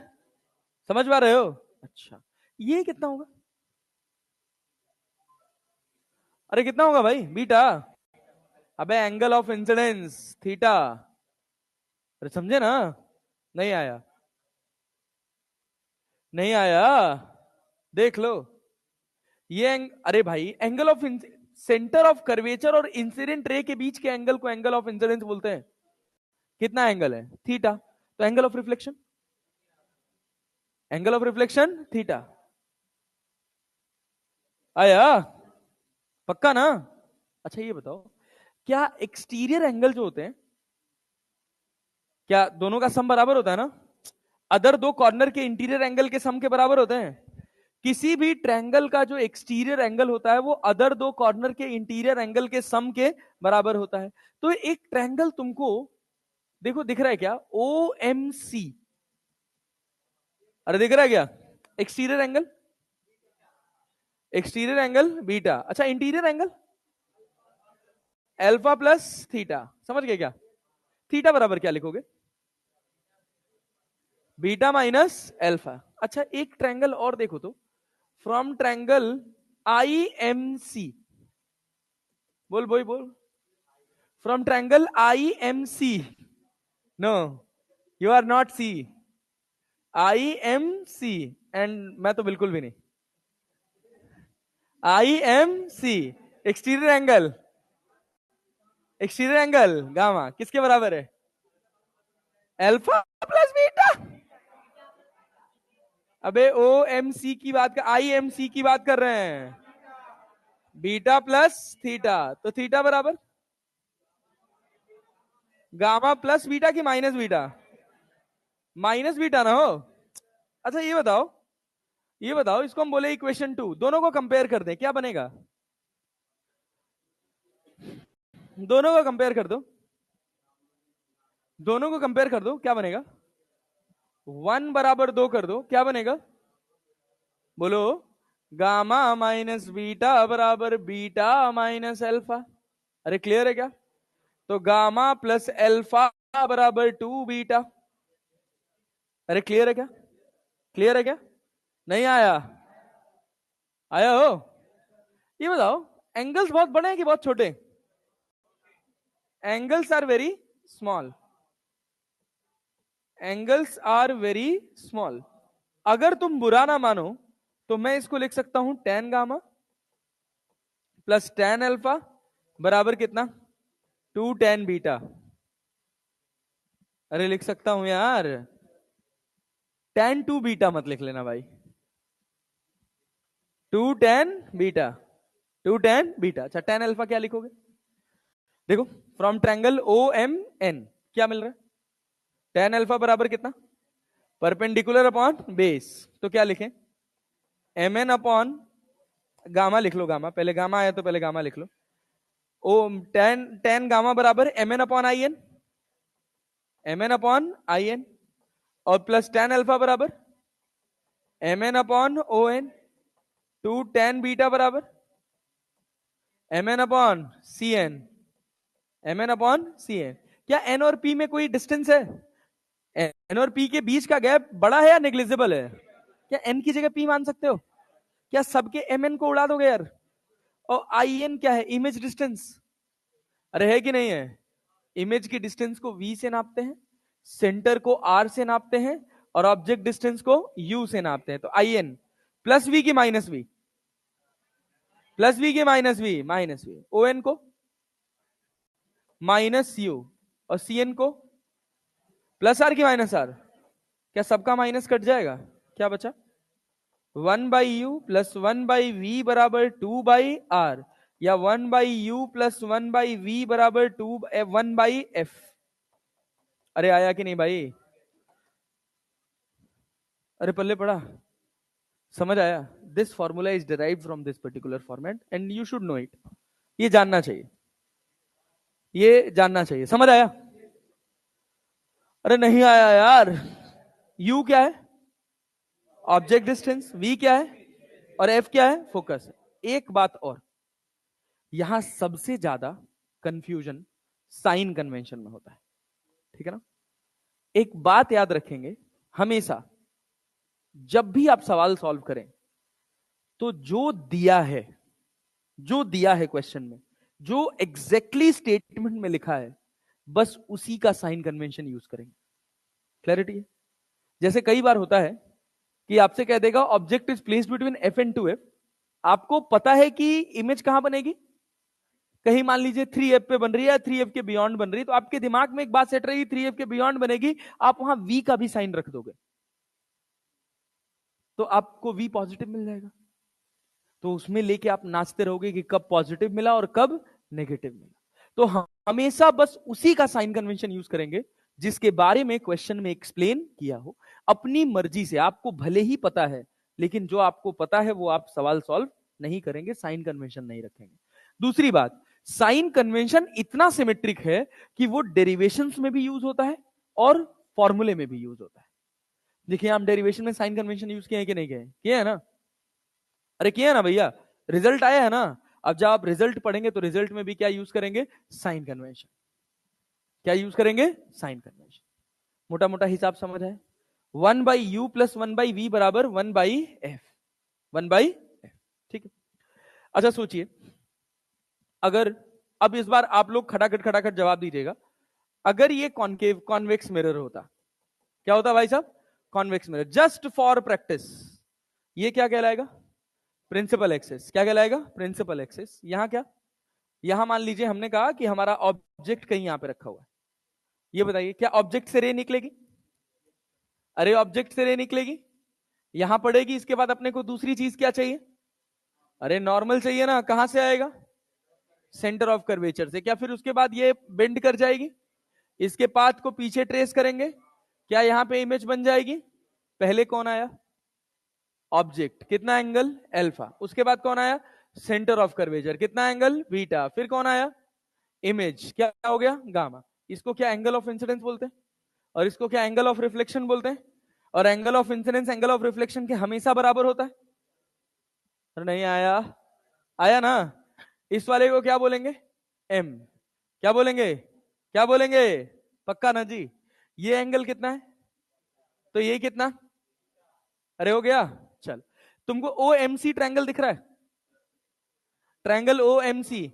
समझ पा रहे हो? अच्छा, ये कितना होगा? अरे कितना होगा भाई, बीटा। अबे एंगल ऑफ इंसिडेंस थीटा। अरे समझे ना? नहीं आया, नहीं आया, देख लो। अरे भाई angle of centre of curvature और इंसिडेंट रे के बीच के एंगल को एंगल ऑफ इंसिडेंस बोलते हैं। कितना एंगल है, थीटा, तो angle of reflection, angle of reflection theta. आया, पक्का ना? अच्छा ये बताओ, क्या एक्सटीरियर एंगल जो होते हैं, क्या दोनों का सम बराबर होता है ना? अदर दो कॉर्नर के इंटीरियर एंगल के सम के बराबर होते हैं। किसी भी ट्रायंगल का जो एक्सटीरियर एंगल होता है वो अदर दो कॉर्नर के इंटीरियर एंगल के सम के बराबर होता है। तो एक ट्रायंगल तुमको देखो दिख रहा है क्या, ओ एम सी, अरे दिख रहा है क्या, exterior angle, exterior angle beta, अच्छा interior angle alpha plus theta, समझ गए क्या? थीटा बराबर क्या लिखोगे, बीटा माइनस अल्फा। अच्छा एक ट्रायंगल और देखो तो, from triangle I M C, बोल बोल बोल, from triangle I M C, no you are not C, I M C, and मैं तो बिल्कुल भी नहीं, I M C, exterior angle, exterior angle gamma किसके बराबर है, अल्फा प्लस बीटा। अबे ओ एम सी की बात कर, आई एम सी की बात कर रहे हैं, बीटा प्लस थीटा, तो थीटा बराबर गामा प्लस बीटा की माइनस बीटा, माइनस बीटा ना हो। अच्छा ये बताओ, ये बताओ, इसको हम बोले इक्वेशन 2, दोनों को कंपेयर कर दें, क्या बनेगा? दोनों को कंपेयर कर दो, दोनों को कंपेयर कर दो, क्या बनेगा? 1 बराबर 2 कर दो, क्या बनेगा? बोलो, गामा माइनस बीटा बराबर बीटा माइनस अल्फा। अरे क्लियर है क्या? तो गामा प्लस अल्फा बराबर 2 बीटा। अरे क्लियर है क्या? क्लियर है क्या? नहीं आया? आया हो? ये बताओ, एंगल्स बहुत बड़े हैं कि बहुत छोटे? Angles are very small. Angles are very small. अगर तुम बुरा ना मानो तो मैं इसको लिख सकता हूं tan gamma plus tan alpha बराबर कितना 2 tan बीटा। अरे लिख सकता हूं यार, tan 2 बीटा मत लिख लेना भाई, 2 tan बीटा, 2 tan बीटा। अच्छा tan अल्फा क्या लिखोगे? देखो from triangle O M N क्या मिल रहा है? tan अल्फा बराबर कितना? परपेंडिकुलर अपॉन बेस, तो क्या लिखें? एम एन अपॉन गामा लिख लो, गामा पहले, गामा आया तो पहले गामा लिख लो। ओ tan tan गामा बराबर M N upon I N, M N upon I N, और प्लस tan अल्फा बराबर M N upon O N, 2 tan beta बराबर M N upon C N, M N upon C N. क्या N और P में कोई distance है? N और P के बीच का गैप बड़ा है या नेग्लिजिबल है? क्या एन की जगह पी मान सकते हो? क्या सबके एम एन को उड़ा दोगे यार? और आई एन क्या है? Image distance. अरे है कि नहीं है? इमेज की डिस्टेंस को v से नापते हैं, सेंटर को r से नापते हैं, और ऑब्जेक्ट डिस्टेंस को u से नापते हैं। तो आई एन प्लस वी की माइनस वी, प्लस वी की minus V, minus V. O N को माइनस यू, और सी एन को प्लस आर की माइनस आर। क्या सबका माइनस कट जाएगा? क्या बचा? 1/u प्लस 1/v बराबर 2/r, या 1/u प्लस 1/v बराबर 1/f। अरे आया कि नहीं भाई? अरे पल्ले पड़ा, समझ आया? This formula is derived from this particular format and you should know it. ये जानना चाहिए, ये जानना चाहिए। समझ आया? अरे नहीं आया यार। u क्या है? Object distance. v क्या है? और f क्या है? फोकस। एक बात और, यहां सबसे ज्यादा कंफ्यूजन साइन कन्वेंशन में होता है, ठीक है ना? एक बात याद रखेंगे हमेशा, जब भी आप सवाल सॉल्व करें तो जो दिया है, जो दिया है क्वेश्चन में, जो एग्जैक्टली स्टेटमेंट में लिखा है, बस उसी का साइन कन्वेंशन यूज करेंगे। क्लैरिटी है? जैसे कई बार होता है कि आपसे कह देगा object is placed between F and 2f, आपको पता है कि इमेज कहां बनेगी, कहीं मान लीजिए 3f पे बन रही है, 3f के बियॉन्ड बन रही है, तो आपके दिमाग में एक बात सेट रहेगी 3f के बियॉन्ड बनेगी, आप वहां v का भी साइन रख दोगे तो आपको v पॉजिटिव मिल जाएगा। तो उसमें लेके आप नाचते रहोगे कि कब पॉजिटिव मिला और कब नेगेटिव मिला। तो हम हमेशा बस उसी का साइन कन्वेंशन यूज करेंगे जिसके बारे में क्वेश्चन में एक्सप्लेन किया हो। अपनी मर्जी से, आपको भले ही पता है, लेकिन जो आपको पता है वो आप सवाल सॉल्व नहीं करेंगे, साइन कन्वेंशन नहीं रखेंगे। दूसरी बात, साइन कन्वेंशन इतना सिमेट्रिक है कि वो डेरिवेशंस में भी यूज होता है और फॉर्मूले में भी यूज होता है। देखिए हम डेरिवेशन में साइन कन्वेंशन यूज किए हैं कि नहीं किए? किए हैं ना? अरे किया ना भैया, रिजल्ट आया है ना? अब जब आप रिजल्ट पढ़ेंगे तो रिजल्ट में भी क्या यूज करेंगे? Sign convention. क्या यूज करेंगे? Sign convention. मोटा मोटा हिसाब समझ आए? 1/u प्लस 1/v बराबर 1/f, 1/f। ठीक है? अच्छा सोचिए, अगर, अब इस बार आप लोग खटाखट खटाखट जवाब दीजिएगा, अगर ये कॉन्केव कॉन्वेक्स मिरर होता, क्या होता भाई साहब? Convex mirror. Just for practice, ये क्या कहलाएगा? Principal axis. क्या कहलाएगा? Principal axis. यहां क्या? यहां मान लीजिए हमने कहा कि हमारा ऑब्जेक्ट कहीं यहां पे रखा हुआ है, ये बताइए क्या ऑब्जेक्ट से रे निकलेगी? अरे ऑब्जेक्ट से रे निकलेगी, यहां पड़ेगी, इसके बाद अपने को दूसरी चीज क्या चाहिए? अरे नॉर्मल चाहिए ना। कहां से आएगा? सेंटर ऑफ कर्वेचर से। क्या फिर उसके बाद ये बेंड कर जाएगी, इसके पाथ को पीछे ट्रेस करेंगे, क्या यहां पे इमेज बन जाएगी? पहले कौन आया? ऑब्जेक्ट, कितना एंगल? अल्फा। उसके बाद कौन आया? सेंटर ऑफ कर्वेचर, कितना एंगल? बीटा। फिर कौन आया? इमेज, क्या हो गया? गामा। इसको क्या एंगल ऑफ इंसिडेंस बोलते हैं, और इसको क्या एंगल ऑफ रिफ्लेक्शन बोलते हैं। और angle of incidence angle of reflection के हमेशा बराबर होता है। और नहीं आया? आया ना? इस वाले को क्या बोलेंगे? एम। क्या बोलेंगे? क्या बोलेंगे? पक्का ना जी? ये एंगल कितना है, तो ये कितना? अरे हो गया। चल, तुमको ओ एम सी ट्रायंगल दिख रहा है? Triangle O M C,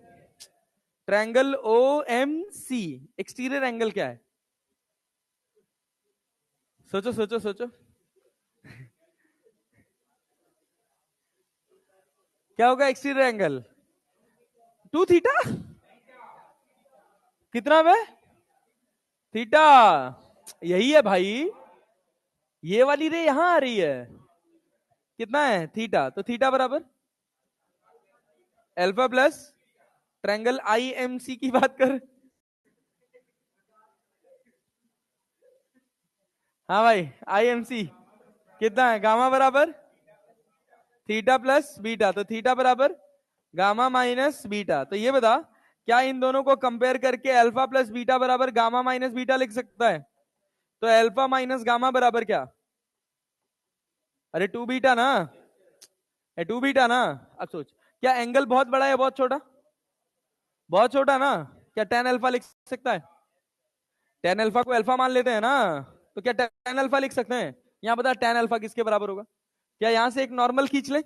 triangle O M C exterior angle क्या है? सोचो सोचो सोचो, क्या होगा एक्सटीरियर एंगल? 2 थीटा। कितना बे? थीटा। यही है भाई, ये वाली रे यहां आ रही है। कितना है? थीटा। तो थीटा बराबर अल्फा प्लस ट्रायंगल आईएमसी की बात कर। हाँ भाई, आईएमसी कितना है? गामा बराबर थीटा प्लस बीटा, तो थीटा बराबर गामा माइनस बीटा। तो ये बता, क्या इन दोनों को कंपेयर करके अल्फा प्लस बीटा बराबर गामा माइनस बीटा लिख सकता है? तो अल्फा माइनस गामा बराबर क्या? अरे 2 बीटा ना, 2 बीटा ना। अब सोच, क्या एंगल बहुत बड़ा है या बहुत छोटा? बहुत छोटा ना। क्या टेन अल्फा लिख सकता है? टेन अल्फा को अल्फा मान लेते हैं ना, तो क्या टेन अल्फा लिख सकते हैं? यहां बता टेन अल्फा किसके बराबर होगा? क्या यहां से एक नॉर्मल खींच ले,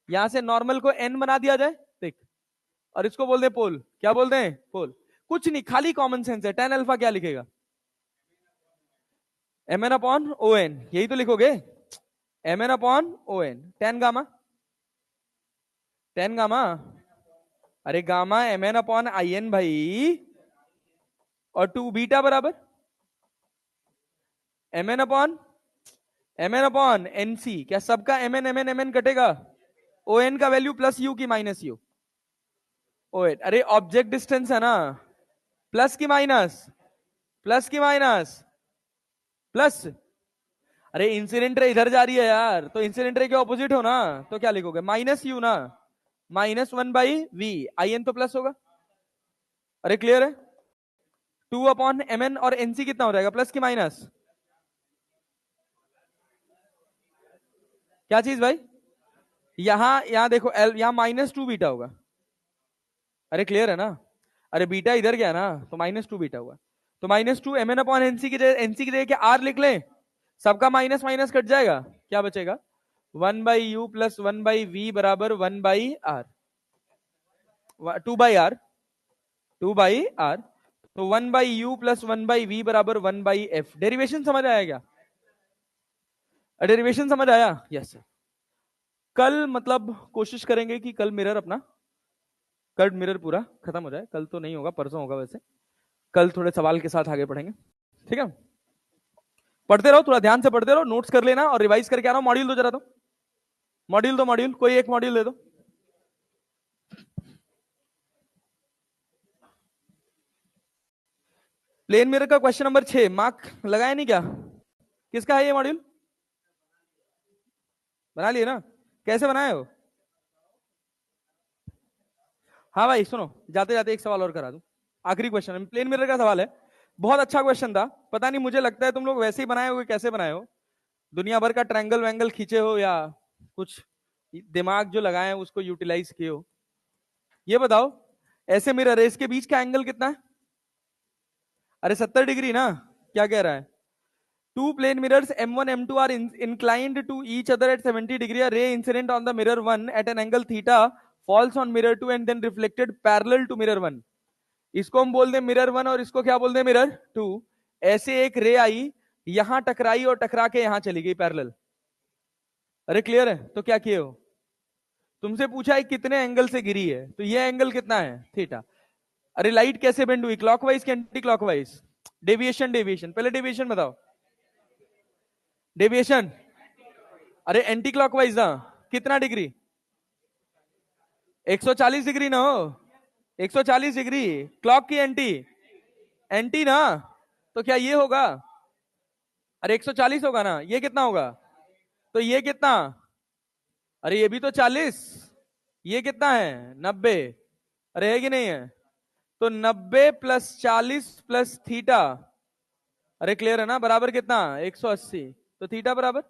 यहां से नॉर्मल को एन बना दिया जाए, देख, और इसको बोल दे पोल। क्या बोलते हैं? पोल। कुछ नहीं, खाली कॉमन सेंस है। टेन अल्फा क्या लिखेगा? M N upon O N, यही तो लिखोगे। M N upon O N. Tan gamma, tan gamma, अरे gamma M N upon I N भाई। और 2 बीटा बराबर एम एन अपॉन एनसी। क्या सबका एम एन कटेगा? ओ एन का वैल्यू प्लस यू की माइनस यू? O N. अरे ऑब्जेक्ट डिस्टेंस है ना, प्लस की माइनस, प्लस की माइनस, प्लस। अरे इंसिडेंट रे इधर जा रही है यार, तो इंसिडेंट रे के ऑपोजिट हो ना, तो क्या लिखोगे? माइनस यू ना, -1/v। आई एन तो प्लस होगा। अरे क्लियर है? 2/mn और एनसी कितना हो जाएगा? प्लस की माइनस? क्या चीज भाई? यहां यहां देखो, एल यहां -2 बीटा होगा। अरे क्लियर है ना? अरे बीटा इधर गया ना, तो -2 बीटा हुआ। तो -2 mn/nc की जगह, एनसी की जगह क्या आर लिख लें? सबका माइनस माइनस कट जाएगा, क्या बचेगा? 1/u प्लस 1/v बराबर 1/r, 2/r, 2/r। तो 1/u प्लस 1/v बराबर 1/f। डेरिवेशन समझ आया क्या? डेरिवेशन समझ आया? Yes sir. कल मतलब कोशिश करेंगे कि कल मिरर अपना, कल मिरर पूरा खत्म हो जाए। कल तो नहीं होगा, परसों होगा वैसे। कल थोड़े सवाल के साथ आगे पढ़ेंगे, ठीक है? पढ़ते रहो, थोड़ा ध्यान से पढ़ते रहो, नोट्स कर लेना और रिवाइज करके आना। मॉड्यूल दो जरा, तो मॉड्यूल दो, मॉड्यूल कोई एक मॉड्यूल दे दो। प्लेन मिरर का क्वेश्चन नंबर 6 मार्क लगाया नहीं क्या? किसका है ये मॉड्यूल? बना लिए ना? कैसे बनाए हो? हाँ भाई सुनो, जाते जाते एक सवाल और करा दूं, आखिरी क्वेश्चन है, प्लेन मिरर का सवाल है। बहुत अच्छा क्वेश्चन था। पता नहीं, मुझे लगता है तुम लोग वैसे ही बनाए होगे। कैसे बनाए हो? दुनिया भर का ट्रायंगल वैंगल खींचे हो, या कुछ दिमाग जो लगाए हैं उसको यूटिलाइज किए हो? ये बताओ, ऐसे मिरर है, इसके बीच का एंगल कितना है? अरे 70 डिग्री ना। क्या कह रहा है? Two plane mirrors M1 M2 are inclined to each other at 70 degree. A ray incident on the mirror 1 at an angle theta falls on mirror 2 and then reflected parallel to mirror 1. इसको हम बोल दें mirror 1 और इसको क्या बोल दें? Mirror 2। ऐसे एक रे आई, यहां टकराई और टकरा के यहां चली गई पैरेलल। अरे क्लियर है? तो क्या किए हो? तुमसे पूछा है कितने एंगल से गिरी है, तो ये एंगल कितना है? थीटा। अरे लाइट कैसे बेंड हुई? क्लॉकवाइज कि एंटी क्लॉकवाइज? डेविएशन, डेविएशन पहले डेविएशन बताओ। डेविएशन, अरे एंटी क्लॉकवाइज ना। कितना डिग्री? 140 डिग्री ना हो, 140 डिग्री। क्लॉक की एंटी, एंटी ना। तो क्या ये होगा? अरे 140 होगा ना। ये कितना होगा? तो ये कितना? अरे ये भी तो 40। ये कितना है? 90। अरे है कि नहीं है? तो 90 प्लस 40 प्लस थीटा, अरे क्लियर है ना, बराबर कितना? 180। तो थीटा बराबर,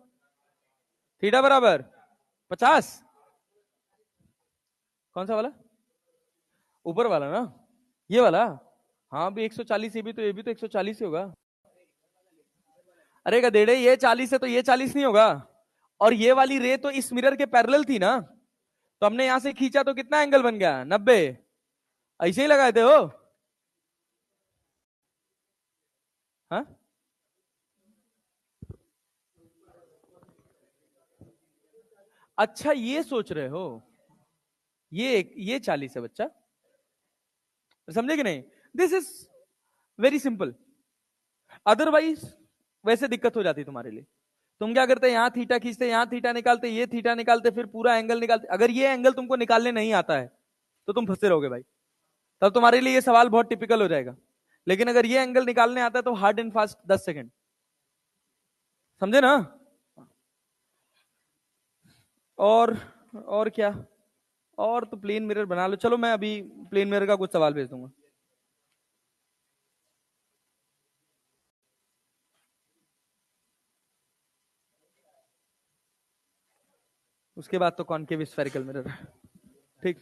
थीटा बराबर 50। कौन सा वाला? ऊपर वाला ना, ये वाला। हाँ भी 140, ये भी तो 140 ही होगा। अरे गधेड़े, ये 40 है तो ये 40 नहीं होगा। और ये वाली रे तो इस मिरर के पैरेलल थी ना, तो हमने यहां से खींचा तो कितना एंगल बन गया? 90। ऐसे ही लगाए थे हो? हाँ अच्छा ये सोच रहे हो, ये 40 है बच्चा, समझे कि नहीं? This is very simple. Otherwise वैसे दिक्कत हो जाती तुम्हारे लिए। तुम क्या करते, यहां थीटा खींचते, यहां थीटा निकालते, ये थीटा निकालते, फिर पूरा एंगल निकालते। अगर ये एंगल तुमको निकालने नहीं आता है तो तुम फंसे रहोगे भाई, तब तुम्हारे लिए ये सवाल बहुत टिपिकल हो जाएगा। लेकिन अगर ये एंगल निकालने आता है तो हार्ड एंड फास्ट 10 सेकंड, समझे ना? और और क्या? और तो प्लेन मिरर बना लो। चलो मैं अभी प्लेन मिरर का कुछ सवाल भेज दूंगा। उसके बाद तो कॉनकेव स्फेरिकल मिरर है। ठीक।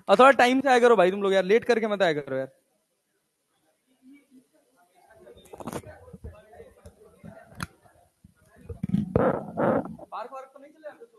और थोड़ा टाइम से आया करो भाई तुम लोग यार, लेट करके मत आया करो यार। पार्क वार्क तो नहीं चले जाते?